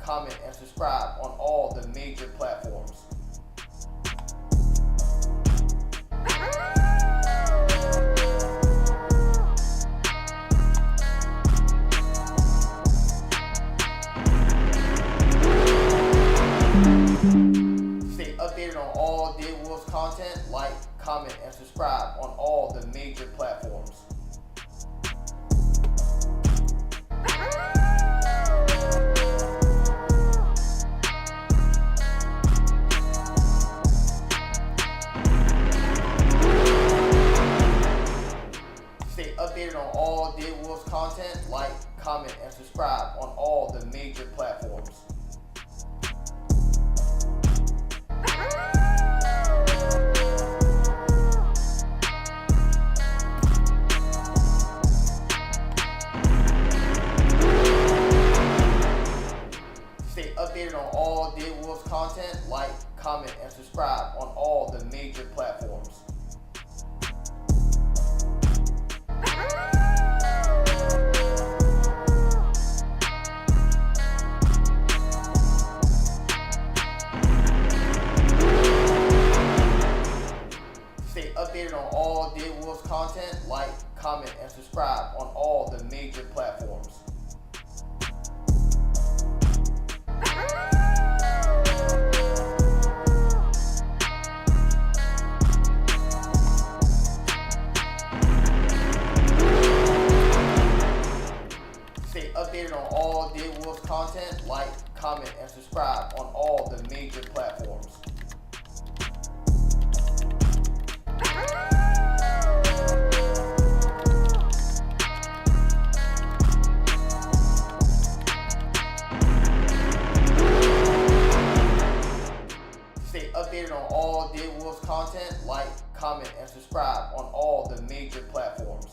comment, and subscribe on all the major platforms. Stay updated on all Day Wolves content, like, comment, and subscribe on all the major platforms. Stay updated on all Day Wolves content, like, comment, and subscribe on all the major platforms. Stay updated on all Day Wolves content, like, comment, and subscribe on all the major platforms. Stay updated on all Day Wolves content, like, comment, and subscribe on all the major platforms. Stay updated on all Day Wolves content, like, comment, and subscribe on all the major platforms. Stay updated on all Day Wolves content, like, comment, and subscribe on all the major platforms.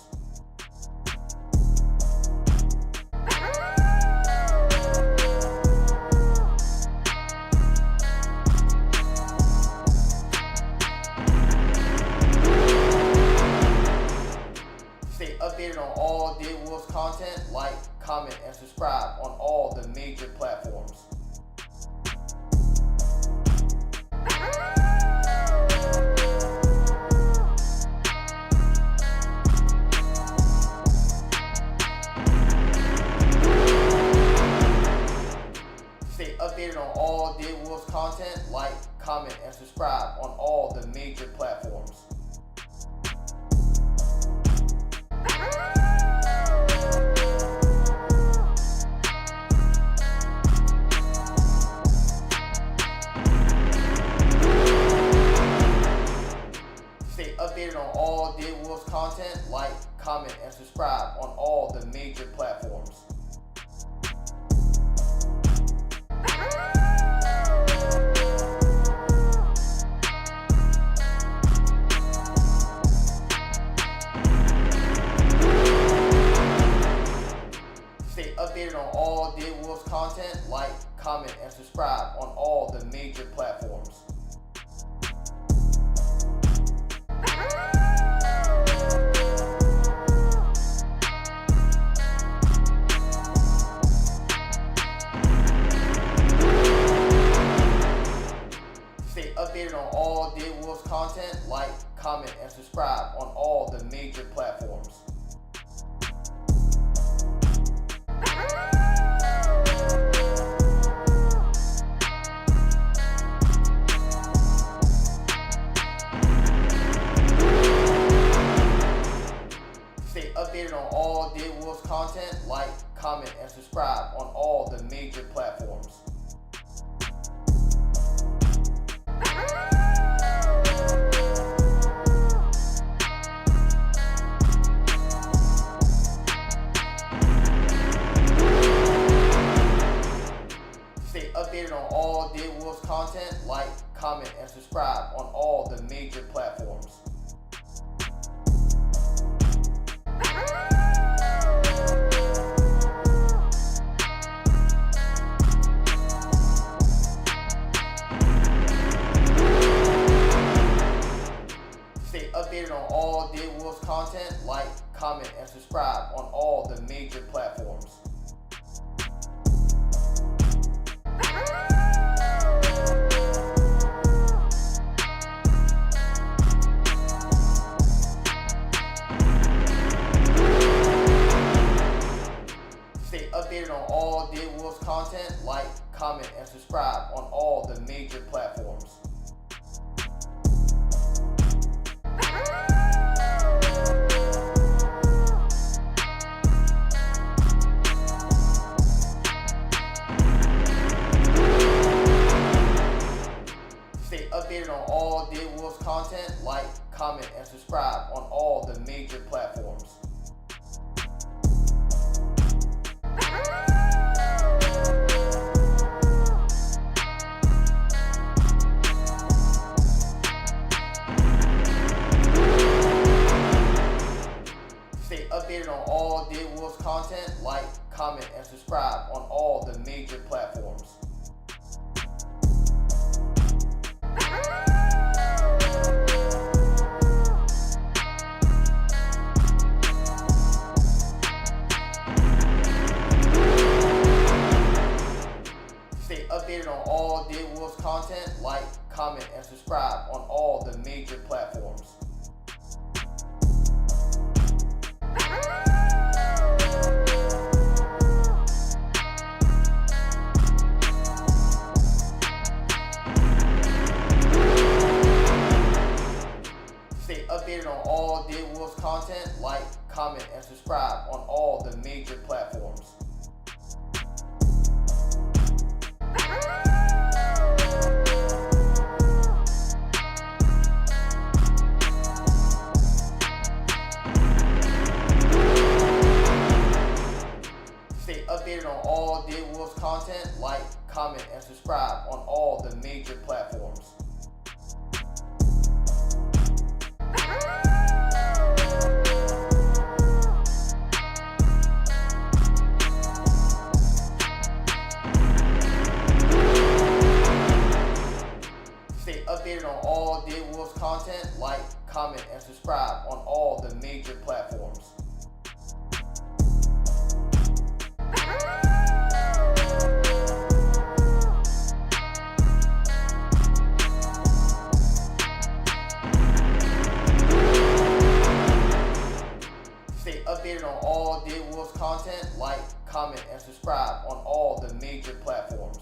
Stay updated on all Day Wolves content, like, comment, and subscribe on all the major platforms. Stay updated on all Day Wolves content, like, comment, and subscribe on all the major platforms. Stay updated on all Day Wolves content, like, comment, and subscribe on all the major platforms. Stay updated on all Day Wolves content, like, comment, and subscribe on all the major platforms. Stay updated on all Day Wolves content, like, comment, and subscribe on all the major platforms. Stay updated on all Day Wolves content, like, comment, and subscribe on all the major platforms. Stay updated on all Day Wolves content, like, comment, and subscribe on all the major platforms. Stay updated on all Day Wolves content, like, comment, and subscribe on all the major platforms. content, like, comment, and subscribe on all the major platforms. Stay updated on all Dead Wolves content, like, comment, and subscribe on all the major platforms. Stay updated on all Dead Wolves content, like, comment, and subscribe on all the major platforms. Stay updated on all Dead Wolves content, like, comment, and subscribe on all the major platforms. Stay updated on all Dead Wolves content, like, comment, and subscribe on all the major platforms. Stay updated on all Dead Wolves content, like, comment, and subscribe on all the major platforms. Stay updated on all Dead Wolves content, like, comment, and subscribe on all the major platforms. Stay updated on all Dead Wolves content, like, comment, and subscribe on all the major platforms.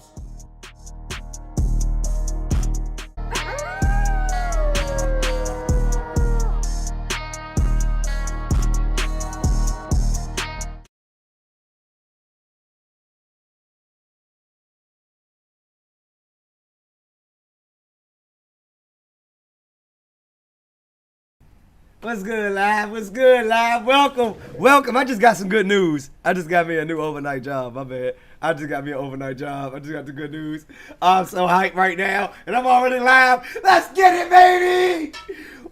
What's good, live? What's good, live? Welcome, welcome. I just got some good news. I just got me a new overnight job. My bad. I just got me an overnight job. I just got the good news. I'm so hyped right now, and I'm already live. Let's get it, baby!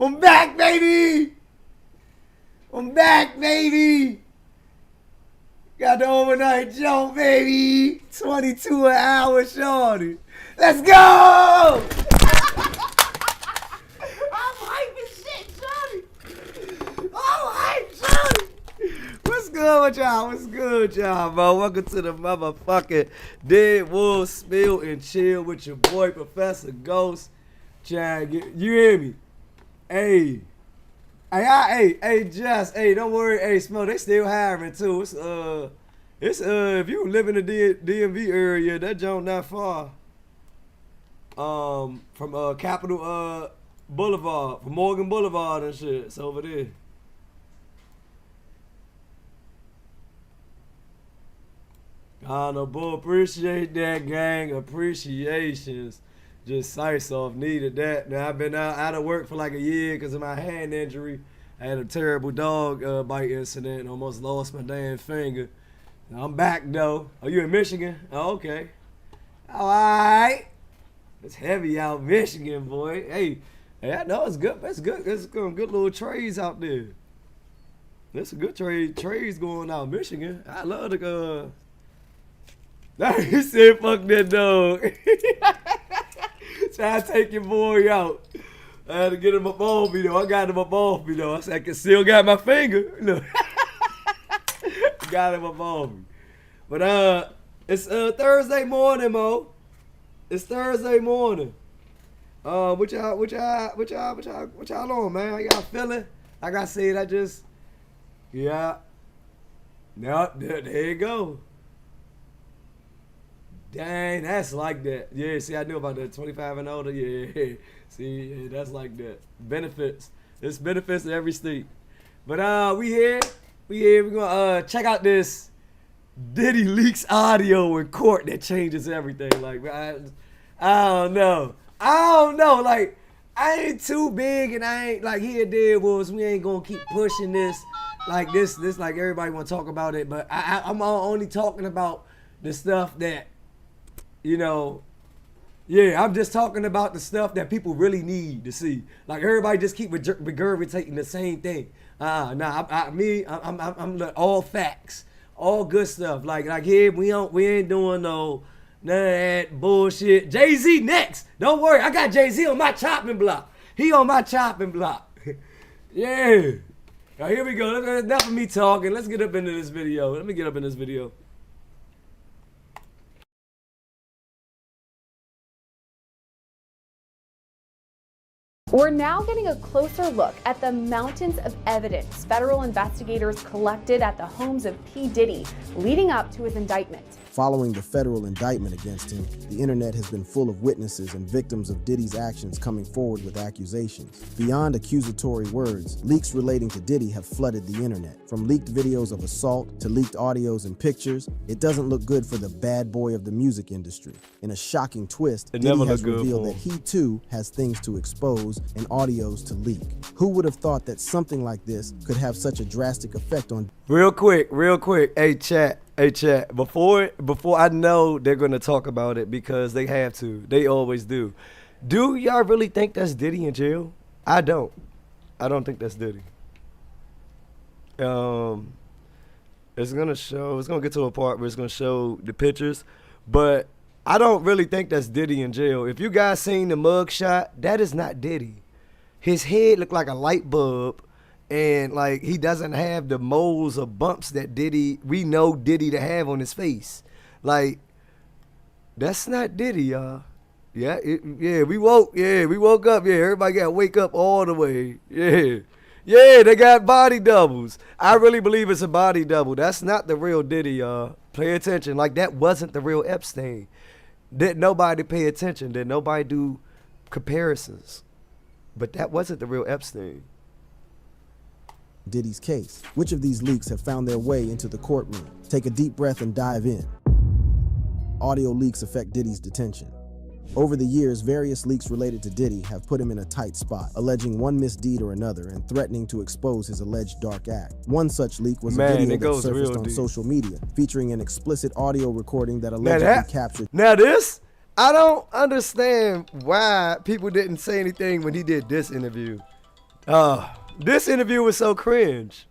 I'm back, baby! I'm back, baby! Got the overnight job, baby! 22 an hour, shorty. Let's go! What's good with y'all? What's good, y'all, bro? Welcome to the motherfucking Dead Wolves Spill and Chill with your boy, Professor Ghost. Chad, you hear me? Hey, Jess, hey, don't worry, hey, Smo, they still hiring too. It's if you live in the DMV area, that joint not far. From Capitol Boulevard, from Morgan Boulevard and shit. It's over there. Honorable, appreciate that, gang. Appreciations. Just sights off, needed that. Now, I've been out of work for like a year because of my hand injury. I had a terrible dog bite incident and almost lost my damn finger. Now, I'm back, though. Oh, you in Michigan? Oh, okay. All right. It's heavy out Michigan, boy. Hey, I know it's good. That's good. There's good little trades out there. There's a good trades going out Michigan. I love the he said, fuck that dog. Try to take your boy out. I had to get him up off me, though. I got him up off me, though. I said, I can still got my finger. No. Got him up off me. But it's Thursday morning, Mo. It's Thursday morning. What y'all on, man? How y'all feeling? Like I said, yeah. There you go. Dang, that's like that. Yeah, see, I knew about that. 25 and older, yeah. See, yeah, that's like that. Benefits. There's benefits in every state. But we here. We're gonna check out this Diddy leaks audio in court that changes everything. Like, I don't know. Like, I ain't too big, and I ain't like here, there was. We ain't gonna keep pushing this. Like this, like everybody wanna talk about it, but I'm only talking about the stuff that, you know. Yeah, I'm just talking about the stuff that people really need to see. Like everybody just keep regurgitating the same thing. I'm all facts, all good stuff. Like here we ain't doing none of that bullshit. Jay-Z next. Don't worry, I got Jay-Z on my chopping block. He on my chopping block. Yeah. Now here we go. Enough of me talking. Let's get up into this video. Let me get up in this video. We're now getting a closer look at the mountains of evidence federal investigators collected at the homes of P. Diddy leading up to his indictment. Following the federal indictment against him, the internet has been full of witnesses and victims of Diddy's actions coming forward with accusations. Beyond accusatory words, leaks relating to Diddy have flooded the internet. From leaked videos of assault to leaked audios and pictures, it doesn't look good for the bad boy of the music industry. In a shocking twist, Diddy has revealed that he too has things to expose and audios to leak. Who would have thought that something like this could have such a drastic effect on... Real quick. Hey, chat. Before I know they're going to talk about it because they have to. They always do. Do y'all really think that's Diddy in jail? I don't. I don't think that's Diddy. It's going to get to a part where it's going to show the pictures, but I don't really think that's Diddy in jail. If you guys seen the mug shot, that is not Diddy. His head looked like a light bulb. And like he doesn't have the moles or bumps that we know Diddy to have on his face. Like that's not Diddy, y'all. We woke up. Yeah, everybody got to wake up all the way. Yeah, they got body doubles. I really believe it's a body double. That's not the real Diddy, y'all. Pay attention. Like that wasn't the real Epstein. Did nobody pay attention? Did nobody do comparisons? But that wasn't the real Epstein. Diddy's case. Which of these leaks have found their way into the courtroom? Take a deep breath and dive in. Audio leaks affect Diddy's detention. Over the years, various leaks related to Diddy have put him in a tight spot, alleging one misdeed or another and threatening to expose his alleged dark act. One such leak was a video that surfaced on social media, featuring an explicit audio recording that allegedly captured... Now this, I don't understand why people didn't say anything when he did this interview. This interview was so cringe.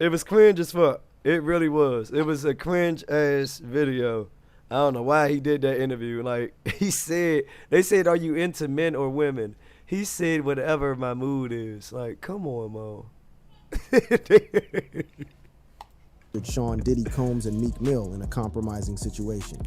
It was cringe as fuck. It really was. It was a cringe ass video. I don't know why he did that interview. Like they said, are you into men or women? He said, whatever my mood is. Like, come on, Mo. Sean Diddy Combs and Meek Mill in a compromising situation.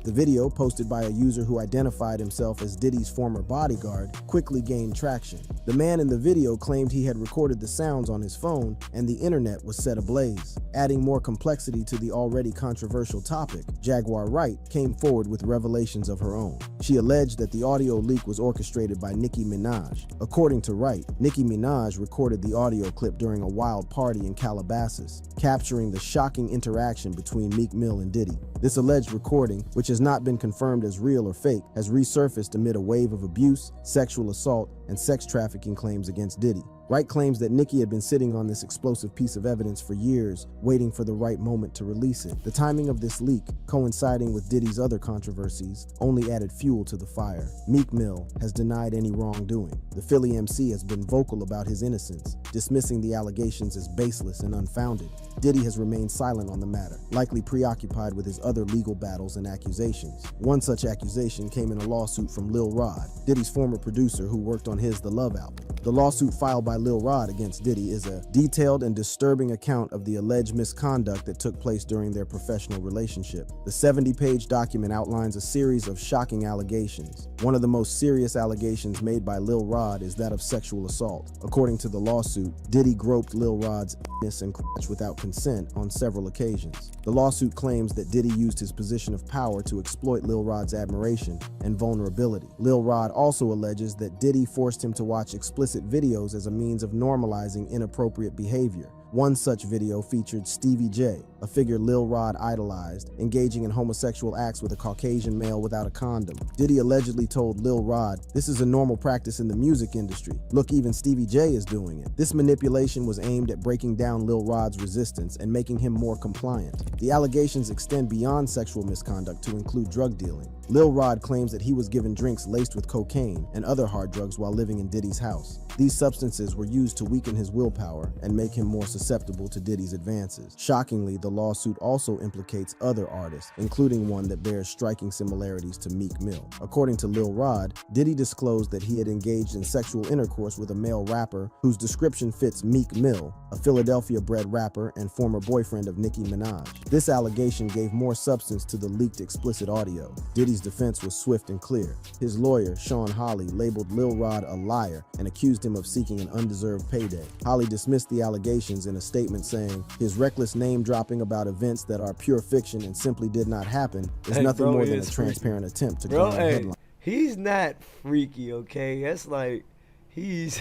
The video, posted by a user who identified himself as Diddy's former bodyguard, quickly gained traction. The man in the video claimed he had recorded the sounds on his phone and the internet was set ablaze. Adding more complexity to the already controversial topic, Jaguar Wright came forward with revelations of her own. She alleged that the audio leak was orchestrated by Nicki Minaj. According to Wright, Nicki Minaj recorded the audio clip during a wild party in Calabasas, capturing the shocking interaction between Meek Mill and Diddy. This alleged recording, which has not been confirmed as real or fake, has resurfaced amid a wave of abuse, sexual assault, and sex trafficking claims against Diddy. Wright claims that Nicki had been sitting on this explosive piece of evidence for years, waiting for the right moment to release it. The timing of this leak, coinciding with Diddy's other controversies, only added fuel to the fire. Meek Mill has denied any wrongdoing. The Philly MC has been vocal about his innocence, dismissing the allegations as baseless and unfounded. Diddy has remained silent on the matter, likely preoccupied with his other legal battles and accusations. One such accusation came in a lawsuit from Lil Rod, Diddy's former producer who worked on his The Love album. The lawsuit filed by Lil Rod against Diddy is a detailed and disturbing account of the alleged misconduct that took place during their professional relationship. The 70-page document outlines a series of shocking allegations. One of the most serious allegations made by Lil Rod is that of sexual assault. According to the lawsuit, Diddy groped Lil Rod's anus and crotch without consent on several occasions. The lawsuit claims that Diddy used his position of power to exploit Lil Rod's admiration and vulnerability. Lil Rod also alleges that Diddy forced him to watch explicit videos as a means of normalizing inappropriate behavior. One such video featured Stevie J, a figure Lil Rod idolized, engaging in homosexual acts with a Caucasian male without a condom. Diddy allegedly told Lil Rod, "This is a normal practice in the music industry. Look, even Stevie J is doing it." This manipulation was aimed at breaking down Lil Rod's resistance and making him more compliant. The allegations extend beyond sexual misconduct to include drug dealing. Lil Rod claims that he was given drinks laced with cocaine and other hard drugs while living in Diddy's house. These substances were used to weaken his willpower and make him more susceptible to Diddy's advances. Shockingly, the lawsuit also implicates other artists, including one that bears striking similarities to Meek Mill. According to Lil Rod, Diddy disclosed that he had engaged in sexual intercourse with a male rapper whose description fits Meek Mill, a Philadelphia-bred rapper and former boyfriend of Nicki Minaj. This allegation gave more substance to the leaked explicit audio. Diddy's defense was swift and clear. His lawyer, Sean Holley, labeled Lil Rod a liar and accused him of seeking an undeserved payday. Holley dismissed the allegations in a statement saying, "His reckless name-dropping about events that are pure fiction and simply did not happen is nothing more than a transparent attempt to garner headlines." He's not freaky, okay? That's like, he's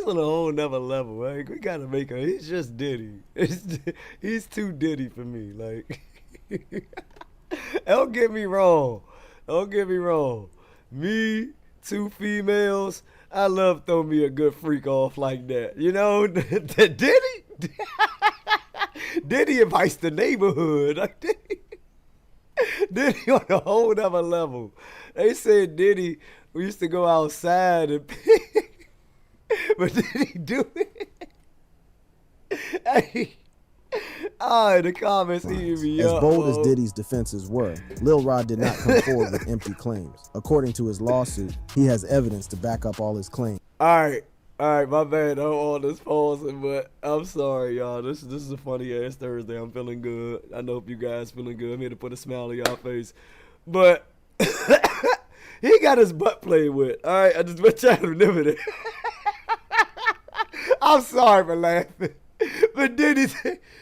on a whole nother level, right? We gotta make him, he's just Diddy. He's too Diddy for me, like. Don't get me wrong. Don't get me wrong. Me, two females, I love throw me a good freak off like that. You know, Diddy? Diddy invites the neighborhood. Like Diddy on a whole nother level. They said Diddy, we used to go outside and but did he do it? Hey. The comments eating me up. As bold as Diddy's defenses were, Lil Rod did not come forward with empty claims. According to his lawsuit, he has evidence to back up all his claims. All right, my bad. I don't want this pausing, but I'm sorry, y'all. This is a funny ass Thursday. I'm feeling good. I know you guys feeling good. I'm here to put a smile on y'all face, but he got his butt played with. All right, I just want y'all to remember that. I'm sorry for laughing. But then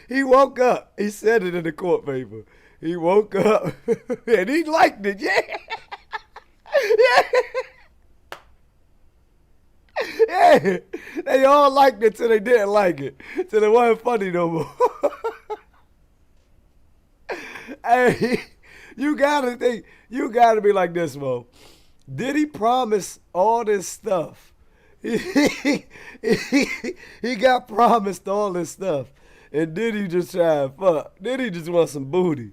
he woke up. He said it in the court paper. He woke up and he liked it. Yeah. Yeah. They all liked it till they didn't like it. Till it wasn't funny no more. Hey, you gotta be like this, Mo. Did he promise all this stuff? He got promised all this stuff, and did he just try and fuck? Did he just want some booty?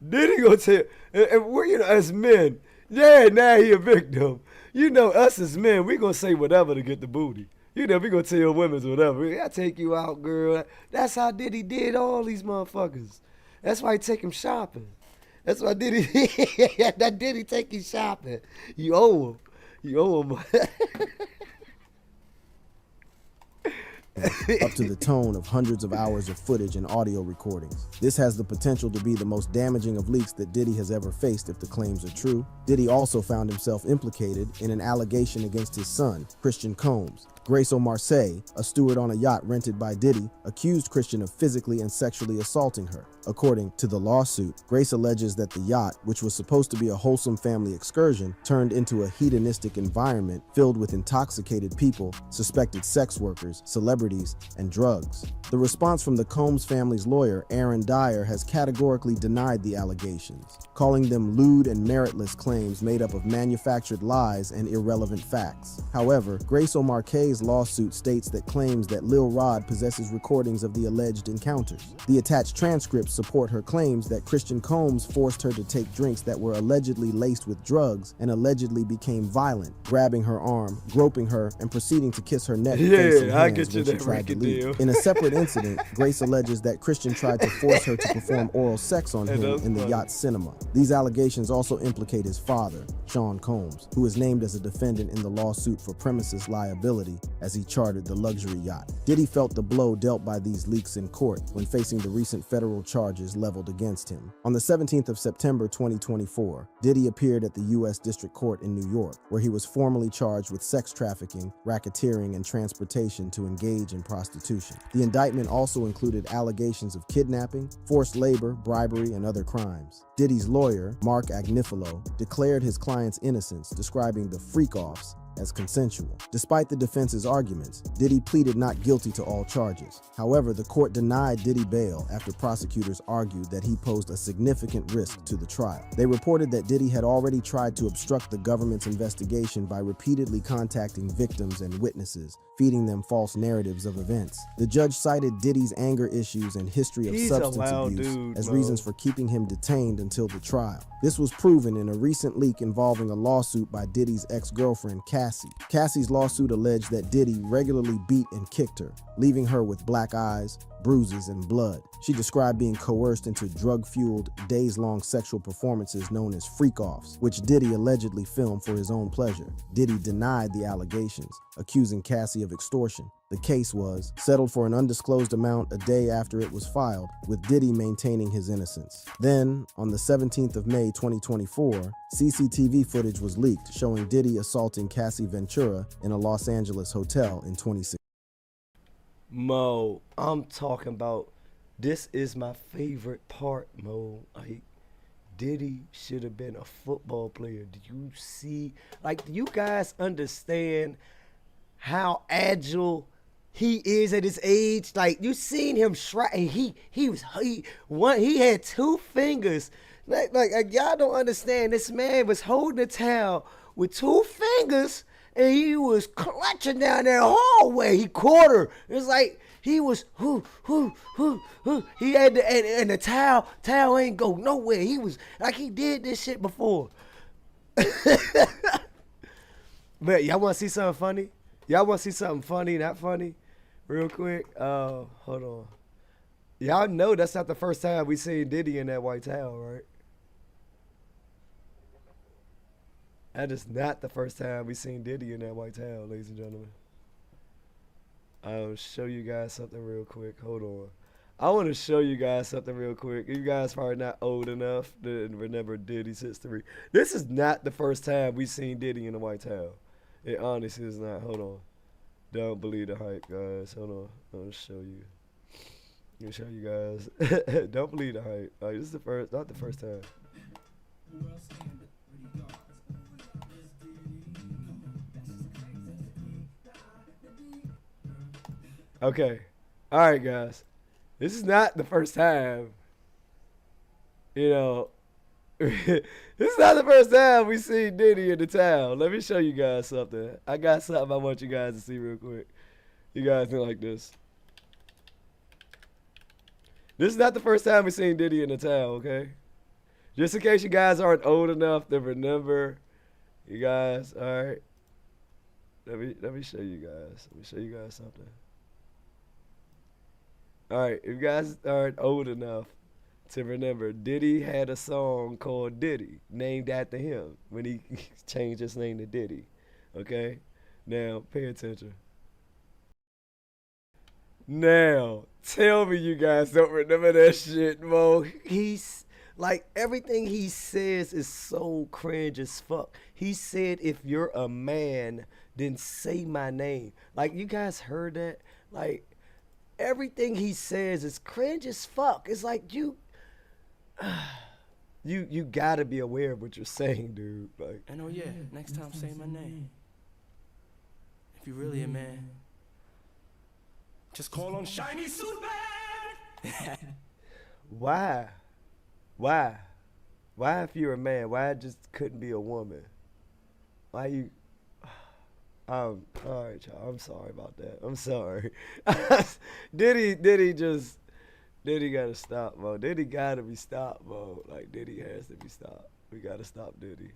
Did he go tell? And we're, you know, as men, yeah, now he a victim. You know, us as men, we gonna say whatever to get the booty. You know, we gonna tell women whatever. I take you out, girl. That's how Diddy did all these motherfuckers. That's why he take him shopping. That's why Diddy. That Diddy take you shopping. You owe him. You owe him. Up to the tone of hundreds of hours of footage and audio recordings. This has the potential to be the most damaging of leaks that Diddy has ever faced if the claims are true. Diddy also found himself implicated in an allegation against his son, Christian Combs. Grace O'Marseille, a steward on a yacht rented by Diddy, accused Christian of physically and sexually assaulting her. According to the lawsuit, Grace alleges that the yacht, which was supposed to be a wholesome family excursion, turned into a hedonistic environment filled with intoxicated people, suspected sex workers, celebrities, and drugs. The response from the Combs family's lawyer, Aaron Dyer, has categorically denied the allegations, calling them lewd and meritless claims made up of manufactured lies and irrelevant facts. However, Grace O'Marseille's lawsuit states that claims that Lil Rod possesses recordings of the alleged encounters. The attached transcripts support her claims that Christian Combs forced her to take drinks that were allegedly laced with drugs and allegedly became violent, grabbing her arm, groping her, and proceeding to kiss her neck, face, and hands when she tried to leave. In a separate incident, Grace alleges that Christian tried to force her to perform oral sex on him in the yacht cinema. These allegations also implicate his father, Sean Combs, who is named as a defendant in the lawsuit for premises liability as he chartered the luxury yacht. Diddy felt the blow dealt by these leaks in court when facing the recent federal charges leveled against him. On the 17th of September 2024, Diddy appeared at the U.S. District Court in New York, where he was formally charged with sex trafficking, racketeering, and transportation to engage in prostitution. The indictment also included allegations of kidnapping, forced labor, bribery, and other crimes. Diddy's lawyer, Mark Agnifilo, declared his client's innocence, describing the freak-offs as consensual. Despite the defense's arguments, Diddy pleaded not guilty to all charges. However, the court denied Diddy bail after prosecutors argued that he posed a significant risk to the trial. They reported that Diddy had already tried to obstruct the government's investigation by repeatedly contacting victims and witnesses, feeding them false narratives of events. The judge cited Diddy's anger issues and history of substance abuse as reasons for keeping him detained until the trial. This was proven in a recent leak involving a lawsuit by Diddy's ex-girlfriend, Cassie. Cassie's lawsuit alleged that Diddy regularly beat and kicked her, leaving her with black eyes, bruises, and blood. She described being coerced into drug-fueled, days-long sexual performances known as freak-offs, which Diddy allegedly filmed for his own pleasure. Diddy denied the allegations, accusing Cassie of extortion. The case was settled for an undisclosed amount a day after it was filed, with Diddy maintaining his innocence. Then, on the 17th of May 2024, CCTV footage was leaked showing Diddy assaulting Cassie Ventura in a Los Angeles hotel in 2016. Mo, I'm talking about, this is my favorite part, Mo. Like, Diddy should have been a football player. Do you see, like, do you guys understand how agile he is at his age? Like, you seen him he had 2 fingers. Like y'all don't understand. This man was holding the towel with 2 fingers, and he was clutching down that hallway. He caught her. It was like he was He had and the towel ain't go nowhere. He was like, he did this shit before. But y'all want to see something funny? Y'all want to see something funny, not funny? Real quick. Hold on. Y'all know that's not the first time we seen Diddy in that white towel, right? That is not the first time we seen Diddy in that white towel, ladies and gentlemen. I'll show you guys something real quick. Hold on. I want to show you guys something real quick. You guys probably not old enough to remember Diddy's history. This is not the first time we seen Diddy in a white towel. It honestly is not. Hold on. Don't believe the hype, guys. Hold on. I'll show you. Let me show you guys. Don't believe the hype. Like, this is not the first time. Okay. All right, guys. This is not the first time. You know, this is not the first time we see Diddy in the town. Let me show you guys something. I got something I want you guys to see real quick. You guys think like this. This is not the first time we seen Diddy in the town, okay? Just in case you guys aren't old enough to remember, you guys, all right? Let me show you guys. Let me show you guys something. All right, if you guys aren't old enough to remember, Diddy had a song called Diddy, named after him when he changed his name to Diddy, okay? Now, pay attention. Now, tell me you guys don't remember that shit, Mo. He's, like, everything he says is so cringe as fuck. He said, if you're a man, then say my name. Like, you guys heard that? Like, everything he says is cringe as fuck. It's like you gotta be aware of what you're saying, dude. Like, and oh yeah, next time say my name. If you're really a man, just call on Shiny Suit Man. Why if you're a man, why it just couldn't be a woman? Why you? All right, y'all. I'm sorry about that. I'm sorry. Diddy gotta stop, bro. Diddy gotta be stopped, bro. Like, Diddy has to be stopped. We gotta stop Diddy.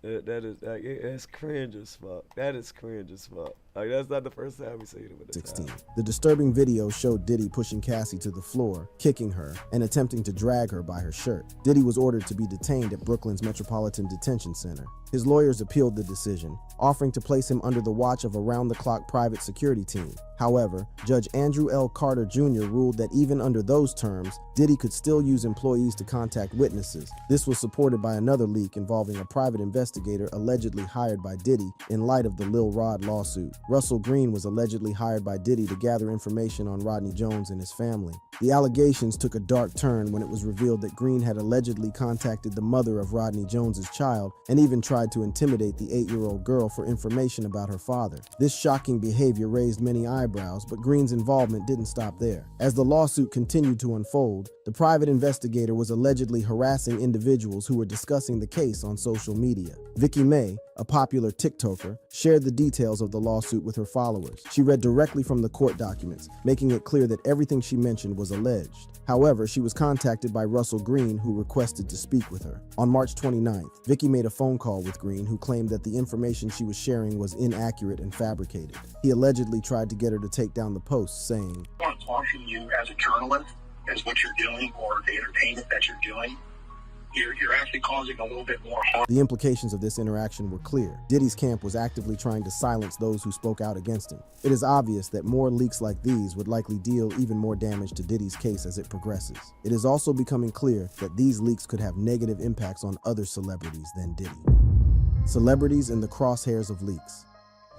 That is like, it's cringe as fuck. That is cringe as fuck. Like, that's not the first time we seen him with a 16. child. The disturbing video showed Diddy pushing Cassie to the floor, kicking her, and attempting to drag her by her shirt. Diddy was ordered to be detained at Brooklyn's Metropolitan Detention Center. His lawyers appealed the decision, offering to place him under the watch of a round-the-clock private security team. However, Judge Andrew L. Carter Jr. ruled that even under those terms, Diddy could still use employees to contact witnesses. This was supported by another leak involving a private investigator allegedly hired by Diddy in light of the Lil Rod lawsuit. Russell Green was allegedly hired by Diddy to gather information on Rodney Jones and his family. The allegations took a dark turn when it was revealed that Green had allegedly contacted the mother of Rodney Jones's child and even tried to intimidate the 8-year-old girl for information about her father. This shocking behavior raised many eyebrows, but Green's involvement didn't stop there. As the lawsuit continued to unfold, the private investigator was allegedly harassing individuals who were discussing the case on social media. Vicky May, a popular TikToker, shared the details of the lawsuit with her followers. She read directly from the court documents, making it clear that everything she mentioned was alleged. However, she was contacted by Russell Green, who requested to speak with her. On March 29th, Vicky made a phone call with Green, who claimed that the information she was sharing was inaccurate and fabricated. He allegedly tried to get her to take down the post, saying, I want to caution you as a journalist, as what you're doing or the entertainment that you're doing, you're actually causing a little bit more harm. The implications of this interaction were clear. Diddy's camp was actively trying to silence those who spoke out against him. It is obvious that more leaks like these would likely deal even more damage to Diddy's case as it progresses. It is also becoming clear that these leaks could have negative impacts on other celebrities than Diddy. Celebrities in the crosshairs of leaks.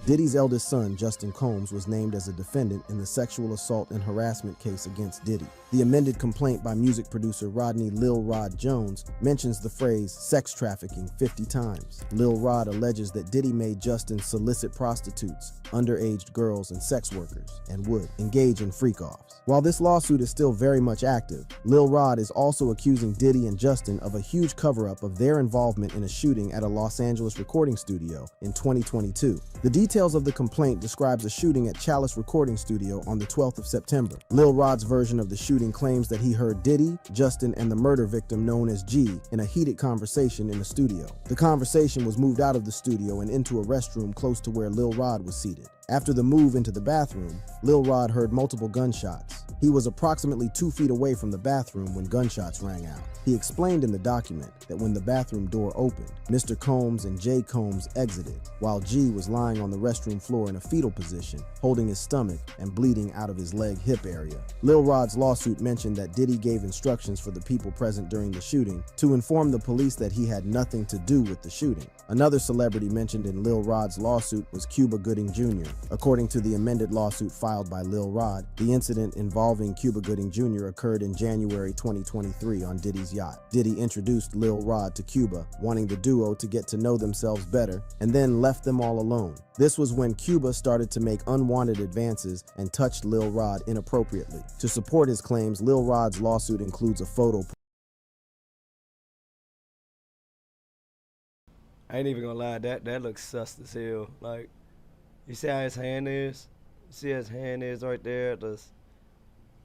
Diddy's eldest son, Justin Combs, was named as a defendant in the sexual assault and harassment case against Diddy. The amended complaint by music producer Rodney Lil Rod Jones mentions the phrase sex trafficking 50 times. Lil Rod alleges that Diddy made Justin solicit prostitutes, underage girls, and sex workers, and would engage in freak-offs. While this lawsuit is still very much active, Lil Rod is also accusing Diddy and Justin of a huge cover-up of their involvement in a shooting at a Los Angeles recording studio in 2022. The details of the complaint describes a shooting at Chalice Recording Studio on the 12th of September. Lil Rod's version of the shooting claims that he heard Diddy, Justin, and the murder victim known as G in a heated conversation in the studio. The conversation was moved out of the studio and into a restroom close to where Lil Rod was seated. After the move into the bathroom, Lil Rod heard multiple gunshots. He was approximately 2 feet away from the bathroom when gunshots rang out. He explained in the document that when the bathroom door opened, Mr. Combs and Jay Combs exited, while G was lying on the restroom floor in a fetal position, holding his stomach and bleeding out of his leg-hip area. Lil Rod's lawsuit mentioned that Diddy gave instructions for the people present during the shooting to inform the police that he had nothing to do with the shooting. Another celebrity mentioned in Lil Rod's lawsuit was Cuba Gooding Jr. According to the amended lawsuit filed by Lil Rod, the incident involving Cuba Gooding Jr. occurred in January 2023 on Diddy's yacht. Diddy introduced Lil Rod to Cuba, wanting the duo to get to know themselves better, and then left them all alone. This was when Cuba started to make unwanted advances and touched Lil Rod inappropriately. To support his claims, Lil Rod's lawsuit includes a photo. I ain't even gonna lie, that looks sus as hell. Like, you see how his hand is? You see how his hand is right there?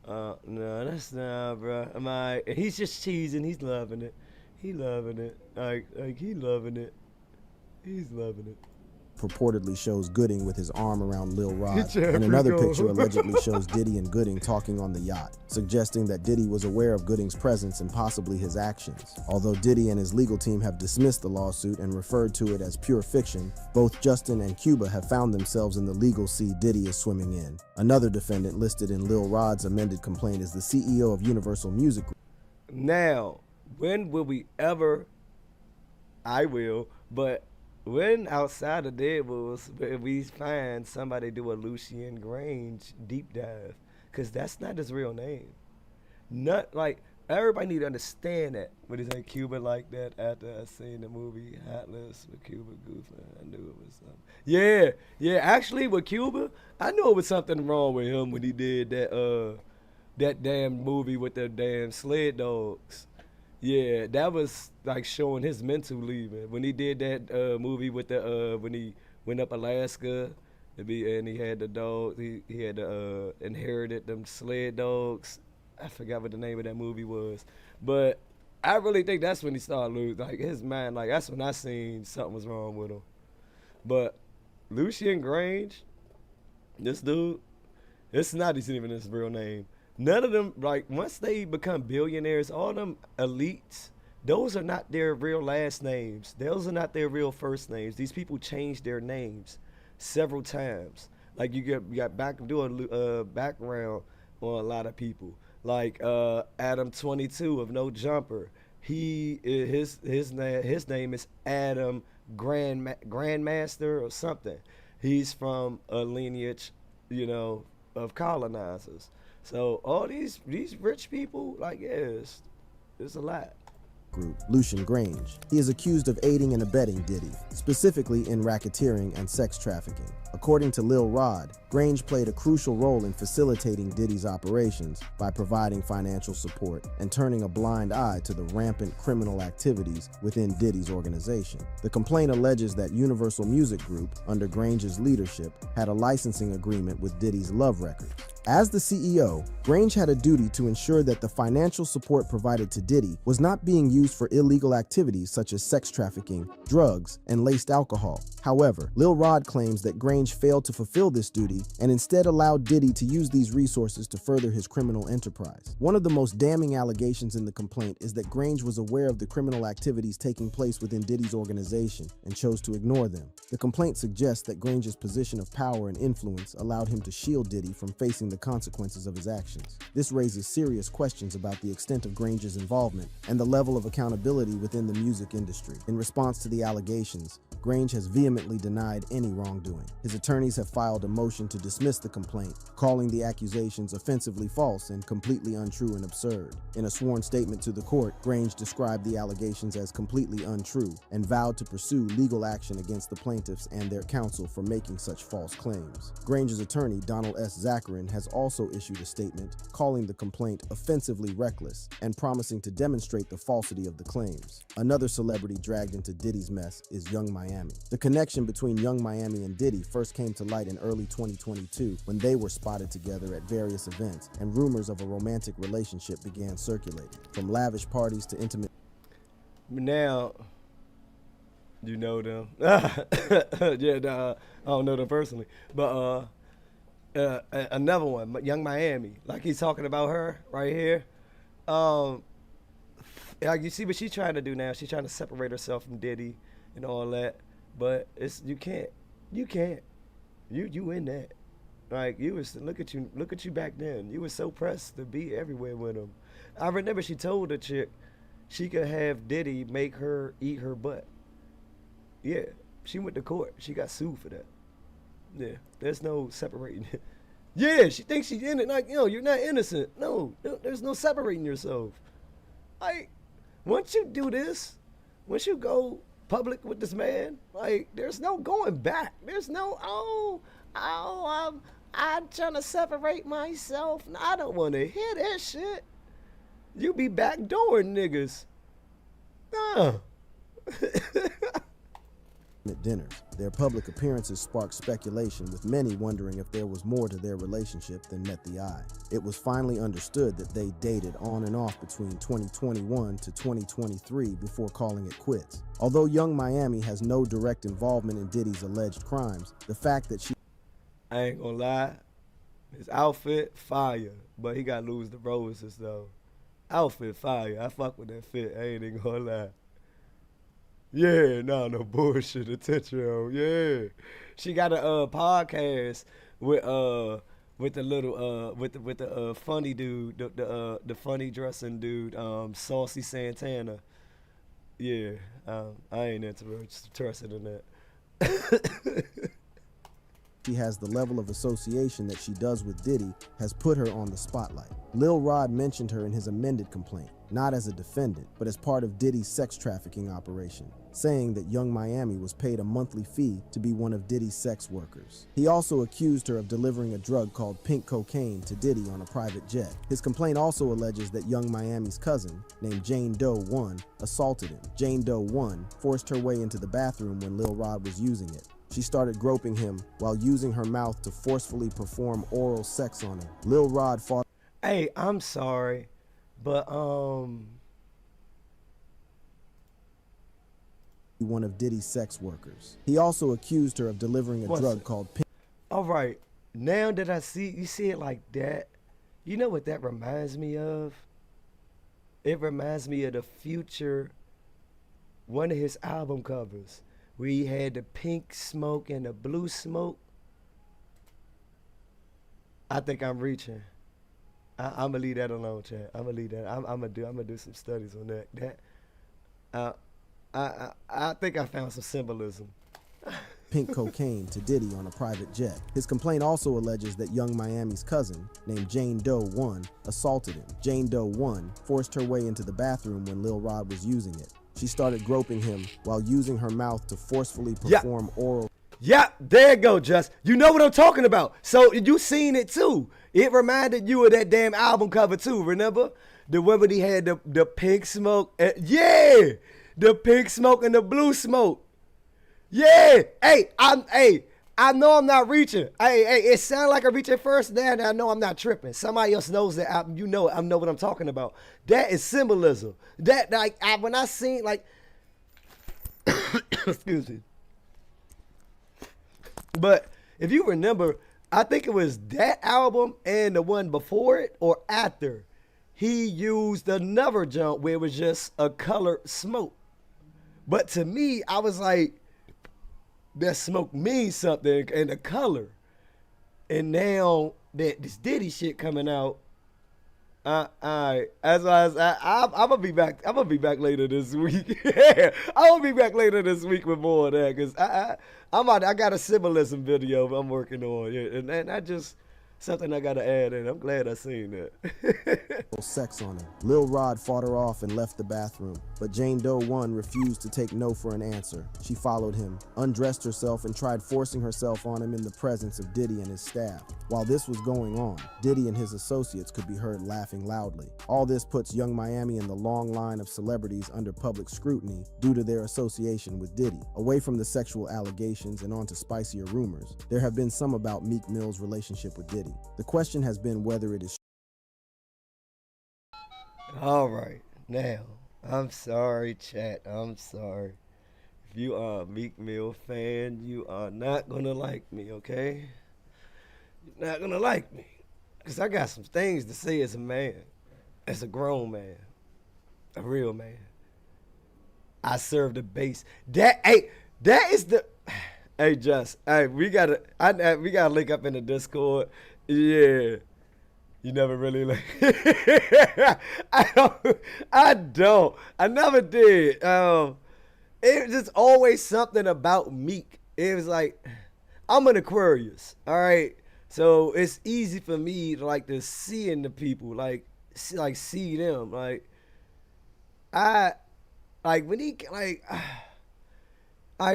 No, that's not, bro. He's just cheesing. He's loving it. He loving it. Like he loving it. He's loving it. Purportedly shows Gooding with his arm around Lil Rod, Jeffrey and another Gold. picture allegedly shows Diddy and Gooding talking on the yacht, suggesting that Diddy was aware of Gooding's presence and possibly his actions. Although Diddy and his legal team have dismissed the lawsuit and referred to it as pure fiction, both Justin and Cuba have found themselves in the legal sea Diddy is swimming in. Another defendant listed in Lil Rod's amended complaint is the CEO of Universal Music Group. Now, when will we ever, I will, but when outside of Deadwoods, we find somebody do a Lucian Grange deep dive, because that's not his real name. Not like, everybody need to understand that when he said Cuba like that after I seen the movie Atlas with Cuba Goofing. I knew it was something. Yeah, actually with Cuba, I knew it was something wrong with him when he did that damn movie with the damn sled dogs. Yeah, that was like showing his mental leaving. When he did that movie with the when he went up Alaska and he had the dogs, he had inherited them sled dogs. I forgot what the name of that movie was. But I really think that's when he started losing like his mind. Like that's when I seen something was wrong with him. But Lucian Grange, This dude, it's not even his real name. None of them, like, once they become billionaires, all them elites, those are not their real last names. Those are not their real first names. These people change their names several times. Like, you got background on a lot of people. Like Adam 22 of No Jumper. His name is Adam Grandmaster or something. He's from a lineage, of colonizers. So all these rich people, like, it's a lot. Group, Lucian Grange. He is accused of aiding and abetting Diddy, specifically in racketeering and sex trafficking. According to Lil Rod, Grange played a crucial role in facilitating Diddy's operations by providing financial support and turning a blind eye to the rampant criminal activities within Diddy's organization. The complaint alleges that Universal Music Group, under Grange's leadership, had a licensing agreement with Diddy's Love Records. As the CEO, Grange had a duty to ensure that the financial support provided to Diddy was not being used for illegal activities such as sex trafficking, drugs, and laced alcohol. However, Lil Rod claims that Grange failed to fulfill this duty and instead allowed Diddy to use these resources to further his criminal enterprise. One of the most damning allegations in the complaint is that Grange was aware of the criminal activities taking place within Diddy's organization and chose to ignore them. The complaint suggests that Grange's position of power and influence allowed him to shield Diddy from facing the consequences of his actions. This raises serious questions about the extent of Grange's involvement and the level of accountability within the music industry. In response to the allegations, Grange has vehemently denied any wrongdoing. His attorneys have filed a motion to dismiss the complaint, calling the accusations offensively false and completely untrue and absurd. In a sworn statement to the court, Grange described the allegations as completely untrue and vowed to pursue legal action against the plaintiffs and their counsel for making such false claims. Grange's attorney, Donald S. Zacharin, has also issued a statement calling the complaint offensively reckless and promising to demonstrate the falsity of the claims. Another celebrity dragged into Diddy's mess is Young Miami. The connection between Young Miami and Diddy first came to light in early 2022 when they were spotted together at various events and rumors of a romantic relationship began circulating. From lavish parties to intimate... Now, you know them. Yeah, I don't know them personally. But another one, Young Miami, like he's talking about her right here. Like, you see what she's trying to do now. She's trying to separate herself from Diddy and all that. But you can't. You in that. Like, look at you back then. You was so pressed to be everywhere with him. I remember she told the chick she could have Diddy make her eat her butt. Yeah, she went to court. She got sued for that. Yeah, there's no separating it. Yeah, she thinks she's in it. Like, you're not innocent. No, there's no separating yourself. Like, once you do this, once you go public with this man, like, there's no going back. There's no, I'm trying to separate myself. No, I don't want to hear that shit. You be backdooring niggas. Nah. dinners. Their public appearances sparked speculation, with many wondering if there was more to their relationship than met the eye. It was finally understood that they dated on and off between 2021 to 2023 before calling it quits. Although Young Miami has no direct involvement in Diddy's alleged crimes, the fact that she... I ain't gonna lie, his outfit, fire, but he gotta lose the roses though. Outfit, fire, I fuck with that fit, I ain't even gonna lie. Yeah, no bullshit, attention, yeah. She got a podcast with the little with the funny dude, the funny dressing dude, Saucy Santana. Yeah, I ain't interested in that. She has the level of association that she does with Diddy has put her on the spotlight. Lil Rod mentioned her in his amended complaint, not as a defendant, but as part of Diddy's sex trafficking operation, saying that Young Miami was paid a monthly fee to be one of Diddy's sex workers. He also accused her of delivering a drug called pink cocaine to Diddy on a private jet. His complaint also alleges that Young Miami's cousin, named Jane Doe 1, assaulted him. Jane Doe 1 forced her way into the bathroom when Lil Rod was using it. She started groping him while using her mouth to forcefully perform oral sex on him. Lil Rod fought... Hey, I'm sorry, but one of Diddy's sex workers. He also accused her of delivering a drug called pink... All right, now that I see it like that, you know what that reminds me of? It reminds me of the Future, one of his album covers, where he had the pink smoke and the blue smoke. I think I'm reaching. I'm gonna leave that alone, Chad. I'm gonna leave that. I'm gonna do some studies on that. I think I found some symbolism. Pink cocaine to Diddy on a private jet. His complaint also alleges that Young Miami's cousin, named Jane Doe 1, assaulted him. Jane Doe 1 forced her way into the bathroom when Lil Rod was using it. She started groping him while using her mouth to forcefully perform oral. Yeah, there you go, Just. You know what I'm talking about. So you seen it too. It reminded you of that damn album cover too, remember? The one where he had the pink smoke. Yeah, the pink smoke and the blue smoke. Yeah, hey, I know I'm not reaching. Hey, it sounded like I reached it first. Now I know I'm not tripping. Somebody else knows that. I know what I'm talking about. That is symbolism. That like when I seen like, excuse me. But if you remember, I think it was that album and the one before it or after, he used another jump where it was just a colored smoke. But to me, I was like, that smoke means something and the color. And now that this Diddy shit coming out, I'm gonna be back. I'm gonna be back later this week. Yeah, I'm gonna be back later this week with more of that because I got a symbolism video I'm working on, yeah, and I just something I gotta add in. I'm glad I seen that. sex on her. Lil Rod fought her off and left the bathroom, but Jane Doe 1 refused to take no for an answer. She followed him, undressed herself, and tried forcing herself on him in the presence of Diddy and his staff. While this was going on, Diddy and his associates could be heard laughing loudly. All this puts Young Miami in the long line of celebrities under public scrutiny due to their association with Diddy. Away from the sexual allegations and onto spicier rumors, there have been some about Meek Mill's relationship with Diddy. The question has been whether it is. All right, now, I'm sorry, chat. I'm sorry. If you are a Meek Mill fan, you are not gonna like me, okay? You're not gonna like me. Because I got some things to say as a man, as a grown man, a real man. I serve the base. That is the. Hey, Just. Hey, we gotta link up in the Discord. Yeah. You never really like. I don't. I never did. It was just always something about Meek. It was like, I'm an Aquarius, all right? So it's easy for me to like to see in the people, see them. When he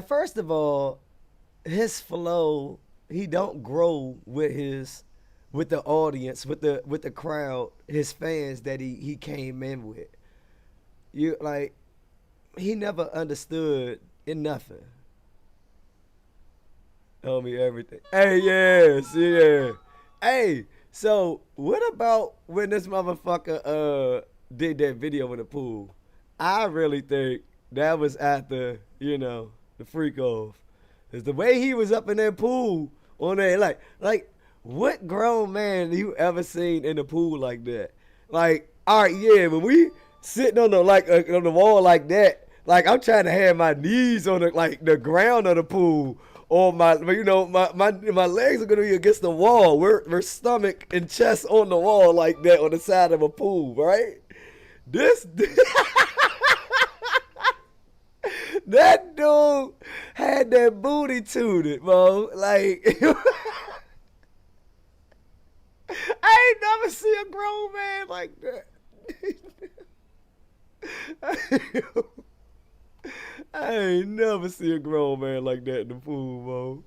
first of all, his flow, he don't grow with the audience, with the crowd, his fans that he came in with. He never understood in nothing. Told me everything. Hey, yes, yeah. Hey, so what about when this motherfucker did that video in the pool? I really think that was after, the freak off. It's the way he was up in that pool on there, like what grown man you ever seen in the pool like that? Like, all right, yeah, when we sitting on the on the wall like that, like I'm trying to have my knees on the ground of the pool, or my legs are gonna be against the wall. We're stomach and chest on the wall like that on the side of a pool, right? That dude had that booty tooted, bro. Like, I ain't never see a grown man like that. I ain't never see a grown man like that in the pool, bro.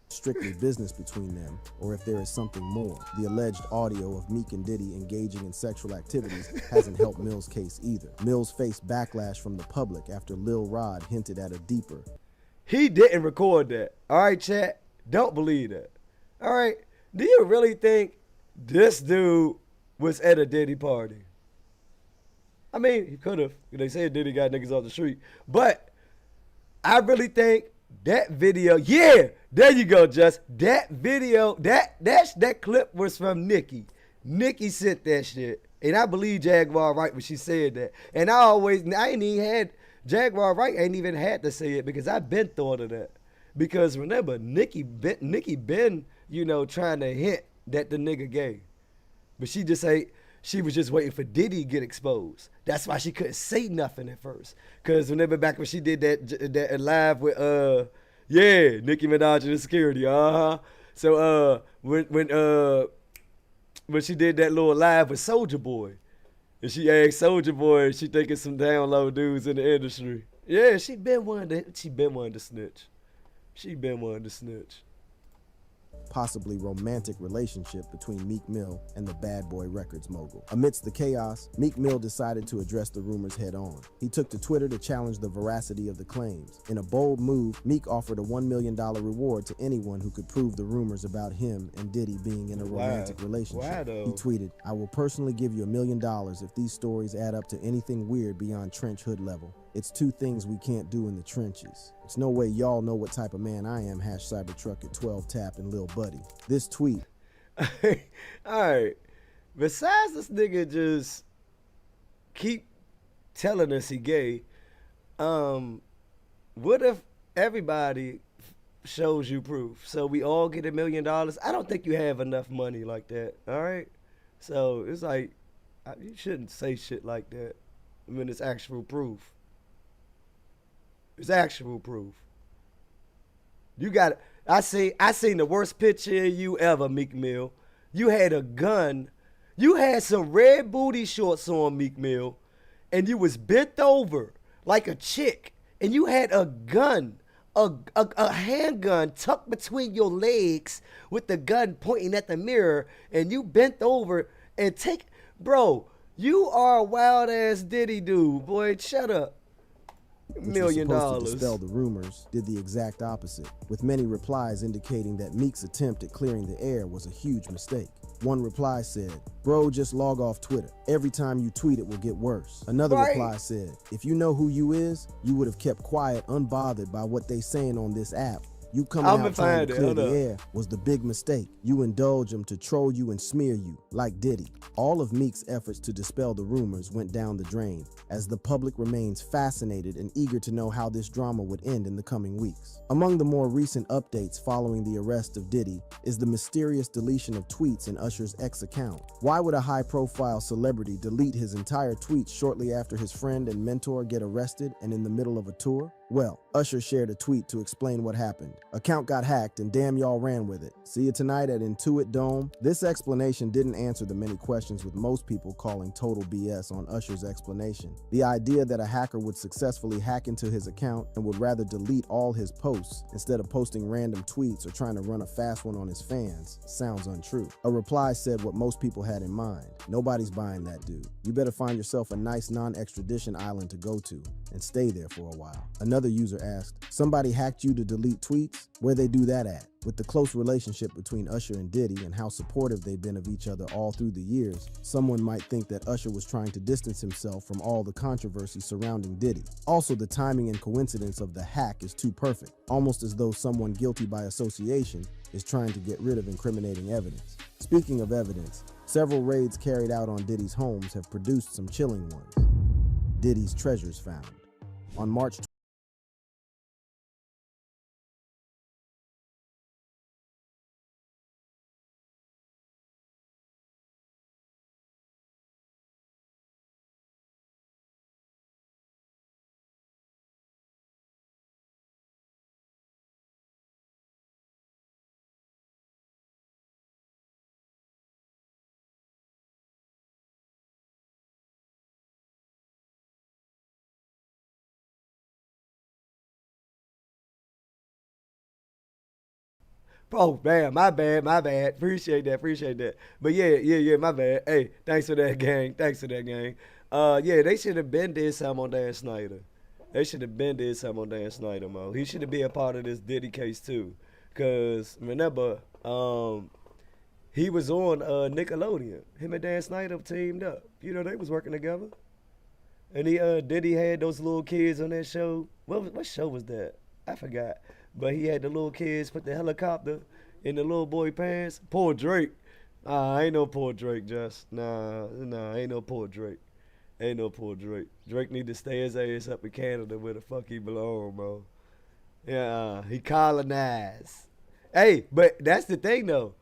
Strictly business between them, or if there is something more. The alleged audio of Meek and Diddy engaging in sexual activities hasn't helped Mill's case either. Mills faced backlash from the public after Lil Rod hinted at a deeper. He didn't record that. All right, chat? Don't believe that. All right? Do you really think this dude was at a Diddy party? I mean, he could have. They said Diddy got niggas off the street. But I really think That video, yeah, there you go, Just. That video, that clip was from Nikki. Nikki sent that shit. And I believe Jaguar right when she said that. And I ain't even had, Jaguar right ain't even had to say it because I've been thought of that. Because remember, Nikki been, you know, trying to hint that the nigga gay. But she was just waiting for Diddy to get exposed. That's why she couldn't say nothing at first. Because remember back when she did that live with, Nicki Minaj and the security, So when she did that little live with Soulja Boy, and she asked Soulja Boy, she thinking some down low dudes in the industry. Yeah, she been one to snitch. She been one to snitch. Possibly romantic relationship between Meek Mill and the Bad Boy Records mogul. Amidst the chaos, Meek Mill decided to address the rumors head on. He took to Twitter to challenge the veracity of the claims. In a bold move, Meek offered a $1 million reward to anyone who could prove the rumors about him and Diddy being in a romantic relationship. He tweeted, "I will personally give you $1 million if these stories add up to anything weird beyond trench hood level. It's two things we can't do in the trenches. It's no way y'all know what type of man I am, #Cybertruck at 12 Tap and Lil Buddy." This tweet. All right. Besides this nigga just keep telling us he gay, what if everybody shows you proof? So we all get $1 million? I don't think you have enough money like that, all right? So it's like, you shouldn't say shit like that when it's actual proof. It's actual proof. You got it. I seen the worst picture of you ever, Meek Mill. You had a gun. You had some red booty shorts on, Meek Mill, and you was bent over like a chick, and you had a gun, a handgun tucked between your legs with the gun pointing at the mirror, and you bent over and bro, you are a wild ass Diddy dude, boy. Shut up. $1 million. Which was supposed to dispel the rumors, did the exact opposite, with many replies indicating that Meek's attempt at clearing the air was a huge mistake. One reply said, "Bro, just log off Twitter. Every time you tweet, it will get worse." Another reply said, "If you know who you is, you would have kept quiet, unbothered by what they saying on this app. You coming out trying to clear the air was the big mistake. You indulge them to troll you and smear you, like Diddy." All of Meek's efforts to dispel the rumors went down the drain, as the public remains fascinated and eager to know how this drama would end in the coming weeks. Among the more recent updates following the arrest of Diddy is the mysterious deletion of tweets in Usher's ex account. Why would a high-profile celebrity delete his entire tweets shortly after his friend and mentor get arrested and in the middle of a tour? Well, Usher shared a tweet to explain what happened. "Account got hacked and damn y'all ran with it. See you tonight at Intuit Dome." This explanation didn't answer the many questions with most people calling total BS on Usher's explanation. The idea that a hacker would successfully hack into his account and would rather delete all his posts instead of posting random tweets or trying to run a fast one on his fans sounds untrue. A reply said what most people had in mind: "Nobody's buying that dude. You better find yourself a nice non-extradition island to go to and stay there for a while." Another user asked, "Somebody hacked you to delete tweets? Where they do that at?" With the close relationship between Usher and Diddy and how supportive they've been of each other all through the years, someone might think that Usher was trying to distance himself from all the controversy surrounding Diddy. Also, the timing and coincidence of the hack is too perfect, almost as though someone guilty by association is trying to get rid of incriminating evidence. Speaking of evidence, several raids carried out on Diddy's homes have produced some chilling ones. Diddy's treasures found. On March Oh, man, my bad. Appreciate that. But yeah, my bad. Hey, thanks for that, gang. Yeah, they should have been did something on Dan Snyder. Mo. He should have been a part of this Diddy case, too. Because, remember, he was on Nickelodeon. Him and Dan Snyder teamed up. You know, they was working together. And Diddy had those little kids on that show. What show was that? I forgot. but he had the little kids put the helicopter in the little boy pants. Poor Drake. Ain't no poor Drake, Just. Nah, ain't no poor Drake. Ain't no poor Drake. Drake need to stay his ass up in Canada where the fuck he belong, bro. Yeah, he colonized. Hey, but that's the thing, though.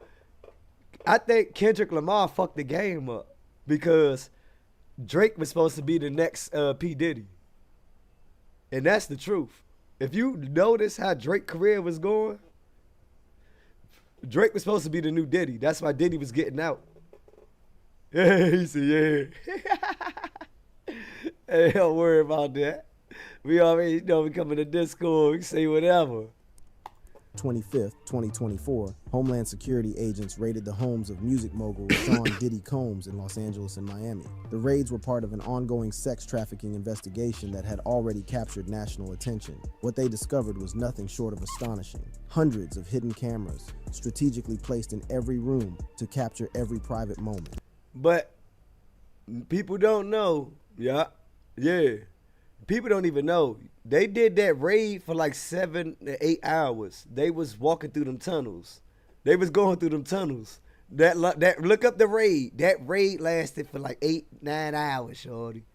I think Kendrick Lamar fucked the game up because Drake was supposed to be the next P. Diddy. And that's the truth. If you notice how Drake's career was going, Drake was supposed to be the new Diddy. That's why Diddy was getting out. Yeah, he said, yeah. Hey, don't worry about that. We already know we come in the Discord, we can say whatever. 25th, 2024, Homeland Security agents raided the homes of music mogul Sean Diddy Combs in Los Angeles and Miami. The raids were part of an ongoing sex trafficking investigation that had already captured national attention. What they discovered was nothing short of astonishing. Hundreds of hidden cameras, strategically placed in every room to capture every private moment. But people don't know. Yeah. People don't even know. They did that raid for like 7 to 8 hours. They was walking through them tunnels. They was going through them tunnels. That look up the raid. That raid lasted for like 8-9 hours, shorty.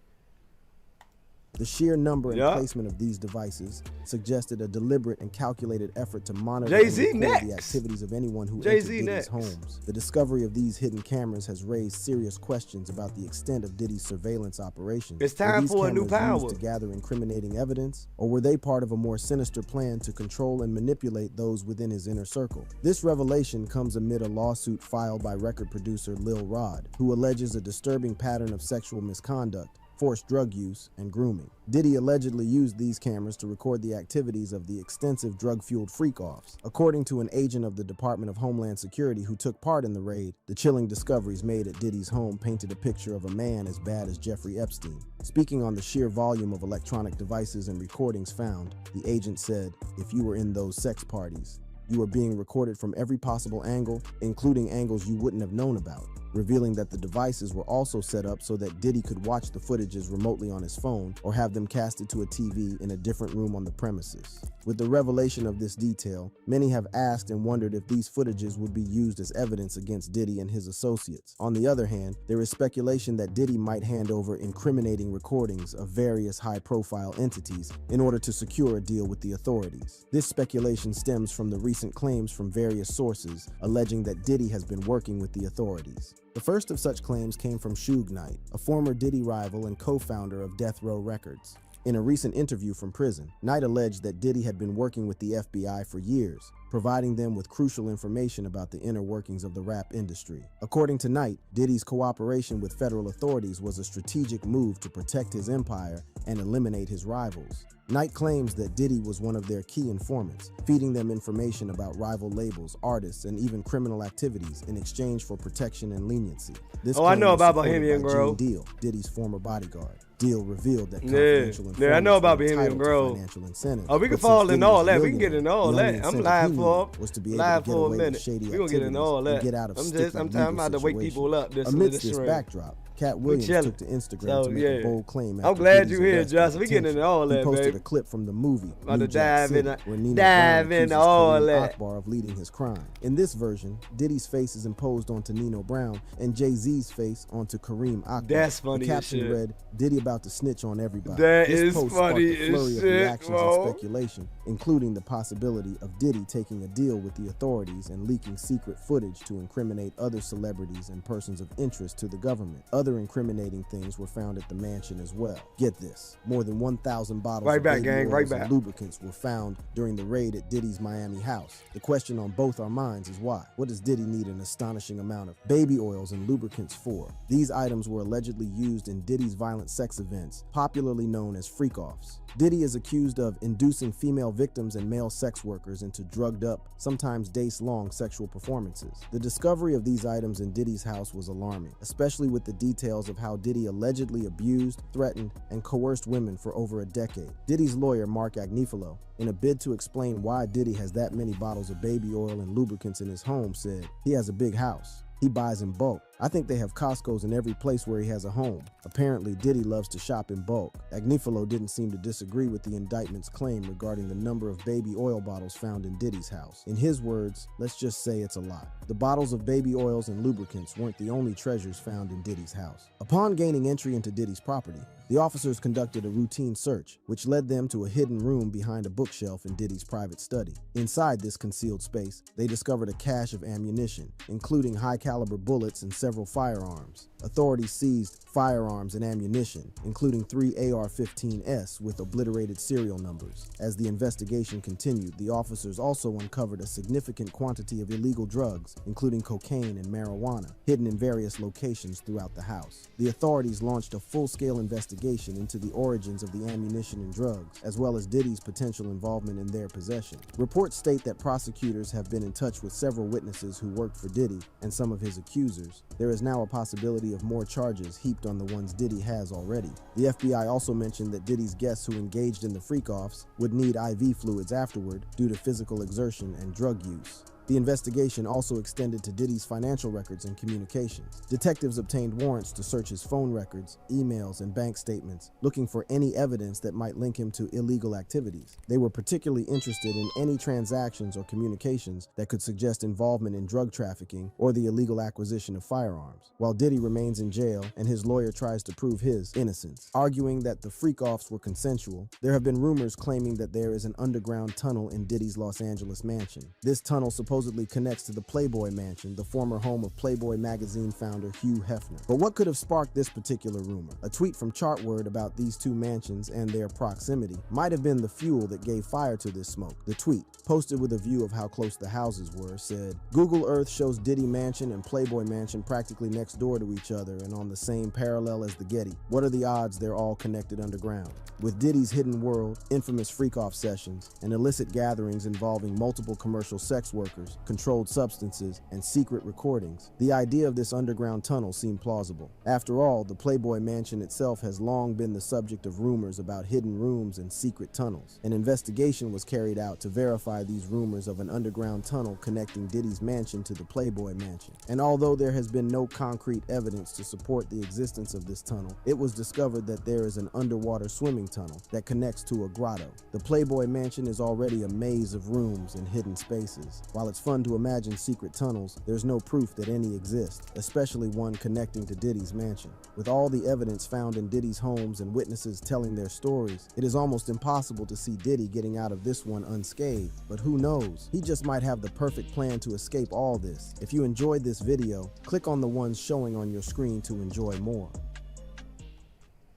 The sheer number and placement of these devices suggested a deliberate and calculated effort to monitor and record the activities of anyone who entered Diddy's homes. The discovery of these hidden cameras has raised serious questions about the extent of Diddy's surveillance operations. It's time for a new power. Used to gather incriminating evidence, or were they part of a more sinister plan to control and manipulate those within his inner circle? This revelation comes amid a lawsuit filed by record producer Lil Rod, who alleges a disturbing pattern of sexual misconduct, forced drug use, and grooming. Diddy allegedly used these cameras to record the activities of the extensive drug-fueled freak-offs. According to an agent of the Department of Homeland Security who took part in the raid, the chilling discoveries made at Diddy's home painted a picture of a man as bad as Jeffrey Epstein. Speaking on the sheer volume of electronic devices and recordings found, the agent said, "If you were in those sex parties, you were being recorded from every possible angle, including angles you wouldn't have known about," revealing that the devices were also set up so that Diddy could watch the footages remotely on his phone or have them casted to a TV in a different room on the premises. With the revelation of this detail, many have asked and wondered if these footages would be used as evidence against Diddy and his associates. On the other hand, there is speculation that Diddy might hand over incriminating recordings of various high-profile entities in order to secure a deal with the authorities. This speculation stems from the recent claims from various sources alleging that Diddy has been working with the authorities. The first of such claims came from Suge Knight, a former Diddy rival and co-founder of Death Row Records. In a recent interview from prison, Knight alleged that Diddy had been working with the FBI for years, providing them with crucial information about the inner workings of the rap industry. According to Knight, Diddy's cooperation with federal authorities was a strategic move to protect his empire and eliminate his rivals. Knight claims that Diddy was one of their key informants, feeding them information about rival labels, artists, and even criminal activities in exchange for protection and leniency. This I know about supported Bohemian by Grove. Gene Deal, Diddy's former bodyguard. Deal revealed that confidential Yeah, I know about informants were Bohemian entitled to Grove. financial incentives. Oh, we can But fall since in Diddy all was that. We can get millionaire, into all the that. only I'm incentive live he for needed was to be able live to get for a away with minute. shady We gonna get into all activities and that. get out of I'm sticky about legal to wake situations. people up. Amidst this backdrop, Cat Williams chilling. took to Instagram So, to make yeah. a bold claim. I'm after glad Diddy's you here, arrest Josh. and We getting into all detention. that, He posted baby. a clip from the movie About to New Jack dive City, in- where Nino dive Brown into accuses all Kareem that. Akbar of leading his crime. In this version, Diddy's face is imposed onto Nino Brown and Jay-Z's face onto Kareem Akbar. That's funny The as caption shit. read, "Diddy about to snitch on everybody." That This is post funny sparked a as flurry of shit, reactions bro. and speculation, including the possibility of Diddy taking a deal with the authorities and leaking secret footage to incriminate other celebrities and persons of interest to the government. Other incriminating things were found at the mansion as well. Get this, more than 1,000 bottles Right of back, baby gang, oils right and back. lubricants were found during the raid at Diddy's Miami house. The question on both our minds is why? What does Diddy need an astonishing amount of baby oils and lubricants for? These items were allegedly used in Diddy's violent sex events, popularly known as freak-offs. Diddy is accused of inducing female victims and male sex workers into drugged up, sometimes days-long sexual performances. The discovery of these items in Diddy's house was alarming, especially with the details of how Diddy allegedly abused, threatened, and coerced women for over a decade. Diddy's lawyer, Mark Agnifilo, in a bid to explain why Diddy has that many bottles of baby oil and lubricants in his home, said, "He has a big house. He buys in bulk. I think they have Costco's in every place where he has a home. Apparently, Diddy loves to shop in bulk. Agnifilo didn't seem to disagree with the indictment's claim regarding the number of baby oil bottles found in Diddy's house. In his words, let's just say it's a lot. The bottles of baby oils and lubricants weren't the only treasures found in Diddy's house. Upon gaining entry into Diddy's property, the officers conducted a routine search, which led them to a hidden room behind a bookshelf in Diddy's private study. Inside this concealed space, they discovered a cache of ammunition, including high-caliber bullets and several firearms. Authorities seized firearms and ammunition, including 3 AR-15s with obliterated serial numbers. As the investigation continued, the officers also uncovered a significant quantity of illegal drugs, including cocaine and marijuana, hidden in various locations throughout the house. The authorities launched a full-scale investigation into the origins of the ammunition and drugs, as well as Diddy's potential involvement in their possession. Reports state that prosecutors have been in touch with several witnesses who worked for Diddy and some of his accusers. There is now a possibility of more charges heaped on the ones Diddy has already. The FBI also mentioned that Diddy's guests who engaged in the freak-offs would need IV fluids afterward due to physical exertion and drug use. The investigation also extended to Diddy's financial records and communications. Detectives obtained warrants to search his phone records, emails, and bank statements, looking for any evidence that might link him to illegal activities. They were particularly interested in any transactions or communications that could suggest involvement in drug trafficking or the illegal acquisition of firearms, while Diddy remains in jail and his lawyer tries to prove his innocence. Arguing that the freak-offs were consensual, there have been rumors claiming that there is an underground tunnel in Diddy's Los Angeles mansion. This tunnel supposedly connects to the Playboy Mansion, the former home of Playboy magazine founder Hugh Hefner. But what could have sparked this particular rumor? A tweet from Chartword about these two mansions and their proximity might have been the fuel that gave fire to this smoke. The tweet, posted with a view of how close the houses were, said, "Google Earth shows Diddy Mansion and Playboy Mansion practically next door to each other and on the same parallel as the Getty. What are the odds they're all connected underground?" With Diddy's hidden world, infamous freak-off sessions, and illicit gatherings involving multiple commercial sex workers, controlled substances, and secret recordings, the idea of this underground tunnel seemed plausible. After all, the Playboy Mansion itself has long been the subject of rumors about hidden rooms and secret tunnels. An investigation was carried out to verify these rumors of an underground tunnel connecting Diddy's mansion to the Playboy Mansion. And although there has been no concrete evidence to support the existence of this tunnel, it was discovered that there is an underwater swimming tunnel that connects to a grotto. The Playboy Mansion is already a maze of rooms and hidden spaces. While it's fun to imagine secret tunnels, there's no proof that any exist, especially one connecting to Diddy's mansion. With all the evidence found in Diddy's homes and witnesses telling their stories, it is almost impossible to see Diddy getting out of this one unscathed. But who knows? He just might have the perfect plan to escape all this. If you enjoyed this video, click on the ones showing on your screen to enjoy more.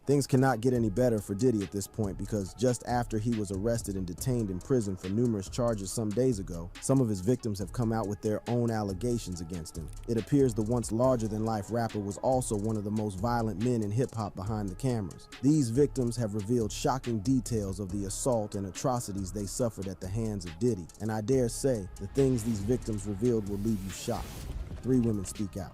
Things cannot get any better for Diddy at this point because just after he was arrested and detained in prison for numerous charges some days ago, some of his victims have come out with their own allegations against him. It appears the once larger-than-life rapper was also one of the most violent men in hip-hop behind the cameras. These victims have revealed shocking details of the assault and atrocities they suffered at the hands of Diddy, and I dare say the things these victims revealed will leave you shocked. 3 women speak out.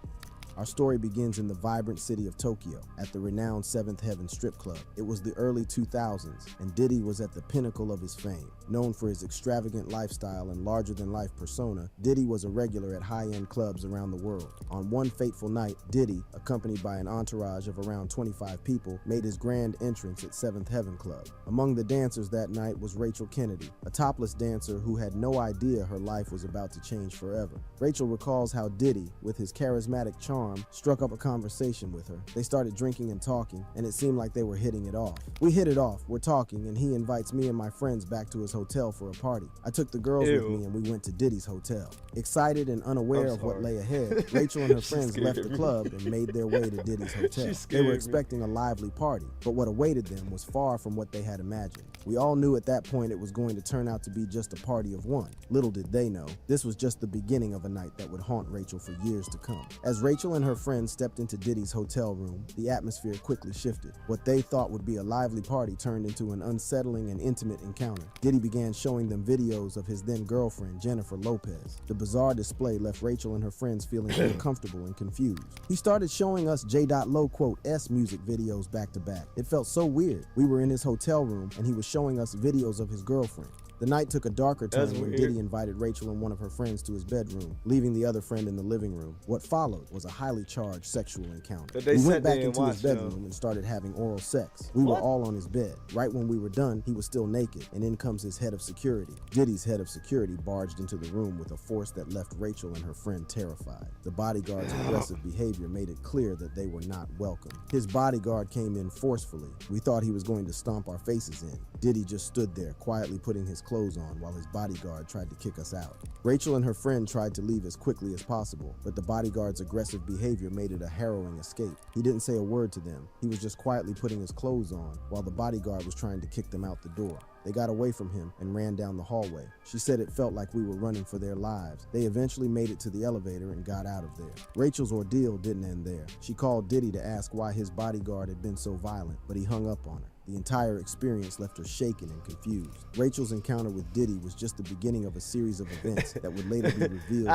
Our story begins in the vibrant city of Tokyo at the renowned Seventh Heaven strip club. It was the early 2000s, and Diddy was at the pinnacle of his fame. Known for his extravagant lifestyle and larger-than-life persona, Diddy was a regular at high-end clubs around the world. On one fateful night, Diddy, accompanied by an entourage of around 25 people, made his grand entrance at Seventh Heaven Club. Among the dancers that night was Rachel Kennedy, a topless dancer who had no idea her life was about to change forever. Rachel recalls how Diddy, with his charismatic charm, struck up a conversation with her. They started drinking and talking, and it seemed like they were hitting it off. "We hit it off, we're talking, and he invites me and my friends back to his hotel for a party. I took the girls with me and we went to Diddy's hotel." Excited and unaware of what lay ahead, Rachel and her friends left the club and made their way to Diddy's hotel. They were expecting a lively party, but what awaited them was far from what they had imagined. We all knew at that point it was going to turn out to be just a party of one. Little did they know, this was just the beginning of a night that would haunt Rachel for years to come. As Rachel and her friends stepped into Diddy's hotel room, the atmosphere quickly shifted. What they thought would be a lively party turned into an unsettling and intimate encounter. Diddy began showing them videos of his then-girlfriend, Jennifer Lopez. The bizarre display left Rachel and her friends feeling uncomfortable and confused. "He started showing us J.Lo S music videos back to back. It felt so weird. We were in his hotel room and he was showing us videos of his girlfriend. The night took a darker turn That's when weird. Diddy invited Rachel and one of her friends to his bedroom, leaving the other friend in the living room. What followed was a highly charged sexual encounter. But they We sat went back there and into his watched them. bedroom and started having oral sex. We were What? all on his bed. Right when we were done, he was still naked, and in comes his head of security. Diddy's head of security barged into the room with a force that left Rachel and her friend terrified. The bodyguard's aggressive behavior made it clear that they were not welcome. His bodyguard came in forcefully. We thought he was going to stomp our faces in. Diddy just stood there, quietly putting his clothes on while his bodyguard tried to kick us out. Rachel and her friend tried to leave as quickly as possible, but the bodyguard's aggressive behavior made it a harrowing escape. He didn't say a word to them. He was just quietly putting his clothes on while the bodyguard was trying to kick them out the door. They got away from him and ran down the hallway. She said it felt like we were running for their lives. They eventually made it to the elevator and got out of there. Rachel's ordeal didn't end there. She called Diddy to ask why his bodyguard had been so violent, but he hung up on her. The entire experience left her shaken and confused. Rachel's encounter with Diddy was just the beginning of a series of events that would later be revealed.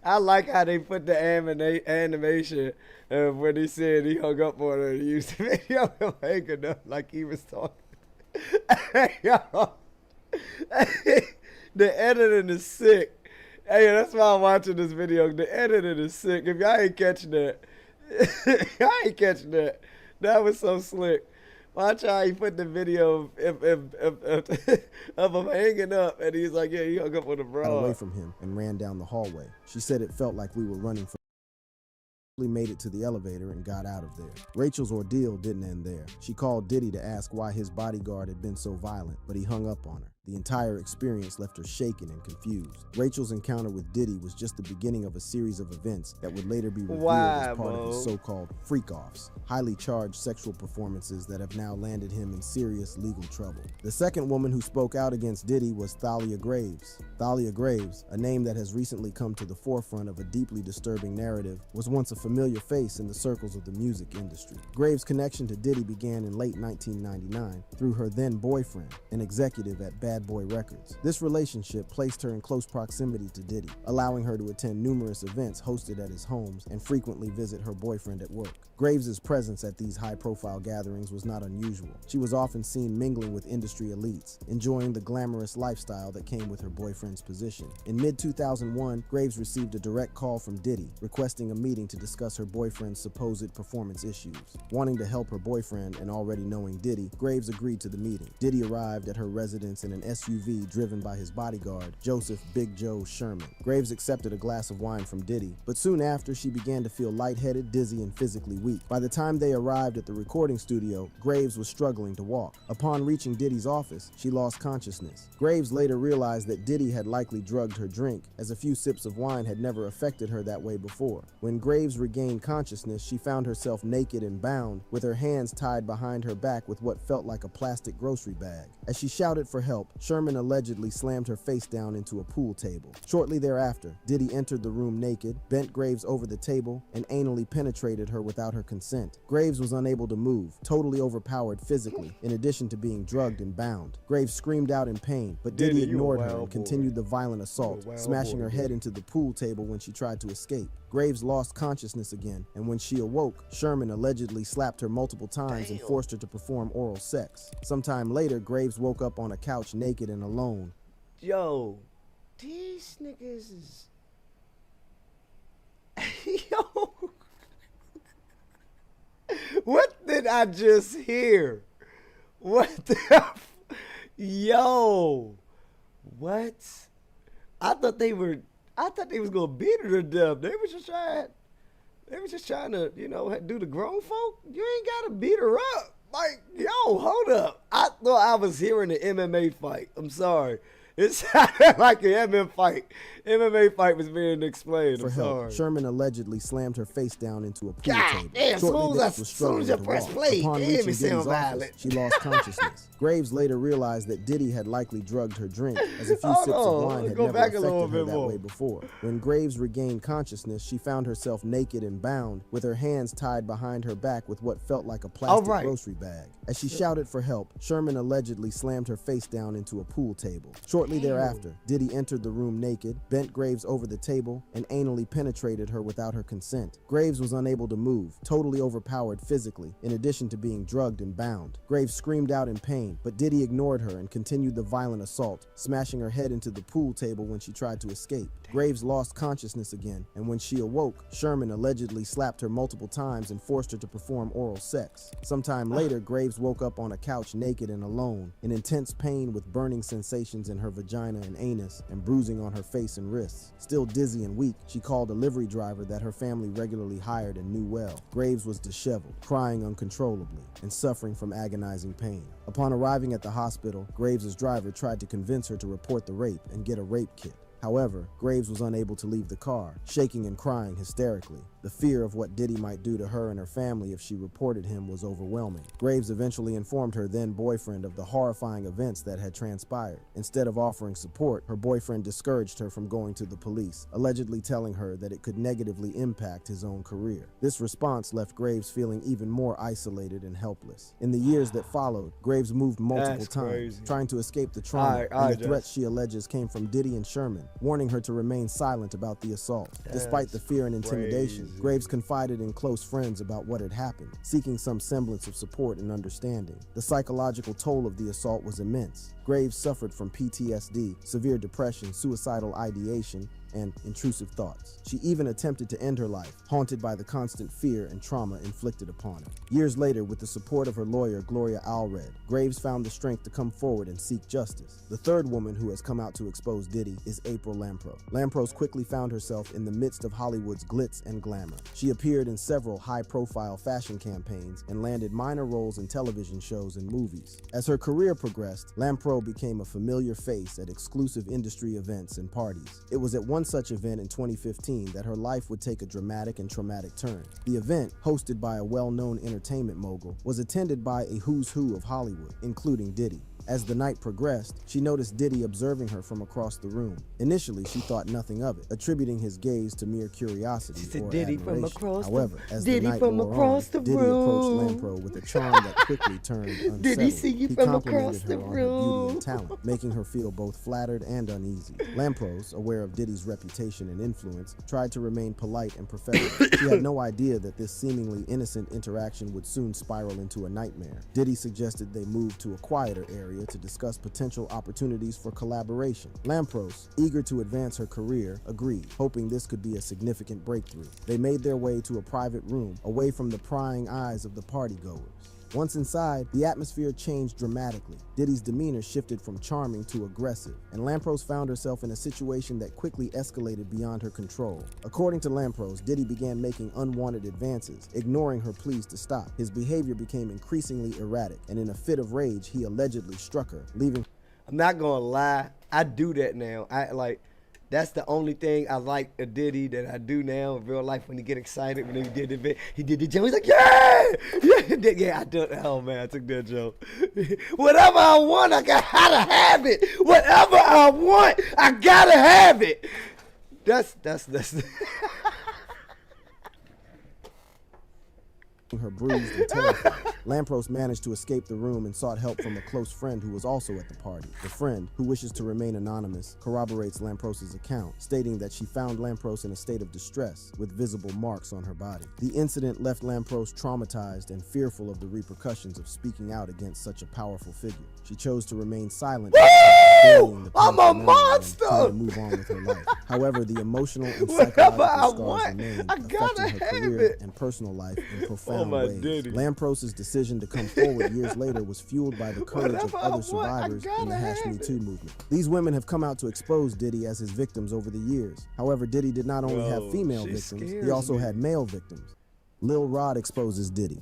I like how they put the animation when he said he hung up on her. He used the video of him hanging up like he was talking. Yo, the editing is sick. Hey, that's why I'm watching this video. The editing is sick. If y'all ain't catching that, y'all ain't catching that. That was so slick. Watch how he put the video of him hanging up, and he's like, yeah, he hung up with a Got bra. away from him and ran down the hallway. She said it felt like we were running for made it to the elevator and got out of there. Rachel's ordeal didn't end there. She called Diddy to ask why his bodyguard had been so violent, but he hung up on her. The entire experience left her shaken and confused. Rachel's encounter with Diddy was just the beginning of a series of events that would later be revealed as part of his so-called freak-offs, highly charged sexual performances that have now landed him in serious legal trouble. The second woman who spoke out against Diddy was Thalia Graves. Thalia Graves, a name that has recently come to the forefront of a deeply disturbing narrative, was once a familiar face in the circles of the music industry. Graves' connection to Diddy began in late 1999 through her then boyfriend, an executive at Bad Boy Records. This relationship placed her in close proximity to Diddy, allowing her to attend numerous events hosted at his homes and frequently visit her boyfriend at work. Graves' presence at these high-profile gatherings was not unusual. She was often seen mingling with industry elites, enjoying the glamorous lifestyle that came with her boyfriend's position. In mid-2001, Graves received a direct call from Diddy, requesting a meeting to discuss her boyfriend's supposed performance issues. Wanting to help her boyfriend and already knowing Diddy, Graves agreed to the meeting. Diddy arrived at her residence in an SUV driven by his bodyguard, Joseph Big Joe Sherman. Graves accepted a glass of wine from Diddy, but soon after she began to feel lightheaded, dizzy, and physically weak. By the time they arrived at the recording studio, Graves was struggling to walk. Upon reaching Diddy's office, she lost consciousness. Graves later realized that Diddy had likely drugged her drink, as a few sips of wine had never affected her that way before. When Graves regained consciousness, she found herself naked and bound, with her hands tied behind her back with what felt like a plastic grocery bag. As she shouted for help, Sherman allegedly slammed her face down into a pool table. Shortly thereafter, Diddy entered the room naked, bent Graves over the table, and anally penetrated her without her consent. Graves was unable to move, totally overpowered physically, in addition to being drugged and bound. Graves screamed out in pain, but Diddy ignored her and continued the violent assault, smashing her head into the pool table when she tried to escape. Graves lost consciousness again, and when she awoke, Sherman allegedly slapped her multiple times and forced her to perform oral sex. Sometime later, Graves woke up on a couch naked and alone. Yo, these niggas is... Yo. What did I just hear? What the... Yo. What? I thought they was gonna beat her to death. They was just trying to, you know, do the grown folk. You ain't gotta beat her up. Like, yo, hold up. I thought I was hearing an MMA fight. I'm sorry. It sounded like an MMA fight was being explained. For I'm help, sorry. Sherman allegedly slammed her face down into a pool God table. damn, Shortly, as Diddy was soon as struggling you to press walk. play, Upon damn, reaching it Diddy's sound office, violent. she lost consciousness. Graves later realized that Diddy had likely drugged her drink, as a few Hold sips of on, wine had go never back a little affected her bit that more. way before. When Graves regained consciousness, she found herself naked and bound, with her hands tied behind her back with what felt like a plastic right. grocery bag. As she shouted for help, Sherman allegedly slammed her face down into a pool table. Shortly Shortly thereafter, Diddy entered the room naked, bent Graves over the table, and anally penetrated her without her consent. Graves was unable to move, totally overpowered physically, in addition to being drugged and bound. Graves screamed out in pain, but Diddy ignored her and continued the violent assault, smashing her head into the pool table when she tried to escape. Graves lost consciousness again, and when she awoke, Sherman allegedly slapped her multiple times and forced her to perform oral sex. Sometime later, Graves woke up on a couch naked and alone, in intense pain with burning sensations in her vagina and anus and bruising on her face and wrists. Still dizzy and weak, she called a livery driver that her family regularly hired and knew well. Graves was disheveled, crying uncontrollably, and suffering from agonizing pain. Upon arriving at the hospital, Graves' driver tried to convince her to report the rape and get a rape kit. However, Graves was unable to leave the car, shaking and crying hysterically. The fear of what Diddy might do to her and her family if she reported him was overwhelming. Graves eventually informed her then boyfriend of the horrifying events that had transpired. Instead of offering support, her boyfriend discouraged her from going to the police, allegedly telling her that it could negatively impact his own career. This response left Graves feeling even more isolated and helpless. In the years that followed, Graves moved multiple times, trying to escape the trauma and the threats she alleges came from Diddy and Sherman, warning her to remain silent about the assault. Despite the fear and intimidation, Graves confided in close friends about what had happened, seeking some semblance of support and understanding. The psychological toll of the assault was immense. Graves suffered from PTSD, severe depression, suicidal ideation, and intrusive thoughts. She even attempted to end her life, haunted by the constant fear and trauma inflicted upon her. Years later, with the support of her lawyer, Gloria Allred, Graves found the strength to come forward and seek justice. The third woman who has come out to expose Diddy is April Lampros. Lampros quickly found herself in the midst of Hollywood's glitz and glamour. She appeared in several high-profile fashion campaigns and landed minor roles in television shows and movies. As her career progressed, Lampros became a familiar face at exclusive industry events and parties. It was at one such event in 2015 that her life would take a dramatic and traumatic turn. The event, hosted by a well-known entertainment mogul, was attended by a who's who of Hollywood, including Diddy. As the night progressed, she noticed Diddy observing her from across the room. Initially, she thought nothing of it, attributing his gaze to mere curiosity or admiration. However, as the night wore on, Diddy approached Lampros with a charm that quickly turned unsettled. Diddy see you He from complimented across her the on her beauty room. and talent, making her feel both flattered and uneasy. Lampros, aware of Diddy's reputation and influence, tried to remain polite and professional. She had no idea that this seemingly innocent interaction would soon spiral into a nightmare. Diddy suggested they move to a quieter area to discuss potential opportunities for collaboration. Lampros, eager to advance her career, agreed, hoping this could be a significant breakthrough. They made their way to a private room, away from the prying eyes of the partygoers. Once inside, the atmosphere changed dramatically. Diddy's demeanor shifted from charming to aggressive, and Lampros found herself in a situation that quickly escalated beyond her control. According to Lampros, Diddy began making unwanted advances, ignoring her pleas to stop. His behavior became increasingly erratic, and in a fit of rage, he allegedly struck her, leaving... I'm not gonna lie, I do that now. That's the only thing I like a Diddy that I do now in real life when he get excited. When he did the jump, he's like, yeah, I do. Oh man, I took that joke. Whatever I want, I gotta have it. Whatever I want, I gotta have it. That's. her bruised and terrified. Lampros managed to escape the room and sought help from a close friend who was also at the party. The friend, who wishes to remain anonymous, corroborates Lampros' account, stating that she found Lampros in a state of distress with visible marks on her body. The incident left Lampros traumatized and fearful of the repercussions of speaking out against such a powerful figure. She chose to remain silent. I'm a monster! To move on with her life. However, the emotional and psychological scars remain, affecting her career and personal life in profound ways. Lampros' decision to come forward years later was fueled by the courage of other survivors in the #MeToo movement. These women have come out to expose Diddy as his victims over the years. However, Diddy did not only have female victims, he also had male victims. Lil Rod exposes Diddy.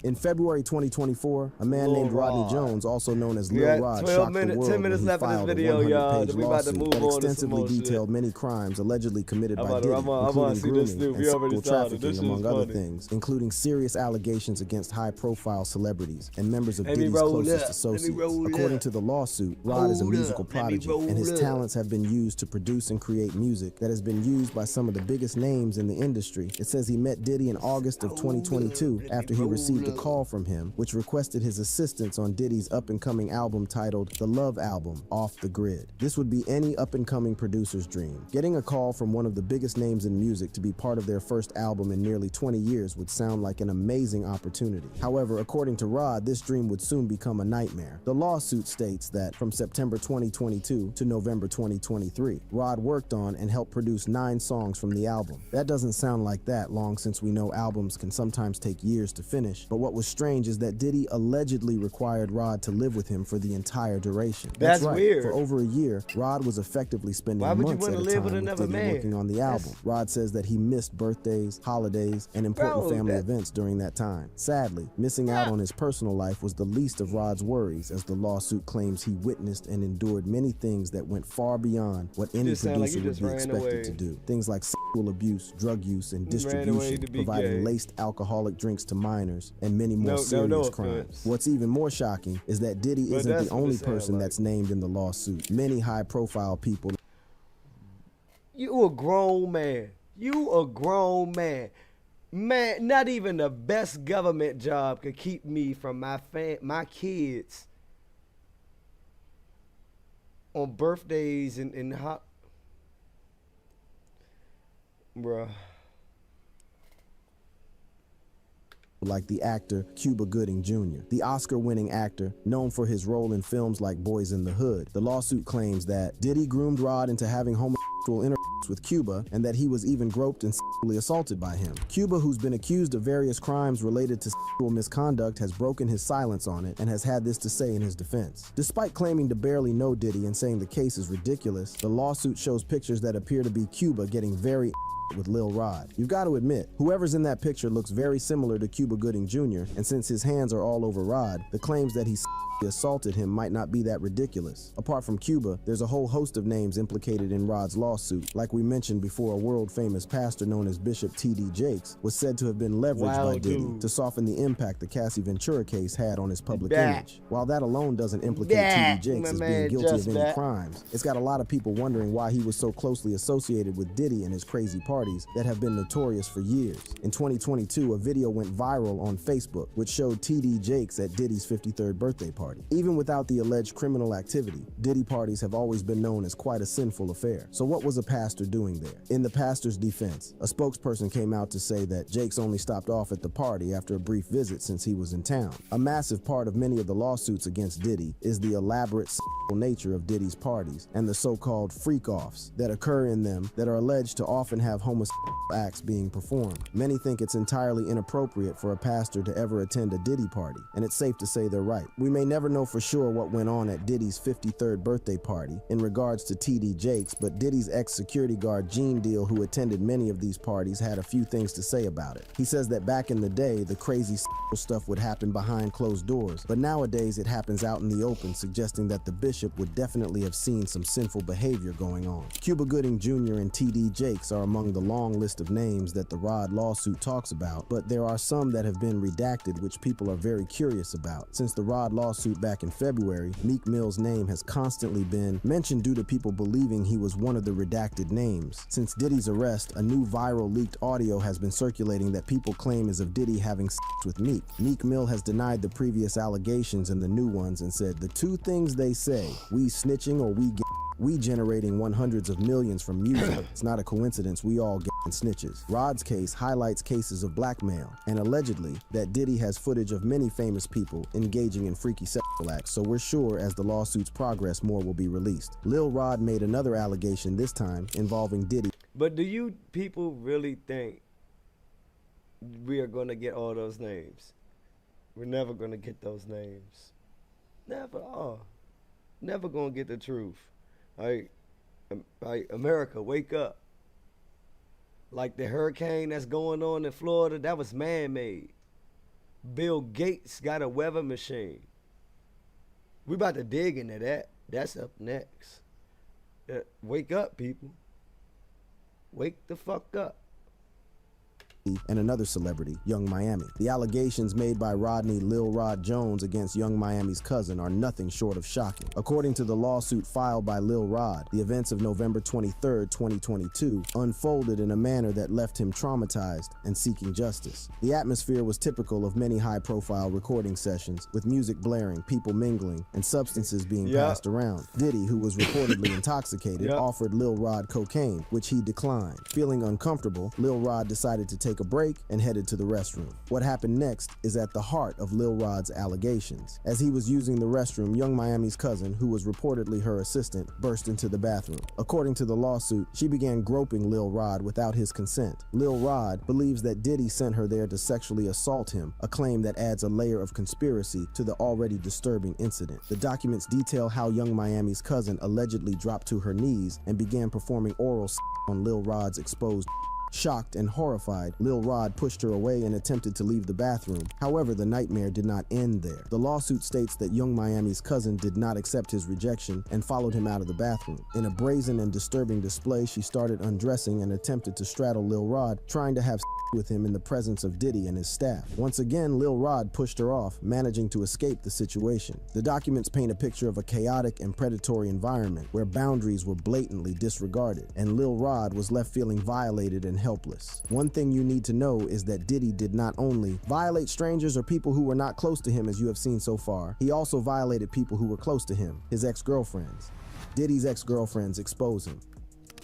In February 2024, a man named Rodney Jones, also known as Lil Rod, shocked the world 10 minutes when he left in this filed a video, y'all. 100-page We about to lawsuit move that on to some extensively more shit. detailed many crimes allegedly committed by Diddy, I'm gonna including see this grooming dude. and We already sexual started. This trafficking, shit among is other funny. things, including serious allegations against high-profile celebrities and members of Let me Diddy's roll closest up. Let me associates. roll According up. to the lawsuit, Rod is a Hold musical up. Let me prodigy, roll and his up. talents have been used to produce and create music that has been used by some of the biggest names in the industry. It says he met Diddy in August of 2022 after he received a call from him, which requested his assistance on Diddy's up-and-coming album titled The Love Album, Off the Grid. This would be any up-and-coming producer's dream. Getting a call from one of the biggest names in music to be part of their first album in nearly 20 years would sound like an amazing opportunity. However, according to Rod, this dream would soon become a nightmare. The lawsuit states that from September 2022 to November 2023, Rod worked on and helped produce 9 songs from the album. That doesn't sound like that long, since we know albums can sometimes take years to finish, but what was strange is that Diddy allegedly required Rod to live with him for the entire duration. That's right. weird. For over a year, Rod was effectively spending Why would you months wanna at a live time with with another Diddy man? working on the album. Rod says that he missed birthdays, holidays, and important family events during that time. Sadly, missing out on his personal life was the least of Rod's worries, as the lawsuit claims he witnessed and endured many things that went far beyond what any just sound like producer you would just be ran expected away. to do. Things like sexual abuse, drug use, and You ran away distribution, to be providing gay. laced alcoholic drinks to minors, and many more No serious offense. crimes. What's even more shocking is that Diddy But isn't that's the what it only sound person like. that's named in the lawsuit. Many high-profile people. You a grown man. You a grown man. Man, not even the best government job could keep me from my kids on birthdays and hot. Bruh. Like the actor Cuba Gooding Jr., the Oscar-winning actor known for his role in films like Boys in the Hood. The lawsuit claims that Diddy groomed Rod into having homosexual intercourse with Cuba, and that he was even groped and sexually assaulted by him. Cuba, who's been accused of various crimes related to sexual misconduct, has broken his silence on it and has had this to say in his defense. Despite claiming to barely know Diddy and saying the case is ridiculous, the lawsuit shows pictures that appear to be Cuba getting very with Lil Rod. You've got to admit, whoever's in that picture looks very similar to Cuba Gooding Jr., and since his hands are all over Rod, the claims that he assaulted him might not be that ridiculous. Apart from Cuba, there's a whole host of names implicated in Rod's lawsuit. Like we mentioned before, a world-famous pastor known as Bishop T.D. Jakes was said to have been leveraged by Diddy to soften the impact the Cassie Ventura case had on his public image. While that alone doesn't implicate T.D. Jakes as being guilty of any crimes, it's got a lot of people wondering why he was so closely associated with Diddy and his crazy parties that have been notorious for years. In 2022, a video went viral on Facebook which showed T.D. Jakes at Diddy's 53rd birthday party. Even without the alleged criminal activity, Diddy parties have always been known as quite a sinful affair. So what was a pastor doing there? In the pastor's defense, a spokesperson came out to say that Jakes only stopped off at the party after a brief visit since he was in town. A massive part of many of the lawsuits against Diddy is the elaborate sexual nature of Diddy's parties and the so-called freak-offs that occur in them that are alleged to often have homosexual acts being performed. Many think it's entirely inappropriate for a pastor to ever attend a Diddy party, and it's safe to say they're right. We may never know for sure what went on at Diddy's 53rd birthday party in regards to T.D. Jakes, but Diddy's ex-security guard Gene Deal, who attended many of these parties, had a few things to say about it. He says that back in the day, the crazy stuff would happen behind closed doors, but nowadays it happens out in the open, suggesting that the bishop would definitely have seen some sinful behavior going on. Cuba Gooding Jr. and T.D. Jakes are among the long list of names that the Rod lawsuit talks about, but there are some that have been redacted which people are very curious about. Since the Rod lawsuit back in February, Meek Mill's name has constantly been mentioned due to people believing he was one of the redacted names. Since Diddy's arrest, a new viral leaked audio has been circulating that people claim is of Diddy having sex with Meek. Meek Mill has denied the previous allegations and the new ones and said the two things they say, we snitching or we generating hundreds of millions from music. It's not a coincidence we all get snitches. Rod's case highlights cases of blackmail and allegedly that Diddy has footage of many famous people engaging in freaky sexual acts, so we're sure as the lawsuits progress more will be released. Lil Rod made another allegation, this time involving Diddy. But do you people really think we are going to get all those names? We're never going to get those names. Never are. Never going to get the truth. Like, America, wake up. Like the hurricane that's going on in Florida, that was man-made. Bill Gates got a weather machine. We about to dig into that. That's up next. Wake up, people. Wake the fuck up. and another celebrity, Young Miami. The allegations made by Rodney Lil Rod Jones against Young Miami's cousin are nothing short of shocking. According to the lawsuit filed by Lil Rod, the events of November 23, 2022 unfolded in a manner that left him traumatized and seeking justice. The atmosphere was typical of many high-profile recording sessions, with music blaring, people mingling, and substances being passed around. Diddy, who was reportedly intoxicated, offered Lil Rod cocaine, which he declined. Feeling uncomfortable, Lil Rod decided to take a break and headed to the restroom. What happened next is at the heart of Lil Rod's allegations. As he was using the restroom, Young Miami's cousin, who was reportedly her assistant, burst into the bathroom. According to the lawsuit, she began groping Lil Rod without his consent. Lil Rod believes that Diddy sent her there to sexually assault him, a claim that adds a layer of conspiracy to the already disturbing incident. The documents detail how Young Miami's cousin allegedly dropped to her knees and began performing oral on Lil Rod's exposed. Shocked and horrified, Lil Rod pushed her away and attempted to leave the bathroom. However, the nightmare did not end there. The lawsuit states that Young Miami's cousin did not accept his rejection and followed him out of the bathroom. In a brazen and disturbing display, she started undressing and attempted to straddle Lil Rod, trying to have with him in the presence of Diddy and his staff. Once again, Lil Rod pushed her off, managing to escape the situation. The documents paint a picture of a chaotic and predatory environment where boundaries were blatantly disregarded, and Lil Rod was left feeling violated and helpless. One thing you need to know is that Diddy did not only violate strangers or people who were not close to him, as you have seen so far, he also violated people who were close to him, his ex-girlfriends. Diddy's ex-girlfriends expose him.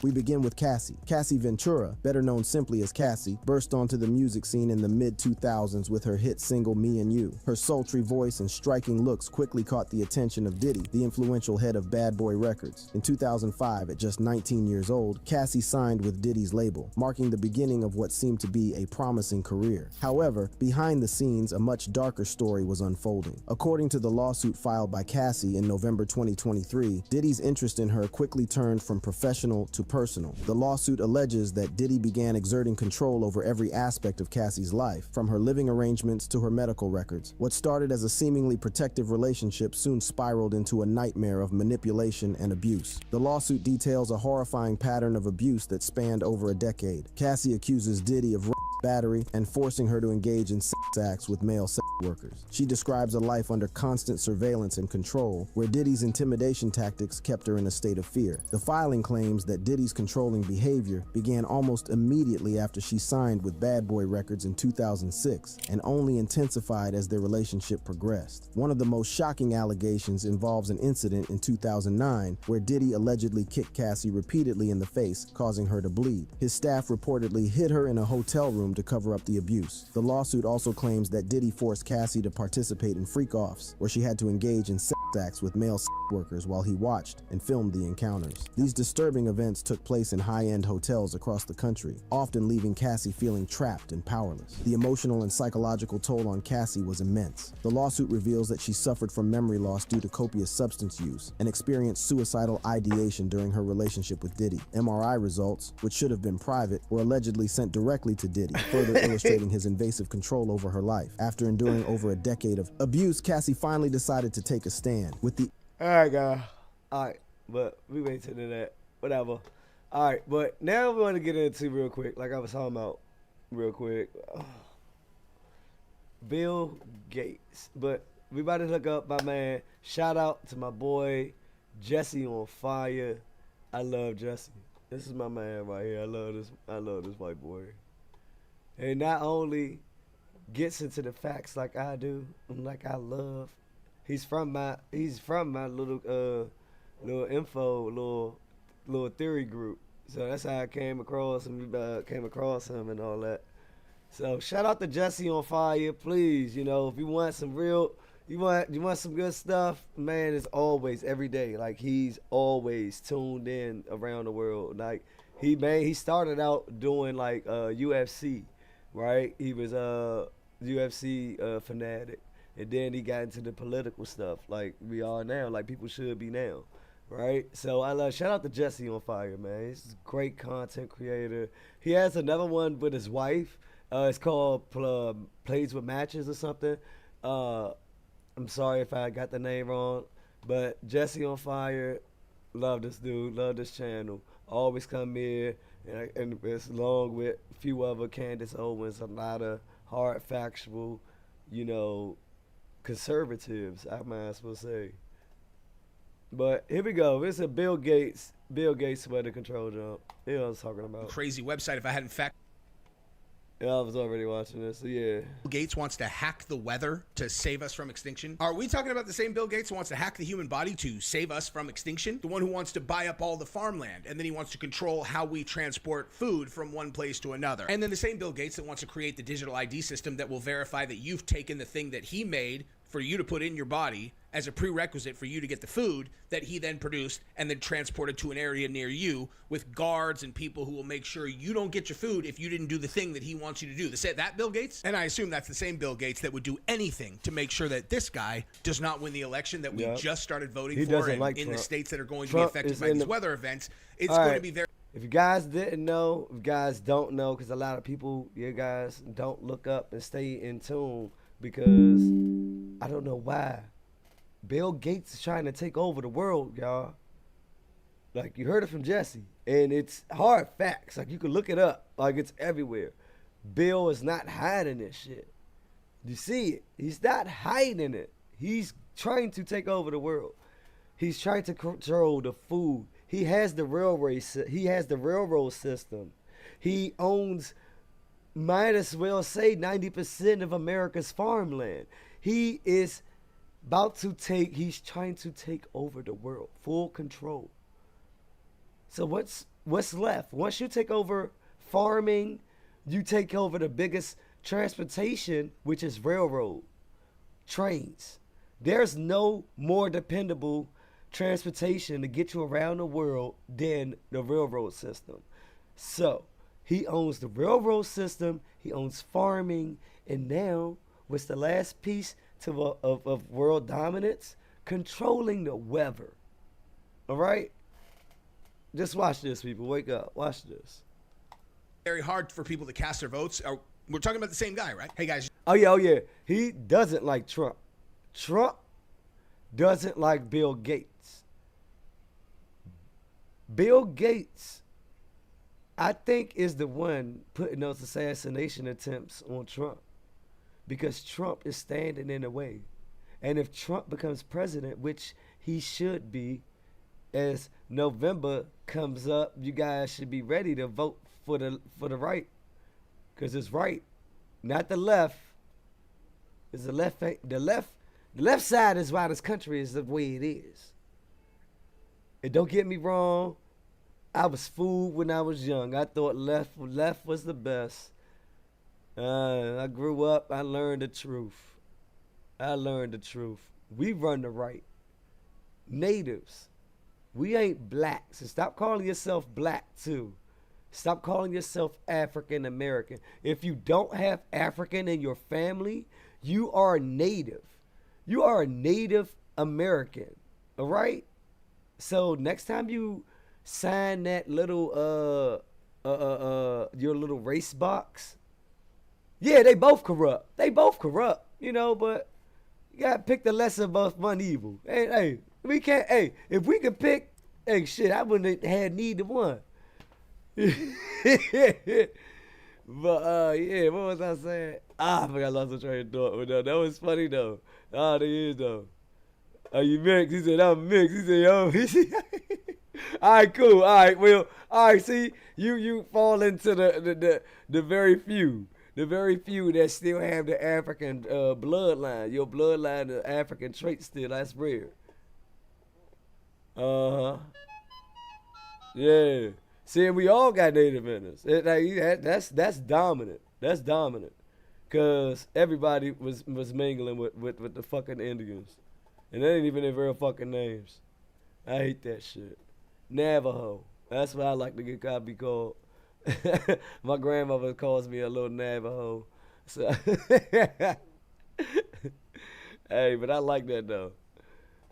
We begin with Cassie. Cassie Ventura, better known simply as Cassie, burst onto the music scene in the mid-2000s with her hit single Me and You. Her sultry voice and striking looks quickly caught the attention of Diddy, the influential head of Bad Boy Records. In 2005, at just 19 years old, Cassie signed with Diddy's label, marking the beginning of what seemed to be a promising career. However, behind the scenes, a much darker story was unfolding. According to the lawsuit filed by Cassie in November 2023, Diddy's interest in her quickly turned from professional to personal. The lawsuit alleges that Diddy began exerting control over every aspect of Cassie's life, from her living arrangements to her medical records. What started as a seemingly protective relationship soon spiraled into a nightmare of manipulation and abuse. The lawsuit details a horrifying pattern of abuse that spanned over a decade. Cassie accuses Diddy of battery and forcing her to engage in sex acts with male sex workers. She describes a life under constant surveillance and control, where Diddy's intimidation tactics kept her in a state of fear. The filing claims that Diddy's controlling behavior began almost immediately after she signed with Bad Boy Records in 2006 and only intensified as their relationship progressed. One of the most shocking allegations involves an incident in 2009 where Diddy allegedly kicked Cassie repeatedly in the face, causing her to bleed. His staff reportedly hid her in a hotel room to cover up the abuse. The lawsuit also claims that Diddy forced Cassie to participate in freak-offs, where she had to engage in sex acts with male sex workers while he watched and filmed the encounters. These disturbing events took place in high-end hotels across the country, often leaving Cassie feeling trapped and powerless. The emotional and psychological toll on Cassie was immense. The lawsuit reveals that she suffered from memory loss due to copious substance use and experienced suicidal ideation during her relationship with Diddy. MRI results, which should have been private, were allegedly sent directly to Diddy, further illustrating his invasive control over her life. After enduring over a decade of abuse, Cassie finally decided to take a stand. With the Alright, guys. Alright, but we wait till that. Whatever. Alright, but now we want to get into real quick, like I was talking about real quick. Bill Gates. But we about to hook up my man. Shout out to my boy Jesse on Fire. I love Jesse. This is my man right here. I love this white boy. And not only gets into the facts like I do and like I love. He's from my little theory group. So that's how I came across him, and all that. So shout out to Jesse on Fire, please. You know, if you want some real, you want some good stuff, man. It's always every day. Like he's always tuned in around the world. Like he started out doing like UFC, right? He was a UFC fanatic. And then he got into the political stuff like we are now, like people should be now, right? So shout out to Jesse on Fire, man. He's a great content creator. He has another one with his wife. It's called Plays with Matches or something. I'm sorry if I got the name wrong, but Jesse on Fire, love this dude, love this channel. Always come here, and it's along with a few other Candace Owens, a lot of hard factual, you know, conservatives, I might as well say. But here we go. It's a Bill Gates weather control jump. You know what I was talking about. Crazy website if I hadn't fact. Yeah, I was already watching this, so yeah. Bill Gates wants to hack the weather to save us from extinction. Are we talking about the same Bill Gates who wants to hack the human body to save us from extinction? The one who wants to buy up all the farmland, and then he wants to control how we transport food from one place to another. And then the same Bill Gates that wants to create the digital ID system that will verify that you've taken the thing that he made for you to put in your body as a prerequisite for you to get the food that he then produced and then transported to an area near you with guards and people who will make sure you don't get your food if you didn't do the thing that he wants you to do. That Bill Gates? And I assume that's the same Bill Gates that would do anything to make sure that this guy does not win the election that we just started voting for, and in the states that are going to be affected by these weather events. It's going to be very... If you guys didn't know, if you guys don't know, because a lot of people, you guys don't look up and stay in tune, because I don't know why. Bill Gates is trying to take over the world, y'all. Like, you heard it from Jesse. And it's hard facts. Like, you can look it up. Like, it's everywhere. Bill is not hiding this shit. You see it. He's not hiding it. He's trying to take over the world. He's trying to control the food. He has the railroad system. He owns, might as well say, 90% of America's farmland. He is he's trying to take over the world, full control. So what's left? Once you take over farming, you take over the biggest transportation, which is railroad, trains. There's no more dependable transportation to get you around the world than the railroad system. So he owns the railroad system, he owns farming, and now what's the last piece of world dominance? Controlling the weather. All right? Just watch this, people. Wake up. Watch this. Very hard for people to cast their votes. We're talking about the same guy, right? Hey, guys. Oh, yeah. He doesn't like Trump. Trump doesn't like Bill Gates. Bill Gates, I think, is the one putting those assassination attempts on Trump, because Trump is standing in the way. And if Trump becomes president, which he should be, as November comes up, you guys should be ready to vote for the right, because it's right, not the left. It's the left. The left side is why this country is the way it is. And don't get me wrong, I was fooled when I was young. I thought left was the best. I grew up, I learned the truth. We run the right. Natives. We ain't black. So stop calling yourself black too. Stop calling yourself African American. If you don't have African in your family, you are a native. You are a Native American. All right? So next time you sign that little your little race box, yeah, they both corrupt. You know, but you gotta pick the lesser of both one evil. Hey, we can't. Hey, if we could pick, shit, I wouldn't have had neither one. But yeah, what was I saying? I forgot, I lost my train of thought. But that was funny though. That is though. Are you mixed? He said I'm mixed. He said yo. All right, cool. All right, well, all right. See, you fall into the very few. The very few that still have the African bloodline. Your bloodline, the African trait still, that's rare. Yeah. See, we all got native in us. That's dominant. That's dominant. Because everybody was mingling with the fucking Indians. And they ain't even their real fucking names. I hate that shit. Navajo. That's what I like to be called. My grandmother calls me a little Navajo. So hey, but I like that though.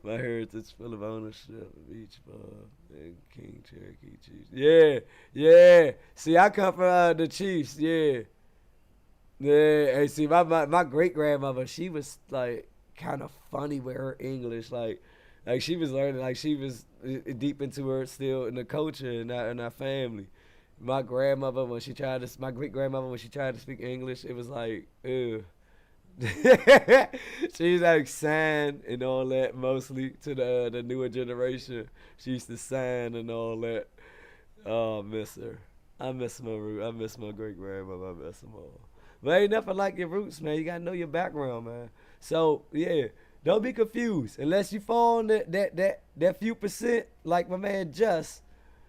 My heritage full of ownership of each and King Cherokee Chiefs. Yeah. See, I come from the Chiefs. Yeah. Hey, see, my great grandmother, she was like kind of funny with her English, like she was learning, like she was deep into her still in the culture and our family. My great grandmother, when she tried to speak English, it was like, ew. She's like sign and all that, mostly to the newer generation. She used to sign and all that. Oh, I miss her. I miss my root. I miss my great grandmother. I miss them all. But ain't nothing like your roots, man. You gotta know your background, man. So yeah, don't be confused unless you fall on that few percent, like my man Just.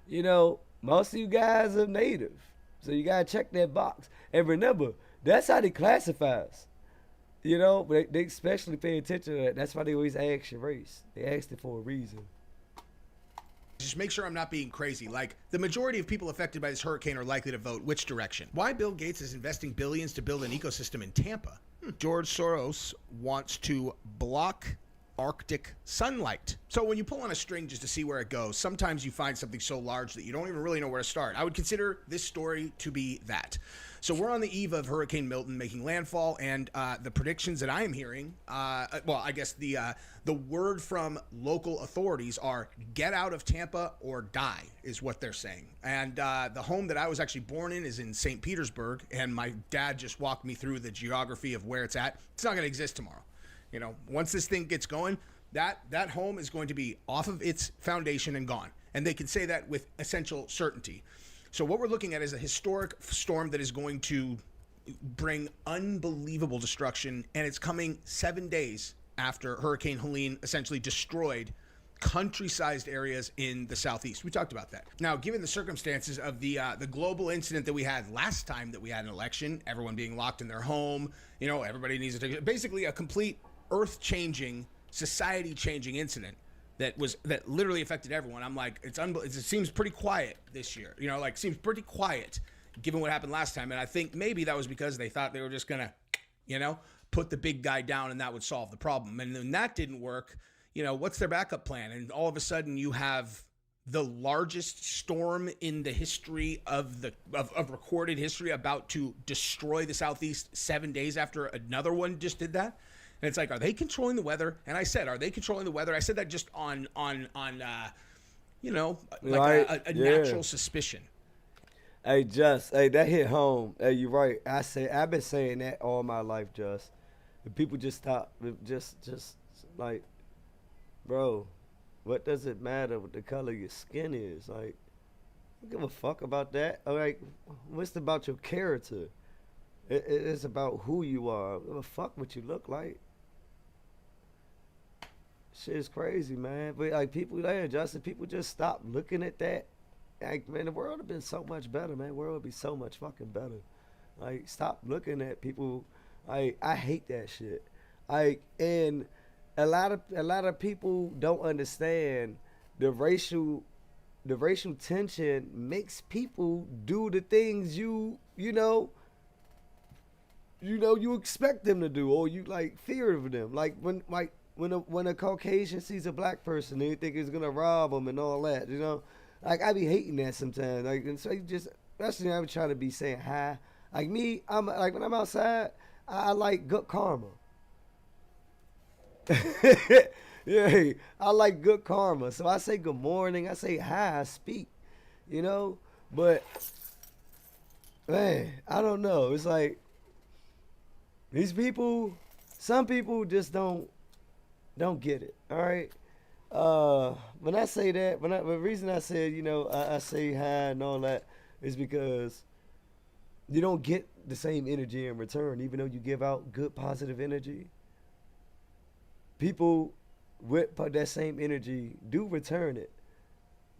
You know, most of you guys are native, so you gotta check that box. And remember, that's how they classify us. You know, but they especially pay attention to that. That's why they always ask your race. They asked it for a reason. Just make sure I'm not being crazy. Like, the majority of people affected by this hurricane are likely to vote which direction? Why Bill Gates is investing billions to build an ecosystem in Tampa? George Soros wants to block Arctic sunlight. So when you pull on a string just to see where it goes, sometimes you find something so large that you don't even really know where to start. I would consider this story to be that. So we're on the eve of Hurricane Milton making landfall, and the predictions that I am hearing, well, I guess the word from local authorities are get out of Tampa or die is what they're saying. And the home that I was actually born in is in St. Petersburg, and my dad just walked me through the geography of where it's at. It's not going to exist tomorrow. You know, once this thing gets going, that home is going to be off of its foundation and gone. And they can say that with essential certainty. So what we're looking at is a historic storm that is going to bring unbelievable destruction, and it's coming 7 days after Hurricane Helene essentially destroyed country-sized areas in the southeast. We talked about that. Now, given the circumstances of the global incident that we had last time that we had an election, everyone being locked in their home, you know, everybody needs to take basically a complete earth-changing, society-changing incident that literally affected everyone. I'm like, it seems pretty quiet this year. You know, like, seems pretty quiet given what happened last time. And I think maybe that was because they thought they were just gonna, you know, put the big guy down and that would solve the problem. And when that didn't work, you know, what's their backup plan? And all of a sudden you have the largest storm in the history of recorded history about to destroy the Southeast 7 days after another one just did that. And it's like, are they controlling the weather? And I said, are they controlling the weather? I said that just on you know, like a natural suspicion. Hey, Just, hey, that hit home. Hey, you're right. I've been saying that all my life, Just. And people just stop, just like, bro, what does it matter what the color of your skin is? Like, I don't give a fuck about that. Like, what's about your character? It's about who you are. I don't give a fuck what you look like. Shit is crazy, man. But like people there, Justin, people just stop looking at that. Like, man, the world would have been so much better, man. The world would be so much fucking better. Like, stop looking at people. I hate that shit. Like, and a lot of people don't understand the racial tension makes people do the things you expect them to do, or you like fear of them. Like when a Caucasian sees a black person, they think he's gonna rob them and all that. You know, like I be hating that sometimes. Like, and so you just, especially I'm trying to be saying hi. Like me, I'm like when I'm outside, I like good karma. Yeah, I like good karma. So I say good morning, I say hi, I speak. You know, but man, I don't know. It's like these people, some people just don't get it. All right. When I say that, the reason I said, you know, I say hi and all that is because you don't get the same energy in return, even though you give out good positive energy. People with that same energy do return it.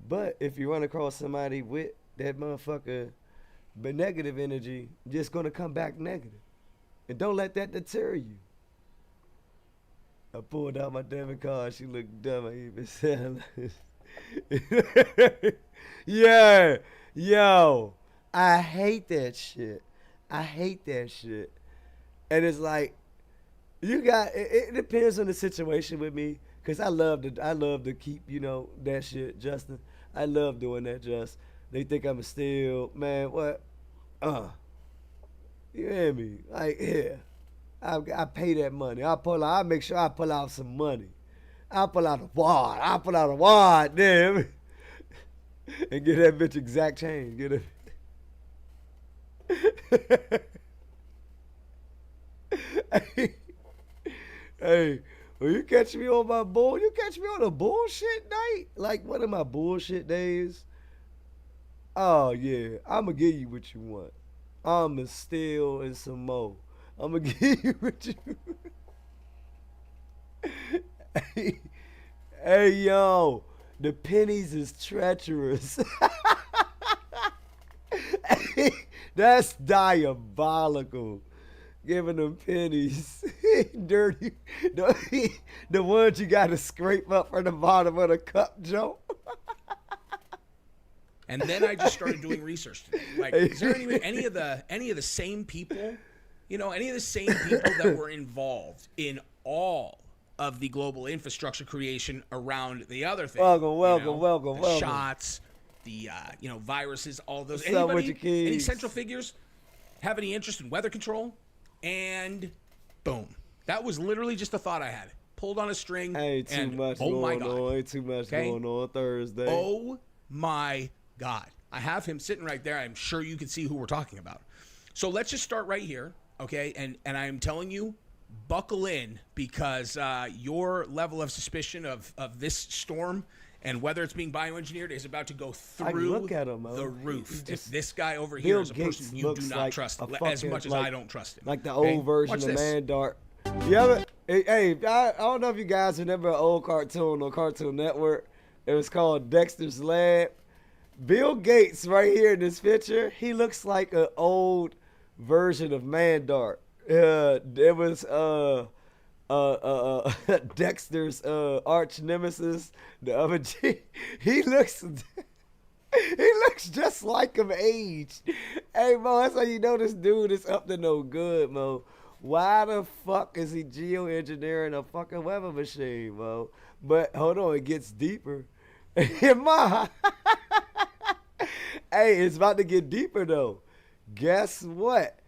But if you run across somebody with that motherfucker, but negative energy, just gonna come back negative. And don't let that deter you. I pulled out my debit card. She looked dumb. I even said, yeah, yo, I hate that shit. I hate that shit. And it's like, it depends on the situation with me. Cause I love to keep, you know, that shit, Justin. I love doing that, Just. They think I'm a steal. Man, what? You hear me? Like, yeah. I pay that money. I make sure I pull out some money. I pull out a wad, damn. And get that bitch exact change. Hey, when you catch me on my bull, you catch me on a bullshit night, like one of my bullshit days. Oh yeah, I'ma give you what you want. I'ma steal and some more. I'ma give you what you. Hey yo, the pennies is treacherous. That's diabolical. Giving them pennies. Dirty. The ones you gotta scrape up from the bottom of the cup, Joe. And then I just started doing research today. Like, is there any of the same people, any of the same people that were involved in all of the global infrastructure creation around the other thing? Welcome. Shots, the viruses, all those. What's up with your Any kids? central figures have any interest in weather control? And boom, that was literally just a thought I had. Pulled on a string. Ain't too much going on. Ain't too much going on Thursday. Oh my God. I have him sitting right there. I'm sure you can see who we're talking about. So let's just start right here, okay? And I'm telling you, buckle in, because your level of suspicion of this storm and whether it's being bioengineered is about to go through look at him, the roof. Just, if this guy over here Bill is a Gates person you looks do not like trust, a as fucking, much as like- I don't trust him. Like the okay? old version Watch of this. Man Dart. Yeah, hey, I don't know if you guys remember an old cartoon on Cartoon Network. It was called Dexter's Lab. Bill Gates right here in this picture, he looks like an old version of Man Dart. It was Dexter's arch nemesis, the other G. He looks just like him aged. Hey Mo, that's how you know this dude is up to no good, Mo. Why the fuck is he geoengineering a fucking weather machine, Mo? But hold on, it gets deeper. Ma. Hey, it's about to get deeper though. Guess what?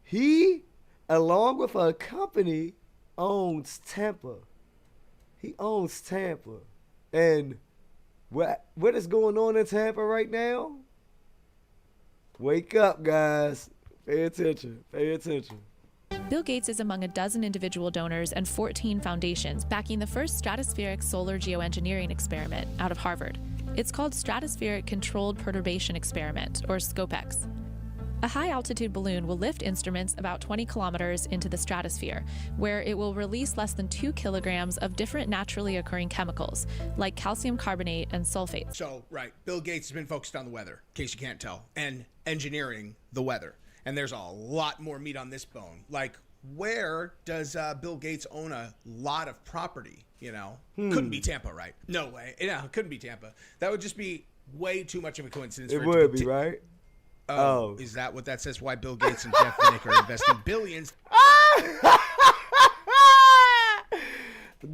He, along with a company, owns Tampa. He owns Tampa. And what is going on in Tampa right now? Wake up, guys. Pay attention. Pay attention. Bill Gates is among a dozen individual donors and 14 foundations backing the first stratospheric solar geoengineering experiment out of Harvard. It's called Stratospheric Controlled Perturbation Experiment, or SCOPEX. A high-altitude balloon will lift instruments about 20 kilometers into the stratosphere, where it will release less than 2 kilograms of different naturally occurring chemicals, like calcium carbonate and sulfate. So, right, Bill Gates has been focused on the weather, in case you can't tell, and engineering the weather. And there's a lot more meat on this bone. Like, where does Bill Gates own a lot of property, Couldn't be Tampa, right? No way. Yeah, it couldn't be Tampa. That would just be way too much of a coincidence. It for would to be, right? Oh, is that what that says? Why Bill Gates and Jeff Vinnick are investing billions?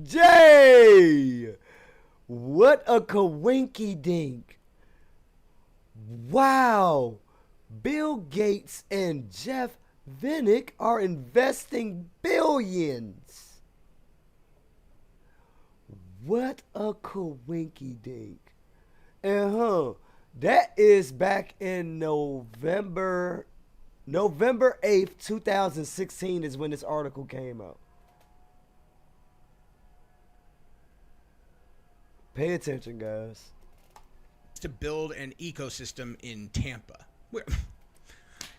Jay! What a coinky dink. Wow. Bill Gates and Jeff Vinnick are investing billions. What a coinky dink. That is back in November 8th, 2016 is when this article came out. Pay attention, guys. To build an ecosystem in Tampa.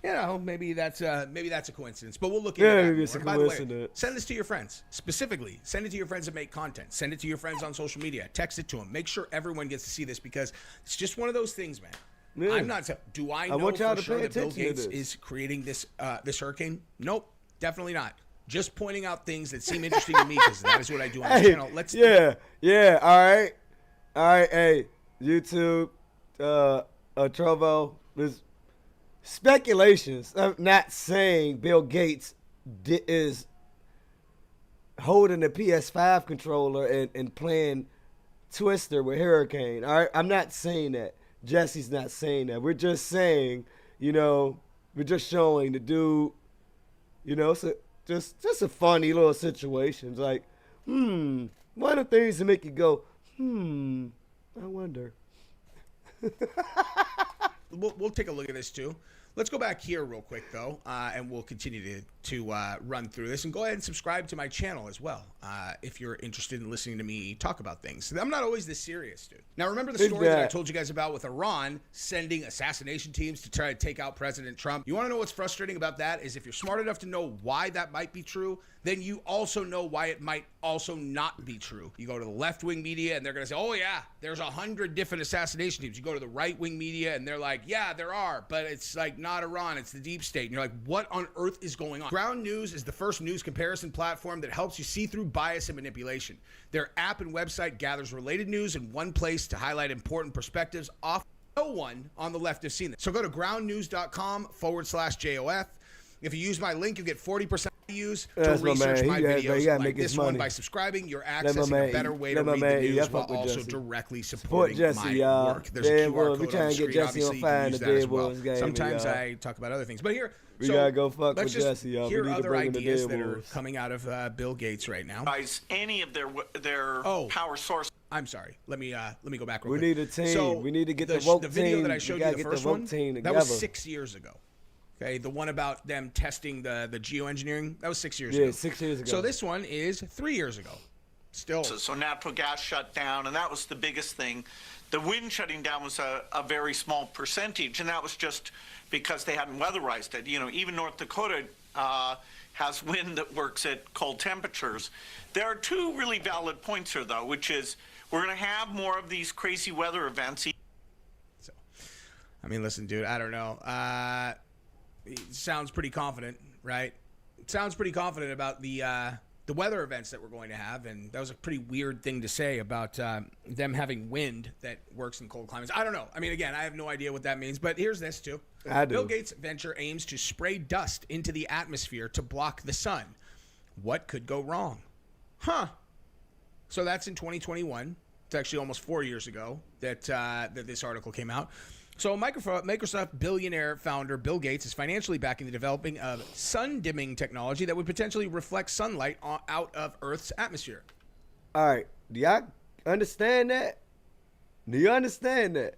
Maybe that's a coincidence, but we'll look into that. Maybe it's a By the way, coincidence. send this to your friends. Specifically, send it to your friends that make content. Send it to your friends on social media. Text it to them. Make sure everyone gets to see this, because it's just one of those things, man. Yeah. I'm not. Do I know want y'all for to sure pay that Bill attention to Gates this. is creating this hurricane? Nope, definitely not. Just pointing out things that seem interesting to me, because that is what I do on this channel. Let's Yeah. All right. Hey, YouTube, Trovo. There's speculations. I'm not saying Bill Gates is holding a PS5 controller and playing Twister with Hurricane. All right, I'm not saying that. Jesse's not saying that. We're just saying, we're just showing the dude, so just a funny little situation. It's like, one of the things to make you go, I wonder. We'll take a look at this too. Let's go back here real quick, though, and we'll continue to run through this. And go ahead and subscribe to my channel as well if you're interested in listening to me talk about things. I'm not always this serious, dude. Now, remember the story that I told you guys about with Iran sending assassination teams to try to take out President Trump? You want to know what's frustrating about that is if you're smart enough to know why that might be true, then you also know why it might also not be true. You go to the left-wing media, and they're going to say, oh, yeah, there's 100 different assassination teams. You go to the right-wing media, and they're like, yeah, there are, but it's like not Iran, it's the deep state. And you're like, what on earth is going on? Ground News is the first news comparison platform that helps you see through bias and manipulation. Their app and website gathers related news in one place to highlight important perspectives. No one on the left has seen this. So go to groundnews.com/JOF. If you use my link, you get 40% use to research my videos like this one by subscribing. You're accessing a better way to read the news while also directly supporting my work. There's a QR code on the screen. Obviously, you can use that as well. Sometimes I talk about other things. But here, we gotta go fuck with just Jesse, y'all. Hear other ideas that are coming out of Bill Gates right now. Any of their power source. I'm sorry. Let me go back real quick. We need a team. So we need to get the woke team. The video team. that I showed you, the first one, that was 6 years ago. Okay, the one about them testing the geoengineering, that was 6 years ago. Yeah, 6 years ago. So this one is 3 years ago. Still. So natural gas shut down, and that was the biggest thing. The wind shutting down was a very small percentage, and that was just because they hadn't weatherized it. You know, even North Dakota has wind that works at cold temperatures. There are two really valid points here, though, which is we're going to have more of these crazy weather events. So, I mean, listen, dude, I don't know. It sounds pretty confident, right? It sounds pretty confident about the weather events that we're going to have, and that was a pretty weird thing to say about them having wind that works in cold climates. I don't know. I mean, again, I have no idea what that means, but here's this, too. Bill Gates' venture aims to spray dust into the atmosphere to block the sun. What could go wrong? Huh. So that's in 2021. It's actually almost 4 years ago that this article came out. So Microsoft billionaire founder Bill Gates is financially backing the developing of sun-dimming technology that would potentially reflect sunlight out of Earth's atmosphere. All right. Do y'all understand that? Do you understand that?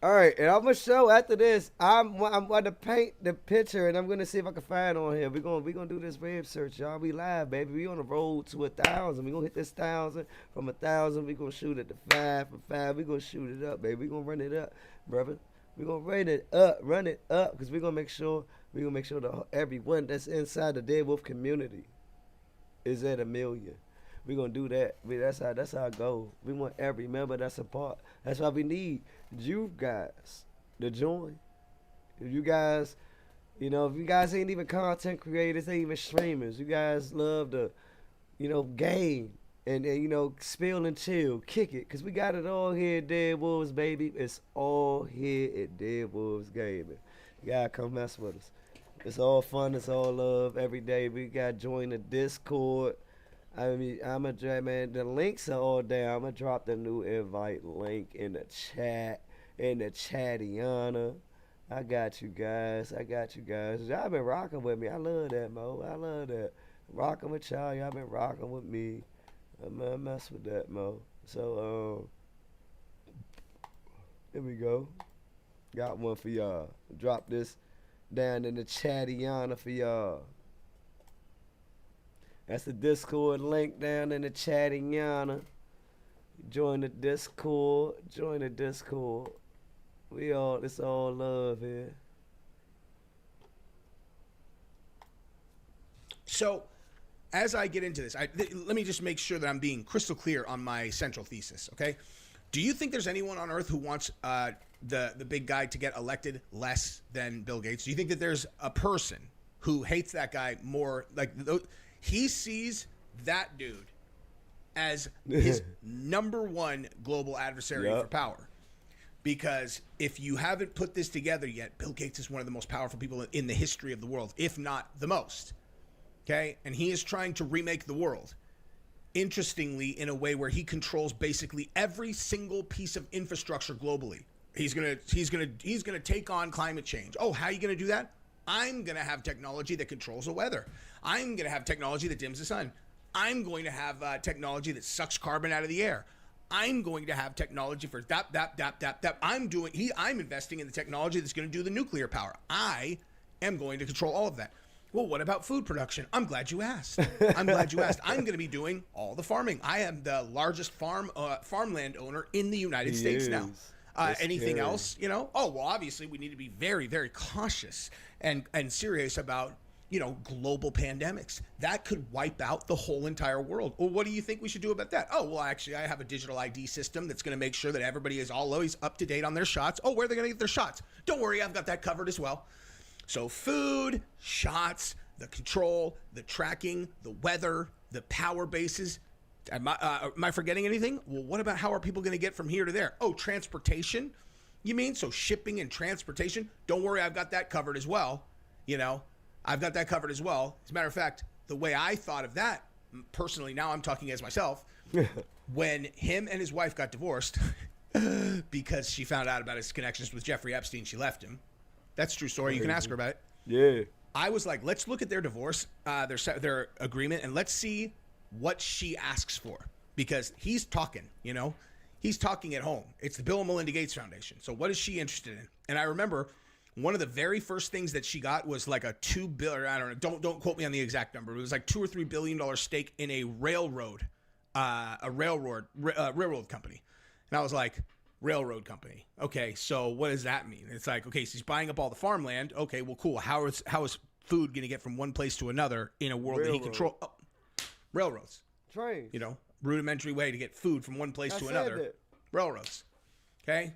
All right. And I'm going to show after this, I'm going to paint the picture, and I'm going to see if I can find on here. We're going to do this web search, y'all. We live, baby. We on the road to 1,000. We're going to hit this 1,000. From 1,000, we're going to shoot at the 5. From 5, we're going to shoot it up, baby. We're going to run it up, brother. We're going to run it up, because we're going to make sure that everyone that's inside the Dead Wolf community is at 1 million. We're going to do that. That's our goal. We want every member that's a part. That's why we need you guys to join. If you guys, if you guys ain't even content creators, ain't even streamers, you guys love to, game. And spill and chill, kick it, because we got it all here at Dead Wolves, baby. It's all here at Dead Wolves Gaming. You gotta come mess with us. It's all fun, it's all love every day. We gotta join the Discord. I mean, the links are all down. I'm gonna drop the new invite link in the chat, Chatiana. I got you guys. Y'all been rocking with me. I love that, Mo. I love that. Rocking with y'all been rocking with me. I mess with that, Mo. So, here we go. Got one for y'all. Drop this down in the Chatiana for y'all. That's the Discord link down in the Chatiana. Join the Discord. It's all love here. So, as I get into this, let me just make sure that I'm being crystal clear on my central thesis, okay? Do you think there's anyone on Earth who wants the big guy to get elected less than Bill Gates? Do you think that there's a person who hates that guy more? Like, he sees that dude as his number one global adversary for power. Because if you haven't put this together yet, Bill Gates is one of the most powerful people in the history of the world, if not the most. Okay, and he is trying to remake the world, interestingly, in a way where he controls basically every single piece of infrastructure globally. He's gonna take on climate change. Oh, how are you gonna do that? I'm gonna have technology that controls the weather. I'm gonna have technology that dims the sun. I'm going to have technology that sucks carbon out of the air. I'm going to have technology for that. I'm investing in the technology that's going to do the nuclear power. I am going to control all of that. Well, what about food production? I'm glad you asked. I'm glad you asked. I'm going to be doing all the farming. I am the largest farmland owner in the United States now. Anything scary. else, Oh, well, obviously we need to be very, very cautious and serious about, global pandemics. That could wipe out the whole entire world. Well, what do you think we should do about that? Oh, well, actually, I have a digital ID system that's going to make sure that everybody is always up to date on their shots. Oh, where are they going to get their shots? Don't worry, I've got that covered as well. So food, shots, the control, the tracking, the weather, the power bases. Am I forgetting anything? Well, what about how are people going to get from here to there? Oh, transportation, you mean? So shipping and transportation? Don't worry, I've got that covered as well. I've got that covered as well. As a matter of fact, the way I thought of that, personally, now I'm talking as myself, when him and his wife got divorced because she found out about his connections with Jeffrey Epstein, she left him. That's a true story. You can ask her about it. Yeah. I was like, let's look at their divorce, their agreement, and let's see what she asks for. Because he's talking, He's talking at home. It's the Bill and Melinda Gates Foundation. So what is she interested in? And I remember one of the very first things that she got was like a $2 billion, I don't know, don't quote me on the exact number. It was like $2 or $3 billion stake in a railroad company. And I was like, railroad company. Okay, so what does that mean? It's like, okay, so he's buying up all the farmland. Okay, well, cool. How is food going to get from one place to another in a world that he controls? Oh, railroads. Trains. Rudimentary way to get food from one place to another. Railroads. Okay?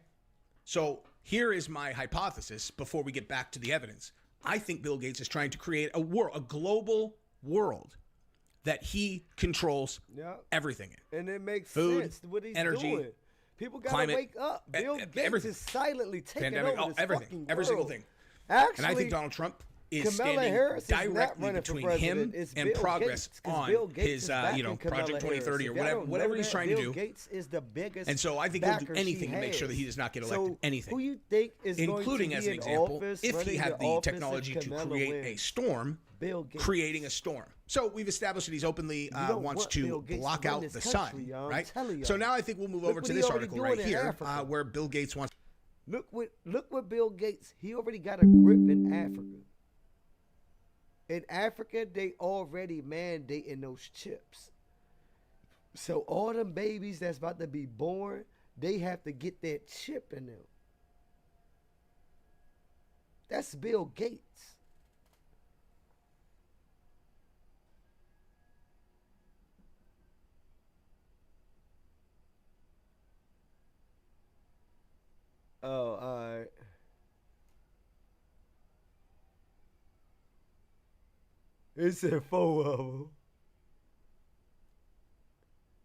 So here is my hypothesis before we get back to the evidence. I think Bill Gates is trying to create a global world that he controls everything in. And it makes food, sense what he's energy, doing. People got to climate, wake up. Bill Gates everything. is silently taking Pandemic, over this everything, fucking every world. single thing. Actually, And I think Donald Trump is Kamala standing Harris is not directly running for between president. him It's and Bill progress Gates, 'cause on Bill Gates his, is backing Kamala Project 2030 or Harris. If y'all don't whatever know he's that, trying to Bill do. Gates is the biggest And so I think he'll do backer anything she to make sure that he has. does not get elected. So anything. who you think is including going as to an be example, in office, if he running had the the office technology if to Kamala create wins? a storm, Bill Gates. creating a storm. So we've established that he's openly don't wants want Bill to Gates block to run out this the country, sun, y'all. I'm right? telling y'all. So now I think we'll move Look over what to he this already article doing right in here, Africa. where Bill Gates wants. Look what Bill Gates. He already got a grip in Africa. In Africa, they already mandating those chips. So all them babies that's about to be born, they have to get that chip in them. That's Bill Gates. Oh, all right. It said 4 of them.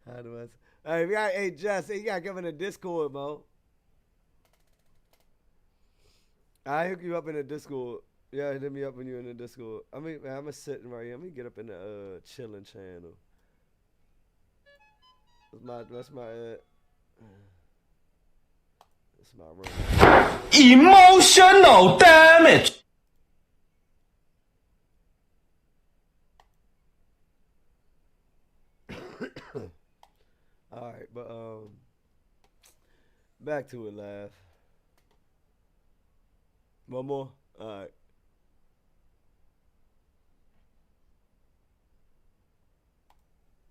How do I say? Hey, we got, hey, Jess, you gotta come in the Discord, Mo. I hook you up in the Discord. Yeah, hit me up when you're in the Discord. I mean, man, I'm sitting right here. Let me get up in the chilling channel. That's my room. Emotional damage. All right, but back to it, laugh. One more. All right.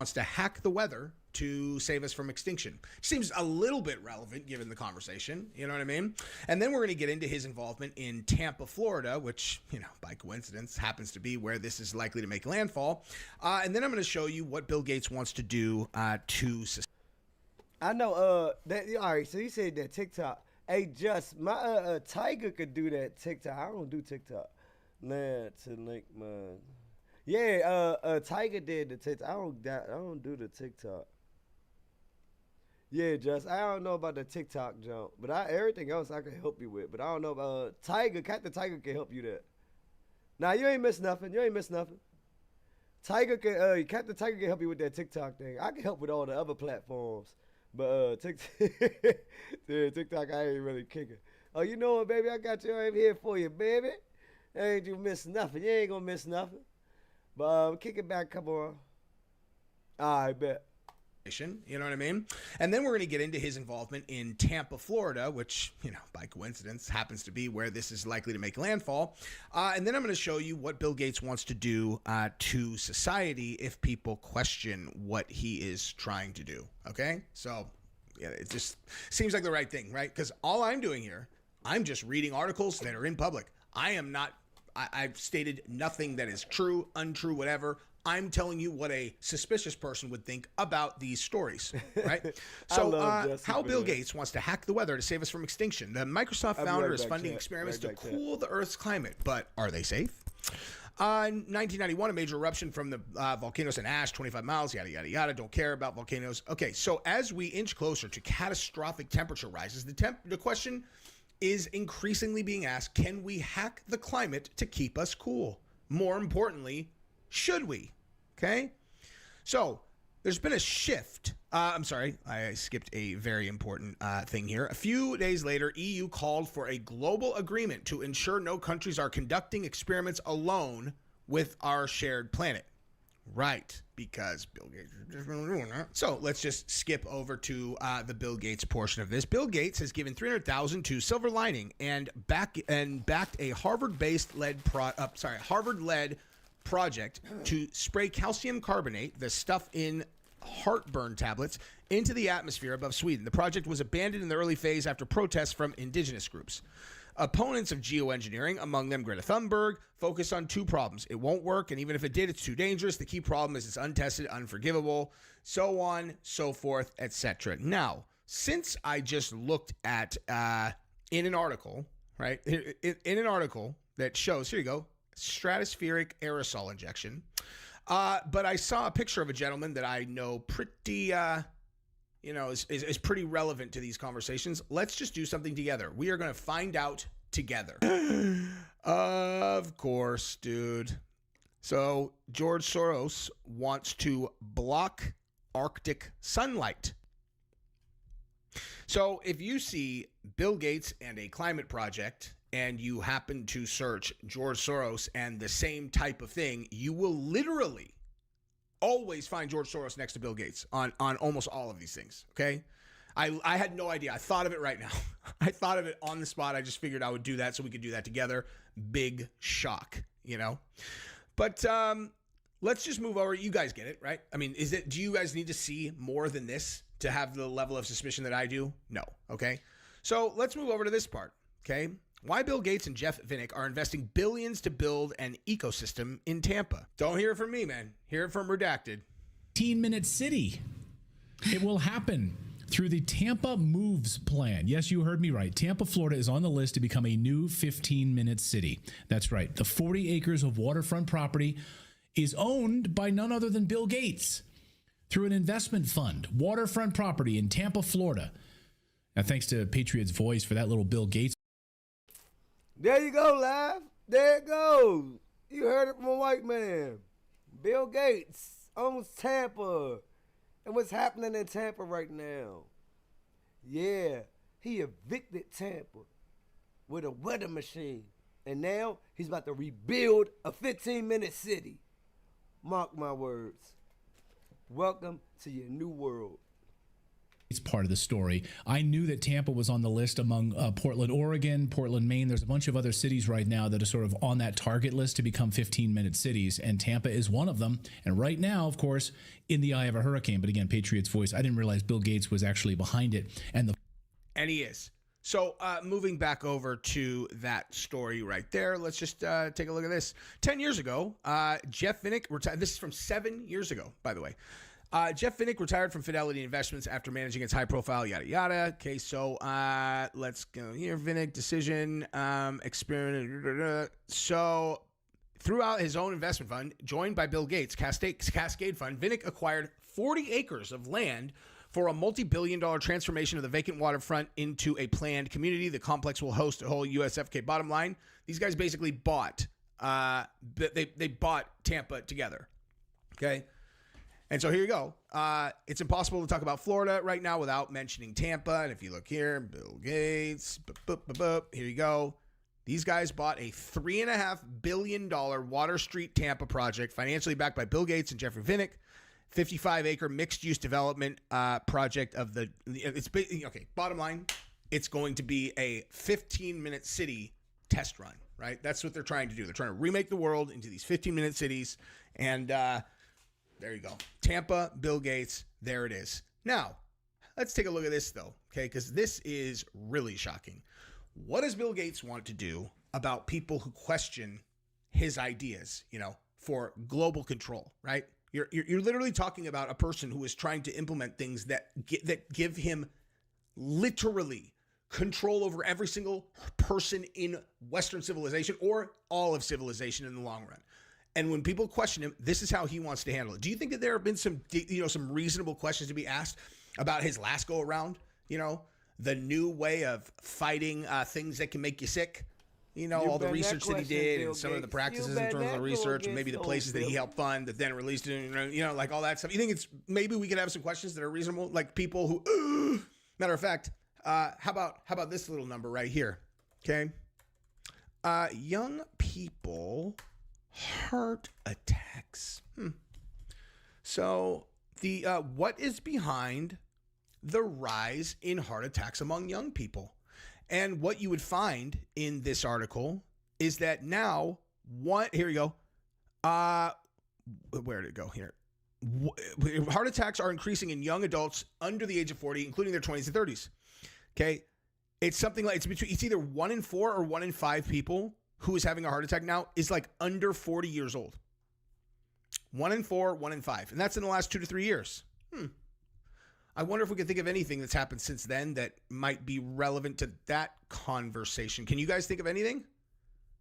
Wants to hack the weather to save us from extinction. Seems a little bit relevant given the conversation, you know what I mean? And then we're going to get into his involvement in Tampa, Florida, which, by coincidence happens to be where this is likely to make landfall. And then I'm going to show you what Bill Gates wants to do to I know, all right, so you said that TikTok. Hey, just my Tiger could do that TikTok. I don't do TikTok. Nah, to link my. Yeah, Tiger did the TikTok. I don't do the TikTok. Yeah, just I don't know about the TikTok jump, but everything else I can help you with. But I don't know about Captain Tiger can help you there. Nah, you ain't miss nothing. Captain Tiger can help you with that TikTok thing. I can help with all the other platforms. But TikTok, I ain't really kicking. Oh, you know what, baby? I got you right here for you, baby. Ain't you miss nothing. You ain't gonna miss nothing. But kick it back, come on. All right, bet. You know what I mean? And then we're going to get into his involvement in Tampa, Florida, which, you know, by coincidence happens to be where this is likely to make landfall. And then I'm going to show you what Bill Gates wants to do to society if people question what he is trying to do. Okay? So, yeah, it just seems like the right thing, right? Because all I'm doing here, I'm just reading articles that are in public. I am not, I've stated nothing that is true, untrue, whatever. I'm telling you what a suspicious person would think about these stories, right? So how Bill Gates wants to hack the weather to save us from extinction. The Microsoft founder is funding experiments to cool the Earth's climate, but are they safe? In 1991, a major eruption from the volcanoes and ash, 25 miles, yada, yada, yada. Don't care about volcanoes. Okay, so as we inch closer to catastrophic temperature rises, the question is increasingly being asked, can we hack the climate to keep us cool? More importantly, should we? Okay, so there's been a shift. I'm sorry, I skipped a very important thing here. A few days later, EU called for a global agreement to ensure no countries are conducting experiments alone with our shared planet. Right, because Bill Gates is just doing that. So let's just skip over to the Bill Gates portion of this. Bill Gates has given $300,000 to Silver Lining and backed a Harvard-led project to spray calcium carbonate, the stuff in heartburn tablets, into the atmosphere above Sweden. The project was abandoned in the early phase after protests from indigenous groups. Opponents of geoengineering, among them Greta Thunberg, focus on two problems. It won't work, and even if it did, it's too dangerous. The key problem is it's untested, unforgivable, so on, so forth, etc. Now, since I just looked at in an article, right, in an article that shows, here you go, stratospheric aerosol injection. But I saw a picture of a gentleman that I know pretty, is pretty relevant to these conversations. Let's just do something together. We are going to find out together. Of course, dude. So George Soros wants to block Arctic sunlight. So if you see Bill Gates and a climate project, and you happen to search George Soros and the same type of thing, you will literally always find George Soros next to Bill Gates on almost all of these things, okay? I had no idea. I thought of it right now. I thought of it on the spot. I just figured I would do that so we could do that together. Big shock, you know? But let's just move over. You guys get it, right? I mean, do you guys need to see more than this to have the level of suspicion that I do? No, okay? So let's move over to this part, okay? Why Bill Gates and Jeff Vinnick are investing billions to build an ecosystem in Tampa. Don't hear it from me, man. Hear it from Redacted. 15-minute city. It will happen through the Tampa Moves plan. Yes, you heard me right. Tampa, Florida is on the list to become a new 15-minute city. That's right. The 40 acres of waterfront property is owned by none other than Bill Gates through an investment fund. Waterfront property in Tampa, Florida. Now, thanks to Patriot's Voice for that little Bill Gates. There you go, live. There it goes. You heard it from a white man. Bill Gates owns Tampa. And what's happening in Tampa right now? Yeah, he evicted Tampa with a weather machine. And now he's about to rebuild a 15-minute city. Mark my words. Welcome to your new world. It's part of the story. I knew that Tampa was on the list among Portland, Oregon, Portland, Maine. There's a bunch of other cities right now that are sort of on that target list to become 15-minute cities, and Tampa is one of them. And right now, of course, in the eye of a hurricane. But again, Patriot's Voice. I didn't realize Bill Gates was actually behind it. And he is. So moving back over to that story right there, let's just take a look at this. 10 years ago, Jeff Vinnick retired. This is from 7 years ago, by the way. Jeff Vinnick retired from Fidelity Investments after managing its high-profile yada yada. Okay, so let's go here. Vinnick decision experiment. So throughout his own investment fund, joined by Bill Gates, Cascade Fund, Vinnick acquired 40 acres of land for a multi-billion-dollar transformation of the vacant waterfront into a planned community. The complex will host a whole USFK. Bottom line, these guys basically bought. They bought Tampa together. Okay. And so here you go. It's impossible to talk about Florida right now without mentioning Tampa. And if you look here, Bill Gates, here you go. These guys bought a $3.5 billion Water Street Tampa project, financially backed by Bill Gates and Jeffrey Vinnick. 55-acre mixed-use development project of the. Okay. Bottom line, it's going to be a 15-minute city test run, right? That's what they're trying to do. They're trying to remake the world into these 15-minute cities, and there you go. Tampa, Bill Gates. There it is. Now, let's take a look at this though, okay? Because this is really shocking. What does Bill Gates want to do about people who question his ideas, for global control, right? You're literally talking about a person who is trying to implement things that give him literally control over every single person in Western civilization or all of civilization in the long run. And when people question him, this is how he wants to handle it. Do you think that there have been some reasonable questions to be asked about his last go around? The new way of fighting things that can make you sick? All the research that he did and some of the practices in terms of the research and maybe the places that he helped fund that then released it, like all that stuff. You think maybe we could have some questions that are reasonable? Like people who, matter of fact, how about this little number right here? Okay. Young people, heart attacks. So the what is behind the rise in heart attacks among young people? And what you would find in this article is that now here we go. Where did it go here? Heart attacks are increasing in young adults under the age of 40, including their 20s and 30s. Okay. It's something like it's either 1 in 4 or 1 in 5 people who is having a heart attack now is like under 40 years old. 1 in 4, 1 in 5. And that's in the last 2 to 3 years. I wonder if we can think of anything that's happened since then that might be relevant to that conversation. Can you guys think of anything?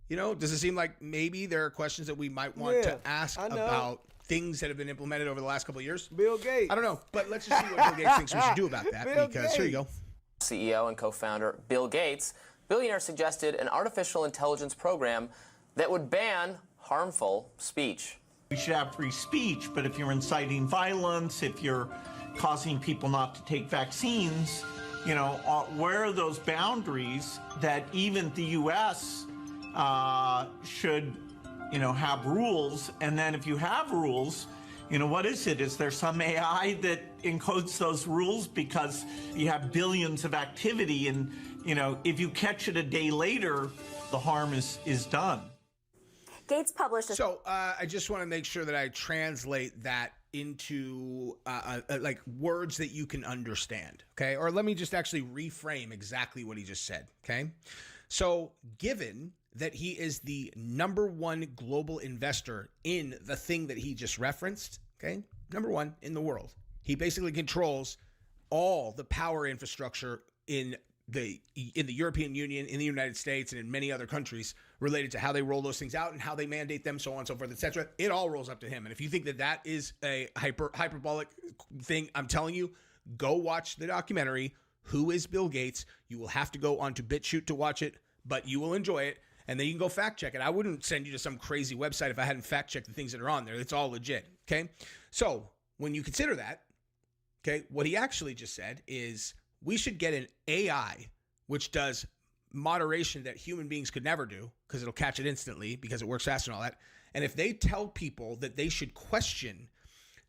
Does it seem like maybe there are questions that we might want to ask about things that have been implemented over the last couple of years? Bill Gates. I don't know, but let's just see what Bill Gates thinks we should do about that. Here you go. CEO and co-founder Bill Gates, billionaire, suggested an artificial intelligence program that would ban harmful speech. We should have free speech, but if you're inciting violence, if you're causing people not to take vaccines, where are those boundaries that even the U.S. Should, have rules? And then if you have rules, what is it? Is there some AI that encodes those rules because you have billions of activity and, if you catch it a day later, the harm is done. Gates published a... So I just want to make sure that I translate that into like words that you can understand. Okay. Or let me just actually reframe exactly what he just said. Okay. So given that he is the #1 global investor in the thing that he just referenced, okay, #1 in the world, he basically controls all the power infrastructure in the European Union, in the United States, and in many other countries related to how they roll those things out and how they mandate them, so on and so forth, etc. It all rolls up to him. And if you think that that is a hyperbolic thing, I'm telling you, go watch the documentary, Who is Bill Gates? You will have to go onto BitChute to watch it, but you will enjoy it. And then you can go fact check it. I wouldn't send you to some crazy website if I hadn't fact checked the things that are on there. It's all legit. Okay. So when you consider that, okay, what he actually just said is we should get an AI which does moderation that human beings could never do because it'll catch it instantly because it works fast and all that. And if they tell people that they should question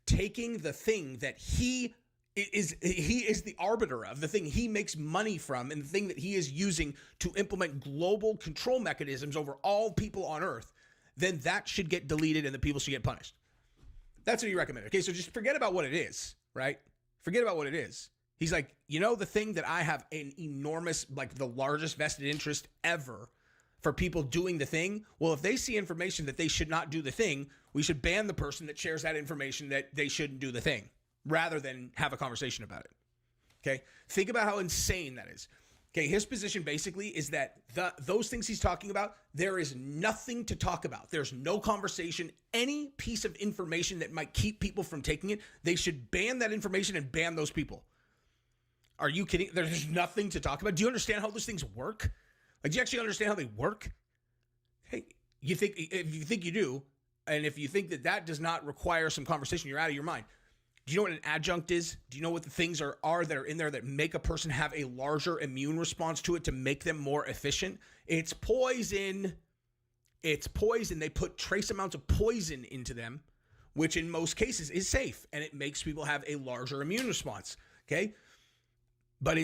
taking the thing that he is the arbiter of, the thing he makes money from, and the thing that he is using to implement global control mechanisms over all people on Earth, then that should get deleted and the people should get punished. That's what he recommended. Okay, so just forget about what it is, right? Forget about what it is. He's like, you know, the thing that I have an enormous, like the largest vested interest ever for people doing the thing. Well, if they see information that they should not do the thing, we should ban the person that shares that information that they shouldn't do the thing, rather than have a conversation about it. Okay. Think about how insane that is. Okay. His position basically is that those things he's talking about, there is nothing to talk about. There's no conversation, any piece of information that might keep people from taking it. They should ban that information and ban those people. Are you kidding? There's nothing to talk about. Do you understand how those things work? Like, do you actually understand how they work? Hey, if you think you do, and if you think that that does not require some conversation, you're out of your mind. Do you know what an adjunct is? Do you know what the things are that are in there that make a person have a larger immune response to it to make them more efficient? It's poison. It's poison. They put trace amounts of poison into them which in most cases is safe, and it makes people have a larger immune response. Okay. But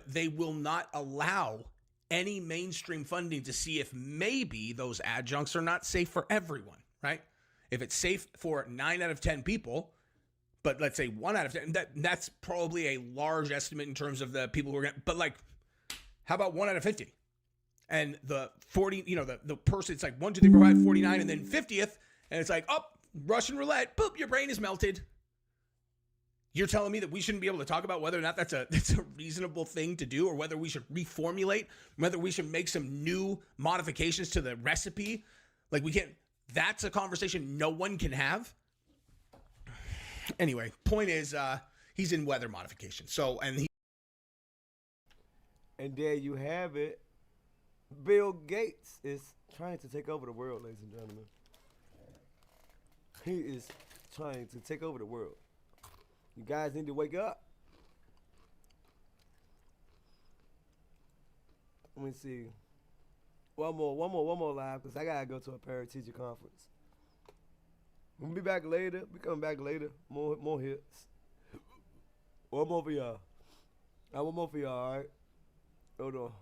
they will not allow any mainstream funding to see if maybe those adjuncts are not safe for everyone, right? If it's safe for 9 out of 10 people, but let's say 1 out of 10, that's probably a large estimate in terms of the people who are going to, but like, how about 1 out of 50? And the 40, the person, it's like 1, 2, 3, 4, 5, 49, and then 50th, and it's like, oh, Russian roulette, boop, your brain is melted. You're telling me that we shouldn't be able to talk about whether or not that's a reasonable thing to do, or whether we should reformulate, whether we should make some new modifications to the recipe? Like, we can't, that's a conversation no one can have. Anyway, point is, he's in weather modification. So, and there you have it. Bill Gates is trying to take over the world, ladies and gentlemen. He is trying to take over the world. You guys need to wake up. Let me see. One more live, because I gotta go to a parent-teacher conference. We'll be back later. We coming back later. More hits. One more for y'all. One more for y'all, all right? Hold on.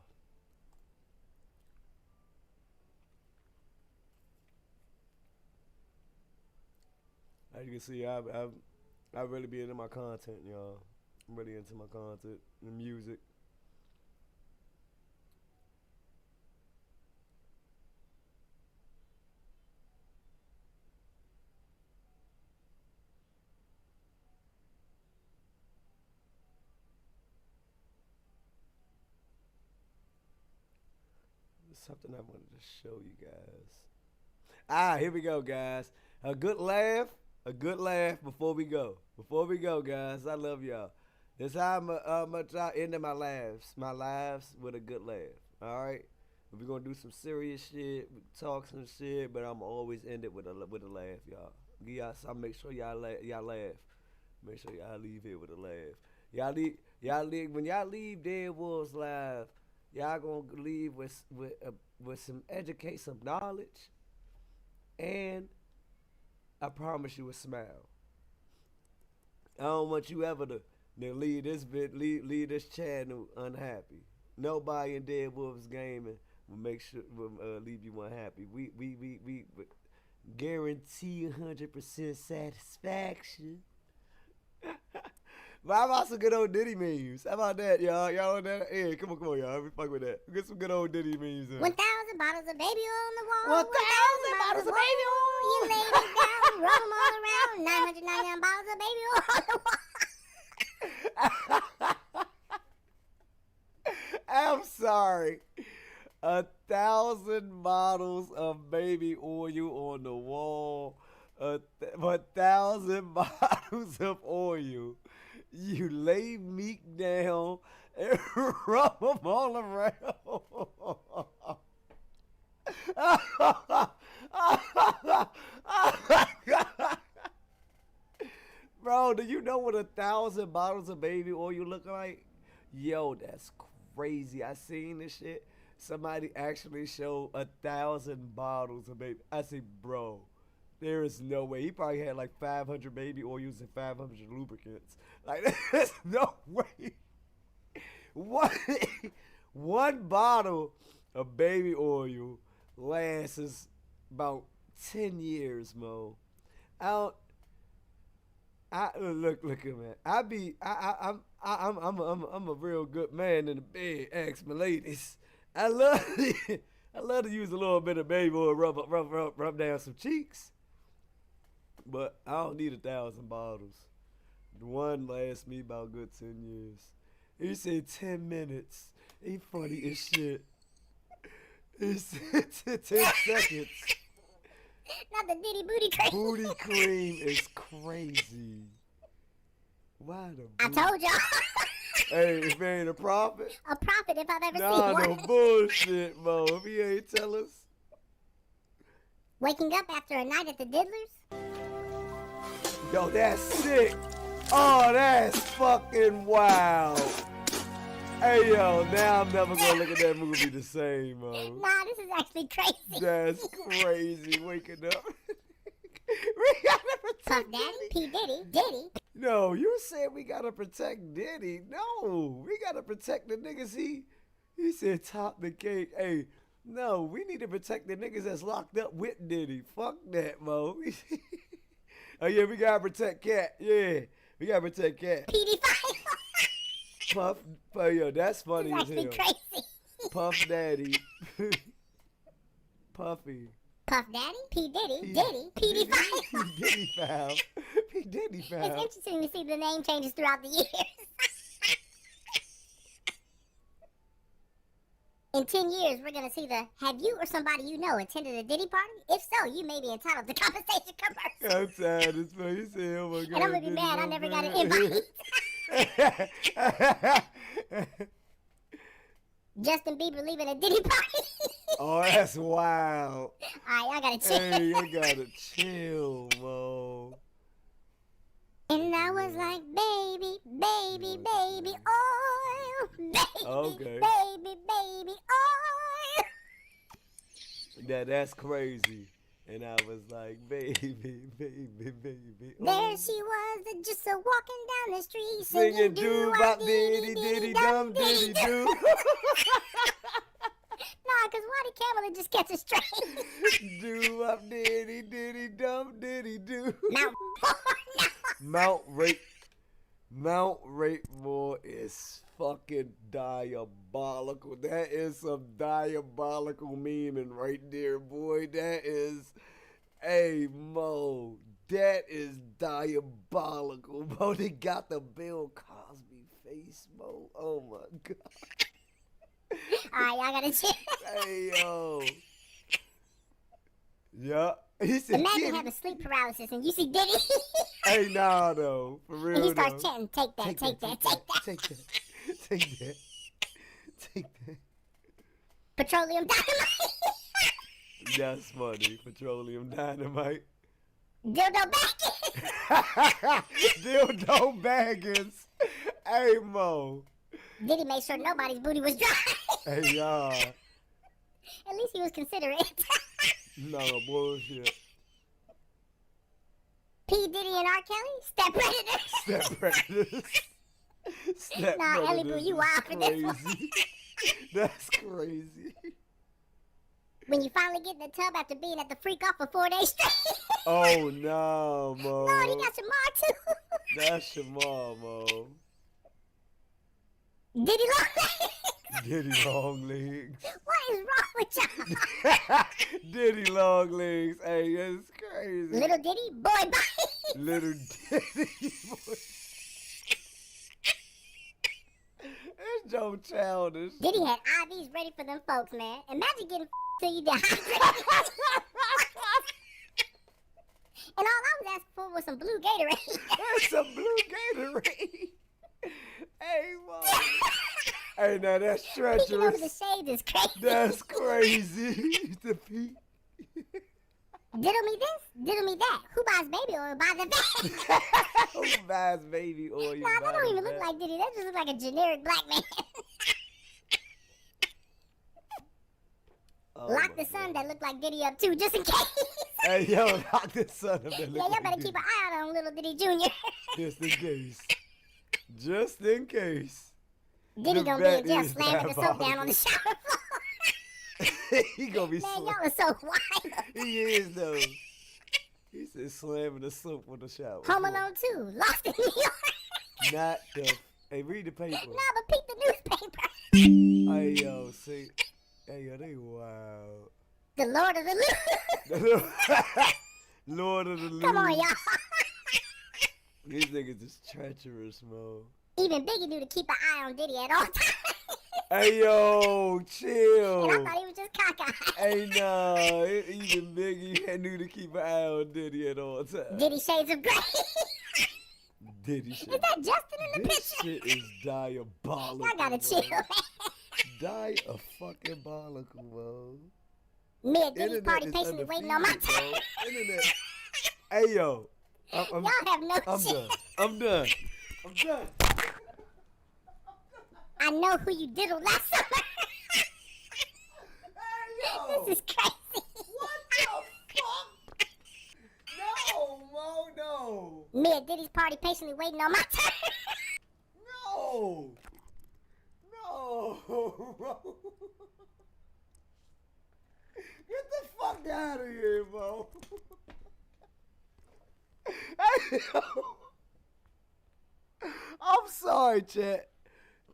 As you can see, I really be into my content, y'all. I'm really into my content, the music. There's something I wanted to show you guys. Here we go, guys. A good laugh before we go. Before we go, guys, I love y'all. That's how much I end my lives. My lives with a good laugh. All right? We're going to do some serious shit, talk some shit, but I'm always end it with a laugh, y'all. I'll make sure y'all laugh. Make sure y'all leave here with a laugh. When y'all leave Dead Wolves Live, y'all going to leave with some some knowledge, and I promise you a smile. I don't want you ever to leave this channel unhappy. Nobody in Dead Wolves Gaming will leave you unhappy. We guarantee 100% satisfaction. But how about some good old Diddy memes? How about that, y'all? Y'all on that? Yeah, come on, y'all. Let me fuck with that. Get some good old Diddy memes. 1,000 bottles of baby on the wall. 1,000 bottles of baby on. You laid it down, rub them all around. 999 bottles of baby on the wall. I'm sorry. 1,000 bottles of baby oil on the wall. 1,000 bottles of oil. You lay meat down and rub them all around. Bro, do you know what 1,000 bottles of baby oil look like? Yo, that's crazy. I seen this shit. Somebody actually showed 1,000 bottles of baby. I say, bro, there is no way. He probably had like 500 baby oils and 500 lubricants. Like, there's no way. One bottle of baby oil lasts about 10 years, Mo. Look at me. I'm a real good man in the bed. Ask my ladies. I love to use a little bit of baby oil, rub down some cheeks. But I don't need 1,000 bottles. The one lasts me about a good 10 years. He said 10 minutes. He funny as shit. He said 10 seconds. Not the Diddy booty cream. Booty cream is crazy. Why the I told y'all. Hey, if he ain't a prophet. A prophet if I've ever seen one. one. No bullshit, Mo. If he ain't tell us. Waking up after a night at the Diddlers? Yo, that's sick. Oh, that's fucking wild. Hey, yo, now I'm never gonna look at that movie the same, Mo. Nah, this is actually crazy. That's crazy, waking up. Rihanna Puff Daddy, P. Diddy, Diddy. No, you said we gotta protect Diddy. No, we gotta protect the niggas. He said top the cake. Hey, no, we need to protect the niggas that's locked up with Diddy. Fuck that, Mo. Oh yeah, we gotta protect Cat. Yeah, we gotta protect Cat. PD5. Puff, oh yo, that's funny as hell. It's actually crazy. Puff Daddy. Puffy. Puff Daddy, P. Diddy, Diddy, PD5. P. Diddy foul. P. Diddy foul. It's interesting to see the name changes throughout the years. In 10 years, we're going to see the, have you or somebody you know attended a Diddy party? If so, you may be entitled to compensation commercial. I'm tired as fuck. He said, oh my God. And I'm going to be mad I never got an invite. Justin Bieber leaving a Diddy party. Oh, that's wild. All right, y'all got to chill. Hey, you got to chill, Mo. And I was like, baby, baby, baby, oil. Baby, Okay. baby, baby, oil. That's crazy. And I was like, baby, baby, baby. There she was, just walking down the street, Singing doo-wop, diddy, dum, diddy, doo. Nah, because why did Camel just catch it straight? Doo-wop, diddy, dum, diddy, doo. Now, Mount Ratemore is fucking diabolical. That is some diabolical memeing right there, boy. That is, hey, Mo, that is diabolical, Mo. They got the Bill Cosby face, Mo. Oh, my God. All right, y'all gotta chill. Hey, yo. Yeah. He said, imagine having sleep paralysis and you see Diddy. Hey, nah, though. For real, and he starts though. chanting, take that, take that, take that. Take that. Take that. Take that. Petroleum dynamite. That's funny. Petroleum dynamite. Dildo Baggins. Dildo Baggins. Hey, Mo. Diddy made sure nobody's booty was dry. Hey, y'all. At least he was considerate. No bullshit. P. Diddy and R. Kelly, step predators. Step predators. Step Nah, predators Ellie Boo, you wild for this one. crazy. That's crazy. When you finally get in the tub after being at the freak off for 4 days straight. Oh, no, Mo. Lord, he got Shamar too. That's Shamar, Mo. Diddy Long Legs. Diddy Long Legs. What is wrong with y'all? Diddy Long Legs. Hey, that's crazy. Little Diddy, boy bye. Little Diddy, boy. It's so childish. Diddy had IVs ready for them folks, man. Imagine getting till you dehydrated. And all I was asking for was some blue Gatorade. Some blue Gatorade. Hey, Mo. Hey, now that's treacherous. Peeking over the shades is crazy. That's crazy. The peak. Diddle me this, diddle me that. Who buys baby oil buys the bag? Who buys baby oil? Nah, that don't even look like Diddy. That just looks like a generic black man. Lock the son that looked like Diddy up too, just in case. Hey, yo, lock the son up that Yeah, look y'all like better Diddy. keep an eye out on little Diddy Jr. Just in case. Just in case. Diddy The gonna be in bet jail is slamming the soap down on the shower floor. He gonna be Man, y'all are so wild. He is though. He said slamming the soap on the shower. Home Alone 2, Lost in New York. Not the. Hey, read the paper. Nah, but peep the newspaper. Hey, yo, see. Hey, yo, they wild. The Lord of the Loose. Lord of the Loose. Come on, y'all. These niggas is treacherous, Mo. Even Biggie knew to keep an eye on Diddy at all times. Hey, yo, chill. And I thought he was just cockeyed. Hey, nah, even Biggie knew to keep an eye on Diddy at all times. Diddy Shades of Grey. Diddy shit. Is that Justin in the This picture? shit is diabolical. I gotta chill, man. Diabolical, bro. Me at Diddy's Internet party is patiently waiting on my undefeated, turn. bro. Internet. Hey, yo. Y'all have no I'm shit. done. I'm done. I'm done. I know who you diddled last summer. Hey, yo. This is crazy. What the fuck? No, Mo, no. at Diddy's party patiently waiting on my turn. No! No! Get the fuck out of here, bro. I'm sorry, chat.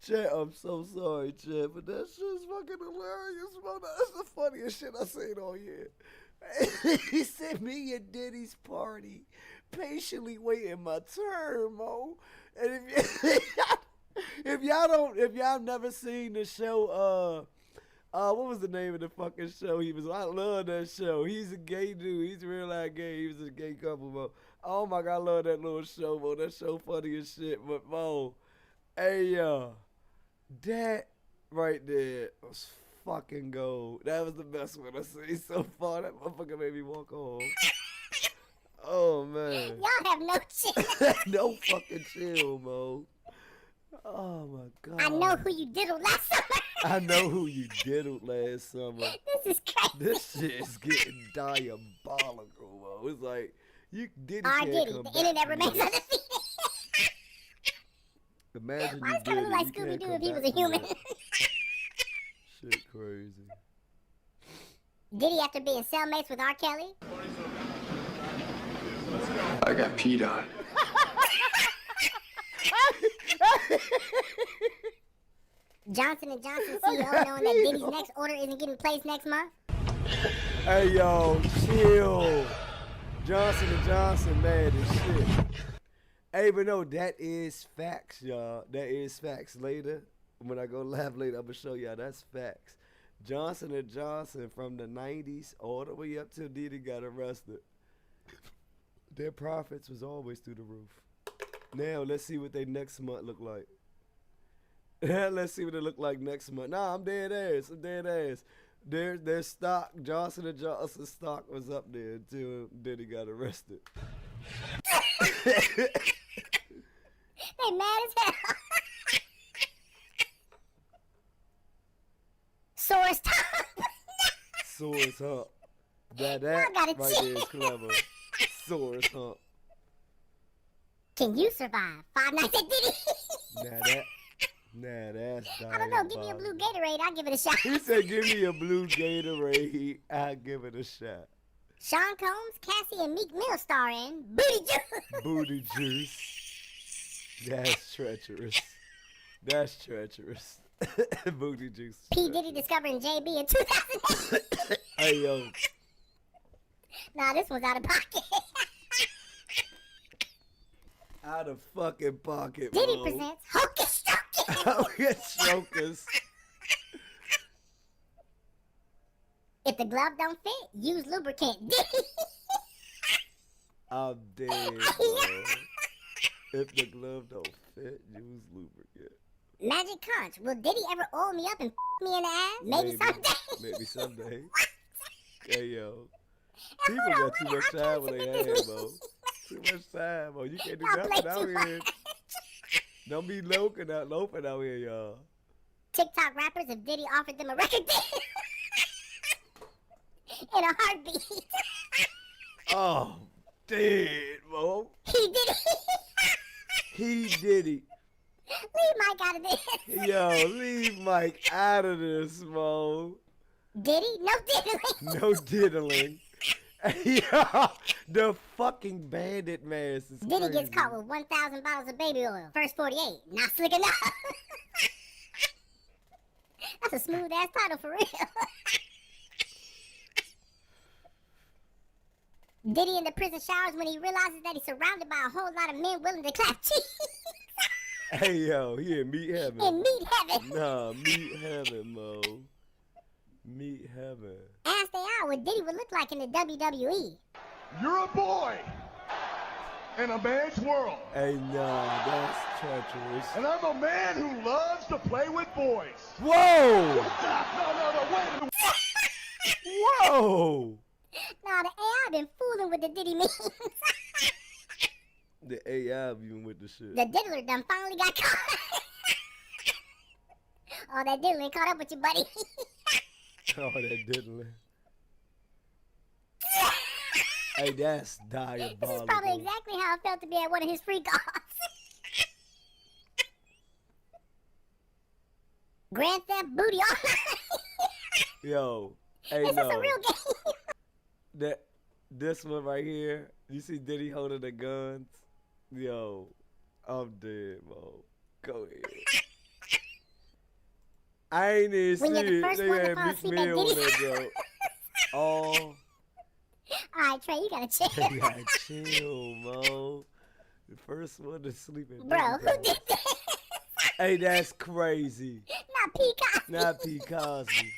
Chat, I'm so sorry, chat, but that shit's fucking hilarious, bro. That's the funniest shit I seen all year. He said me at Diddy's party, patiently waiting my turn, Mo. And if y'all never seen the show, what was the name of the fucking show he was on? I love that show. He's a gay dude. He's real life gay. He was a gay couple, Mo. Oh my God, I love that little show, Mo. That show funny as shit. But Mo, hey, that right there was fucking gold. That was the best one I seen so far. That motherfucker made me walk home. Oh man. Y'all have no chill. No fucking chill, Mo. Oh my God. I know who you diddled last summer. I know who you diddled last summer. This is crazy. This shit is getting diabolical, Mo. It's like you didn't. I did it. The internet remains undefeated. Imagine Why you does kind of did look like it. You Scooby can't Doo come if he was a back from human? that. Shit crazy. Diddy after being cellmates with R. Kelly? I got peed on. Johnson & Johnson CEO knowing that Diddy's next order isn't getting placed next month? Hey yo, chill. Johnson & Johnson, man, this shit. Hey, but no, that is facts, y'all. That is facts. Later, when I go live later, I'm gonna show y'all that's facts. Johnson & Johnson from the 90s all the way up till Diddy got arrested. Their profits was always through the roof. Now, let's see what they next month look like. Let's see what it look like next month. Nah, I'm dead ass. Their stock, Johnson & Johnson stock was up there until Diddy got arrested. They mad as hell. Sore as top. Sore as hump. That Y'all gotta right there is clever. Sore as hump. Can you survive 5 nights at Diddy? Nah, that's I don't know. Give me a blue Gatorade. I'll give it a shot. He said, give me a blue Gatorade. I'll give it a shot. Sean Combs, Cassie, and Meek Mill star in Booty Juice. Booty Juice. That's treacherous. That's treacherous. Booty Juice. P. Diddy discovering JB in 2008. Hey, yo. Nah, this one's out of pocket. Out of fucking pocket, Diddy bro. presents Hocus Pocus. Hocus Pocus. If the glove don't fit, use lubricant. Diddy. I'm dead, bro. If the glove don't fit, use lubricant. Magic Conch, will Diddy ever oil me up and me in the ass? Maybe someday. Maybe someday. Hey, yo. People got too much time when they have, bro. Too much time, bro. You can't do nothing out here. Don't be loafing out here, y'all. TikTok rappers, if Diddy offered them a record deal in a heartbeat. Oh, dead, bro. He did it. He did it. Leave Mike out of this. Yo, leave Mike out of this, bro. Diddy? No diddling. No diddling. Yo, the fucking bandit mask is Diddy crazy. gets caught with 1,000 bottles of baby oil. First 48. Not slick enough. That's a smooth ass title for real. Diddy in the prison showers when he realizes that he's surrounded by a whole lot of men willing to clap cheeks. Hey, yo, he in meat heaven. In meat heaven. Nah, meat heaven, Mo. Meat heaven. Ask they out what Diddy would look like in the WWE. You're a boy in a man's world. Hey, nah, that's treacherous. And I'm a man who loves to play with boys. Whoa! No, wait a minute. Whoa! Nah, the AI been fooling with the Diddy memes. The AI even with the shit. The diddler done finally got caught. Oh, that diddler caught up with you, buddy. Oh, that diddling. Hey, that's This is diabolical. probably exactly how I felt to be at one of his freak offs. Grand Theft Booty Online. Yo, hey, Is this no. a real game? This one right here, you see Diddy holding the guns? Yo, I'm dead, Mo. Go ahead. I ain't even When you're see the it. first They one to had fall Meek asleep at Mill on Diddy. that joke. Oh, All right, Trey, you gotta chill. you gotta chill, Mo. The first one to sleep in Bro, Diddy who did that? Hey, that's crazy. Not P. Cosby. Not P. Cosby.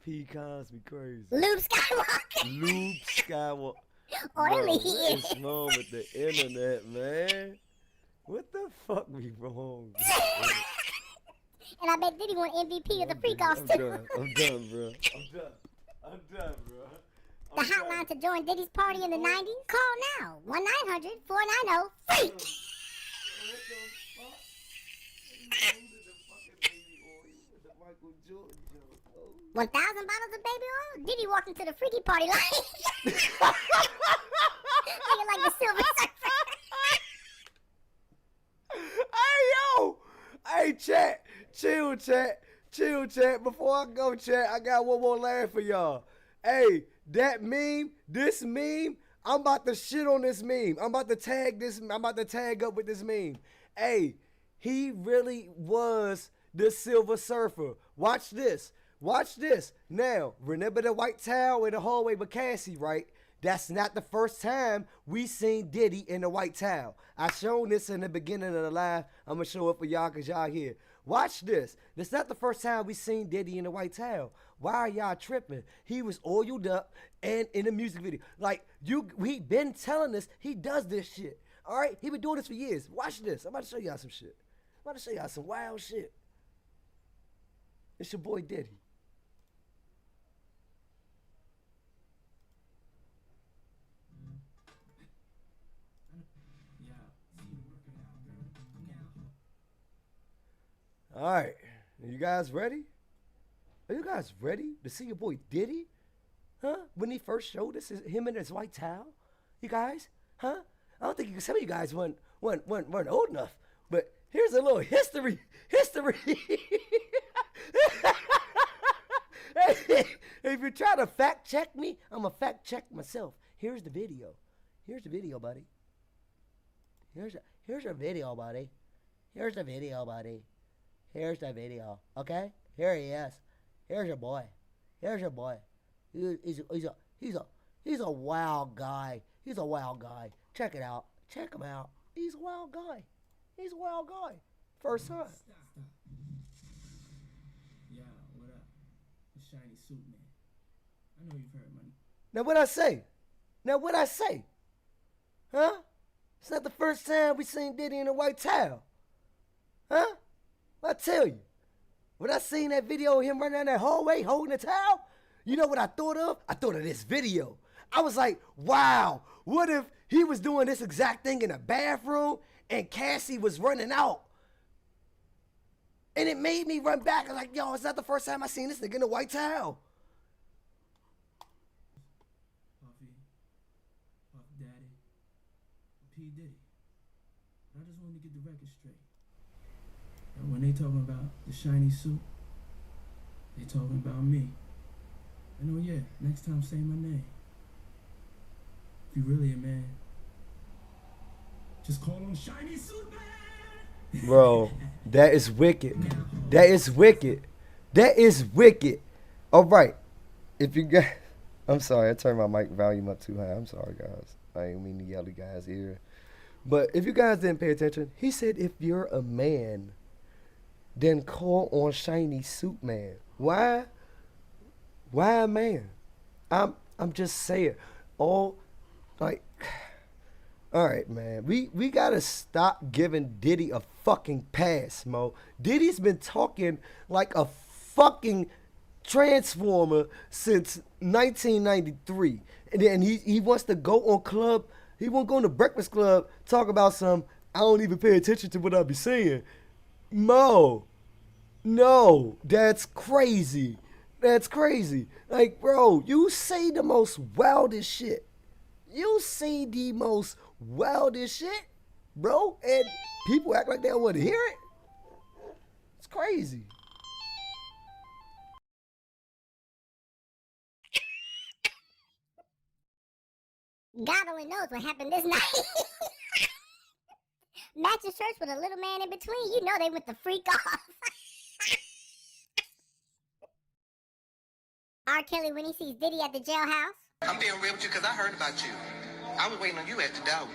P. Cosby crazy. Luke Skywalker. Luke Skywalker. Oily Bro, he what is. is wrong with the internet, man? What the fuck be wrong? And I bet Diddy won MVP of the freak offs I'm too. done. I'm done, bro. I'm done, bro. The hotline to join Diddy's party in the 90s? Call now. 1-900-490-FREAK. $1,000 bottles of baby oil? Diddy walked into the freaky party line. Looking like the Silver Surfer. Hey, yo! Hey, chat. Chill, chat. Chill, chat. Before I go, chat, I got one more laugh for y'all. Hey, that meme, this meme, I'm about to shit on this meme. I'm about to tag up with this meme. Hey, he really was the Silver Surfer. Watch this. Watch this. Now, remember the white towel in the hallway with Cassie, right? That's not the first time we seen Diddy in the white towel. I shown this in the beginning of the live. I'm going to show it for y'all because y'all here. Watch this. This not the first time we seen Diddy in the white towel. Why are y'all tripping? He was oiled up and in a music video. Like, we been telling us he does this shit. All right? He been doing this for years. Watch this. I'm about to show y'all some shit. I'm about to show y'all some wild shit. It's your boy Diddy. All right, are you guys ready? Are you guys ready to see your boy Diddy? Huh? When he first showed us him in his white towel? You guys? Huh? I don't think some of you guys weren't old enough. But here's a little history. If you try to fact check me, I'm gonna fact check myself. Here's the video. Here's the video, buddy. Here's your video, buddy. Here's the video, buddy. Here's the video. Okay? Here he is. Here's your boy. Here's your boy. He's a wild guy. He's a wild guy. Check it out. Check him out. He's a wild guy. He's a wild guy. First time. Yeah, what up? The shiny suit man. I know you've heard money. Now what I say? Huh? It's not the first time we seen Diddy in a white towel. Huh? I tell you. When I seen that video of him running down that hallway holding a towel, you know what I thought of? I thought of this video. I was like, wow, what if he was doing this exact thing in a bathroom and Cassie was running out? And it made me run back. I was like, yo, it's not the first time I seen this nigga in a white towel. Puffy, Puff Daddy, P. Diddy. I just wanted to get the record straight. And when they talking about the shiny suit, they talking about me. And oh yeah, next time say my name. If you really a man, just call him Shiny Suit Man. Bro, that is wicked. That is wicked. That is wicked. All right. If you guys, I'm sorry, I turned my mic volume up too high. I'm sorry, guys. I ain't mean to yell at you guys here. But if you guys didn't pay attention, he said if you're a man, then call on Shiny Suit Man. Why? Why a man? I'm just saying. All right, man. We gotta stop giving Diddy a fucking pass, Mo. Diddy's been talking like a fucking transformer since 1993. And then he wants to go on club. He won't go on the Breakfast Club, talk about some, I don't even pay attention to what I be saying. Mo, no, that's crazy. That's crazy. Like, bro, you say the most wildest shit. You say the most wildest shit, bro, and people act like they don't want to hear it. It's crazy. God only knows what happened this night. Matching shirts with a little man in between. You know they went the freak off. R. Kelly when he sees Diddy at the jailhouse. I'm being real with you because I heard about you. I was waiting on you at the door.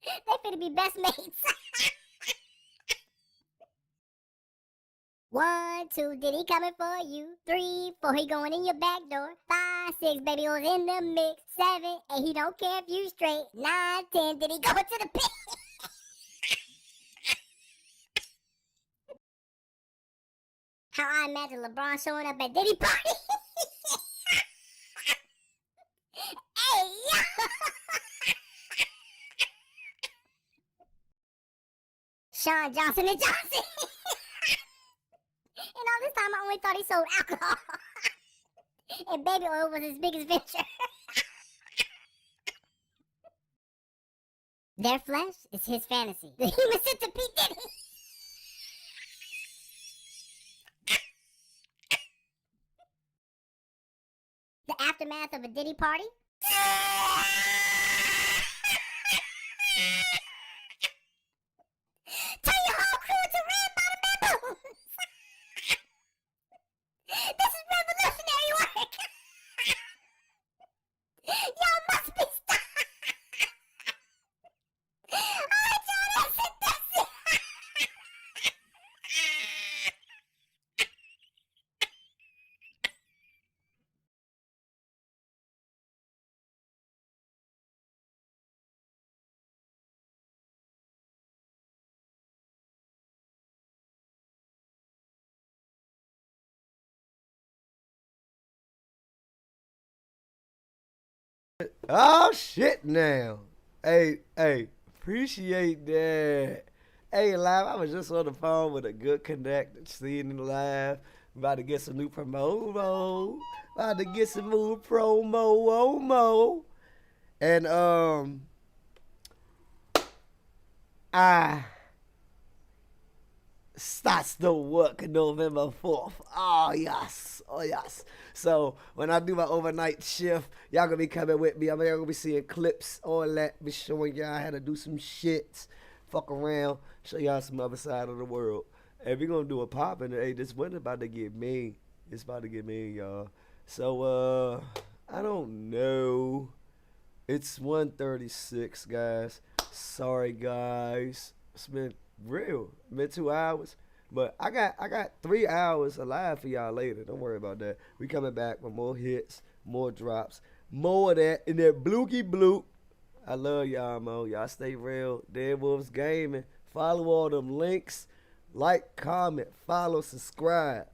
They finna be best mates. 1, 2, Diddy coming for you. 3, 4, he going in your back door. 5, 6, baby was in the mix. 7, 8, he don't care if you straight. 9, 10, Diddy going to the pit. How I imagine LeBron showing up at Diddy party. Hey, yo! Sean Johnson and Johnson. And all this time I only thought he sold alcohol. And baby oil was his biggest venture. Their flesh is his fantasy. The human centipede Diddy. The aftermath of a Diddy party. Tell your whole crew to red bottom bamboos. This is revolutionary work. Y'all must be stopped. Alright, y'all, that's it. Oh shit now. Hey, appreciate that. Hey, live, I was just on the phone with a good connect, seeing it live. About to get some new promo. About to get some new promo. And I starts the work November 4th. Oh yes. So when I do my overnight shift, y'all gonna be coming with me. I'm gonna be seeing clips, all that, be showing y'all how to do some shit, fuck around, show y'all some other side of the world. And we gonna do a poppin'. Hey, this winter about to get mean. It's about to get mean, y'all. So I don't know. It's 1:36, guys. Sorry, guys. It's been real. Been 2 hours. But I got 3 hours alive for y'all later. Don't worry about that. We coming back with more hits, more drops, more of that in that blooky bloop. I love y'all, Mo. Y'all stay real. Dead Wolves Gaming. Follow all them links. Like, comment, follow, subscribe.